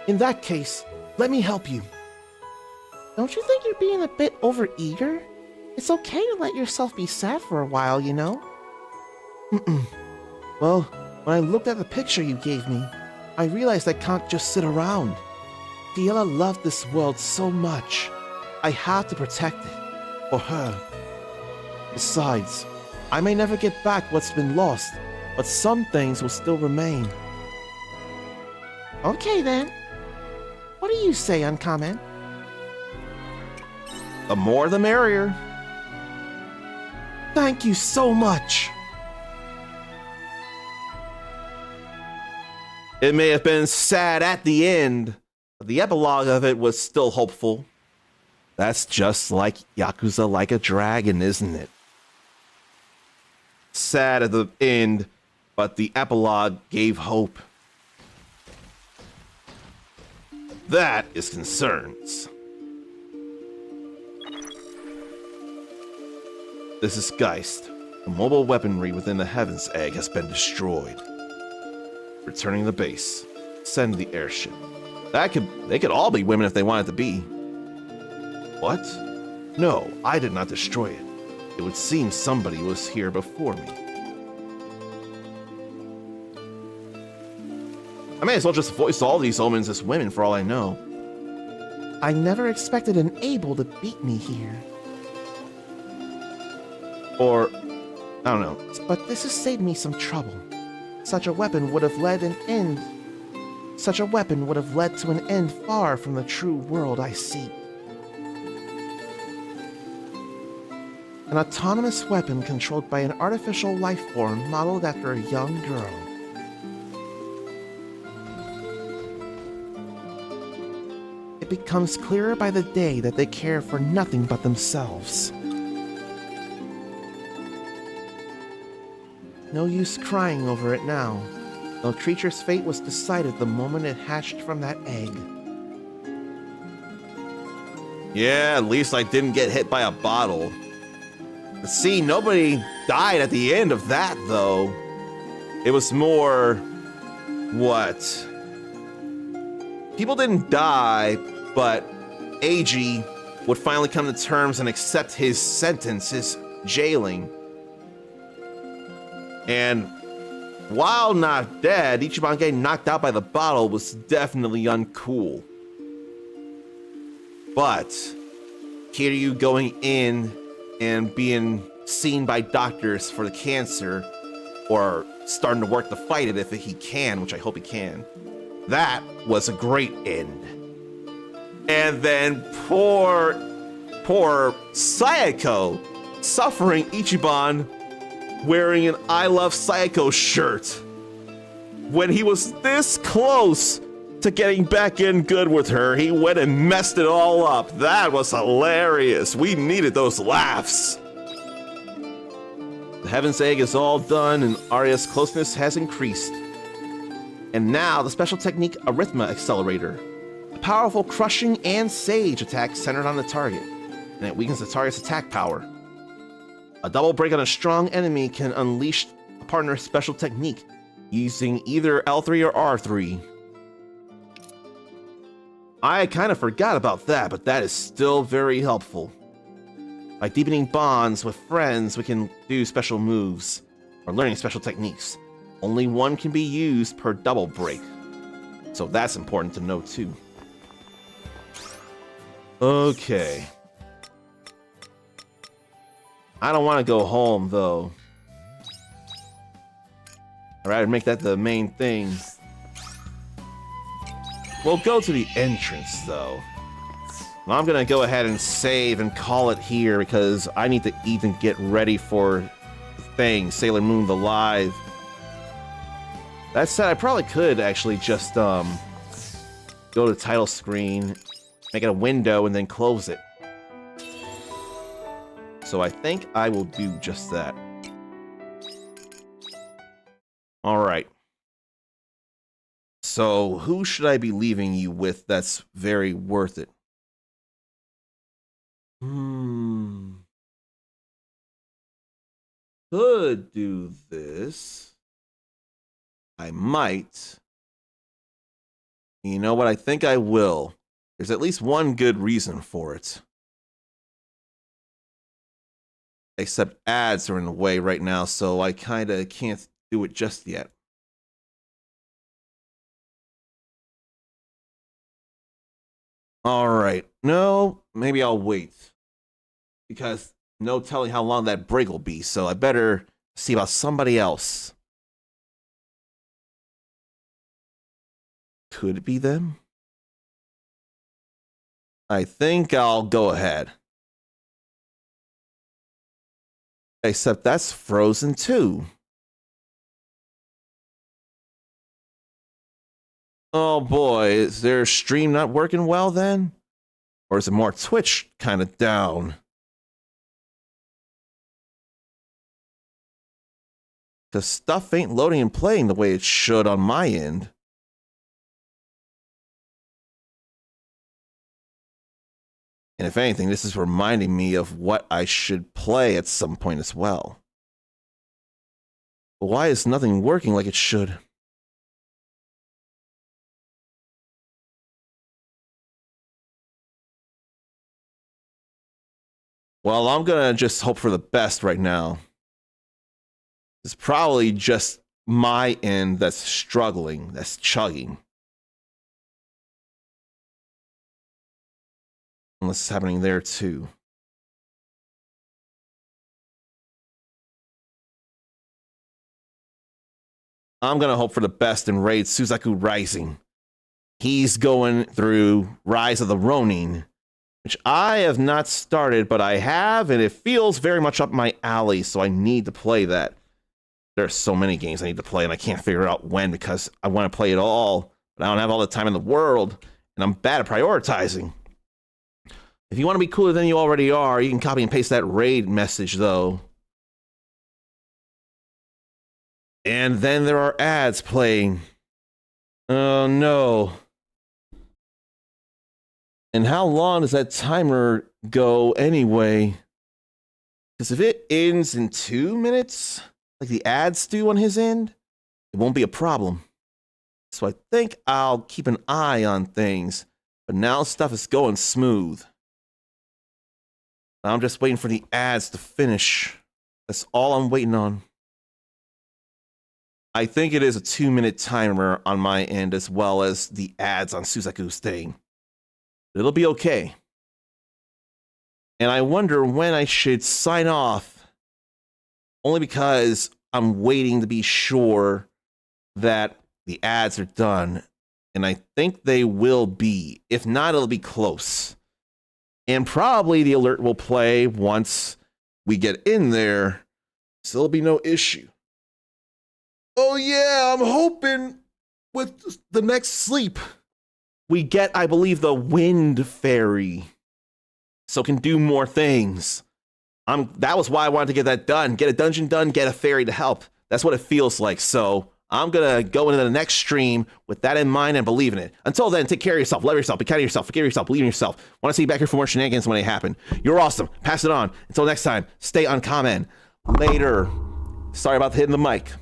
In that case, let me help you. Don't you think you're being a bit overeager? It's okay to let yourself be sad for a while, you know? Well, when I looked at the picture you gave me, I realized I can't just sit around. Tiela loved this world so much. I had to protect it. For her. Besides, I may never get back what's been lost, but some things will still remain. Okay then. What do you say, Uncommon? The more the merrier. Thank you so much. It may have been sad at the end, but the epilogue of it was still hopeful. That's just like Yakuza Like a Dragon, isn't it? Sad at the end, but the epilogue gave hope. That is Concerns. This is Geist. The mobile weaponry within the Heaven's Egg has been destroyed. Returning to base. Send the airship. They could all be women if they wanted to be. What? No, I did not destroy it. It would seem somebody was here before me. I may as well just voice all these omens as women for all I know. I never expected an Able to beat me here. Or, I don't know. But this has saved me some trouble. Such a weapon would have led to an end far from the true world I seek. An autonomous weapon controlled by an artificial life form modeled after a young girl. it becomes clearer by the day that they care for nothing but themselves. No use crying over it now. The creature's fate was decided the moment it hatched from that egg. Yeah, at least I didn't get hit by a bottle. But see, nobody died at the end of that, though. It was more... what? People didn't die, but Eiji would finally come to terms and accept his sentence, his jailing. And while not dead, Ichiban getting knocked out by the bottle was definitely uncool. But Kiryu going in and being seen by doctors for the cancer, or starting to work to fight it if he can, which I hope he can, that was a great end. And then poor Sayako suffering Ichiban wearing an I Love Sayako shirt when he was this close to getting back in good with her. He went and messed it all up. That was hilarious. We needed those laughs. The Heaven's Egg is all done and Arya's closeness has increased. And now the special technique Arithma Accelerator. A powerful crushing and sage attack centered on the target, and it weakens the target's attack power. A double break on a strong enemy can unleash a partner's special technique using either L3 or R3. I kind of forgot about that, but that is still very helpful. By deepening bonds with friends, we can do special moves or learning special techniques. Only one can be used per double break, so that's important to know too. Okay. I don't want to go home, though. I'd rather make that the main thing. We'll go to the entrance, though. I'm going to go ahead and save and call it here because I need to eat and get ready for the thing, Sailor Moon the Live. That said, I probably could actually just go to the title screen, make it a window, and then close it. So I think I will do just that. All right. So who should I be leaving you with that's very worth it? Could do this. I might. You know what? I think I will. There's at least one good reason for it. Except ads are in the way right now, so I kind of can't do it just yet. All right. No, maybe I'll wait. Because no telling how long that break will be, so I better see about somebody else. Could it be them? I think I'll go ahead. Except that's frozen too. Oh boy, is their stream not working well then? Or is it more Twitch kind of down? Because stuff ain't loading and playing the way it should on my end. And if anything, this is reminding me of what I should play at some point as well. But why is nothing working like it should? Well, I'm gonna just hope for the best right now. It's probably just my end that's struggling, that's chugging. Unless it's happening there too. I'm gonna hope for the best and raid Suzaku Rising. He's going through Rise of the Ronin, which I have not started, but I have, and it feels very much up my alley, so I need to play that. There are so many games I need to play, and I can't figure out when because I want to play it all, but I don't have all the time in the world. and I'm bad at prioritizing. If you want to be cooler than you already are, you can copy and paste that raid message, though. And then there are ads playing. Oh, no. And how long does that timer go anyway? Because if it ends in 2 minutes, like the ads do on his end, it won't be a problem. So I think I'll keep an eye on things. But now stuff is going smooth. I'm just waiting for the ads to finish. That's all I'm waiting on. I think it is a 2-minute timer on my end, as well as the ads on Suzaku's thing. It'll be okay. And I wonder when I should sign off. Only because I'm waiting to be sure that the ads are done. And I think they will be. If not, it'll be close. And probably the alert will play once we get in there. So there'll be no issue. Oh yeah, I'm hoping with the next sleep we get, I believe, the Wind Fairy. So can do more things. That was why I wanted to get that done. Get a dungeon done, get a fairy to help. That's what it feels like. So I'm going to go into the next stream with that in mind and believe in it. Until then, take care of yourself, love yourself, be kind to yourself, forgive yourself, believe in yourself. Want to see you back here for more shenanigans when they happen. You're awesome. Pass it on. Until next time, stay uncommon. Later. Sorry about hitting the mic.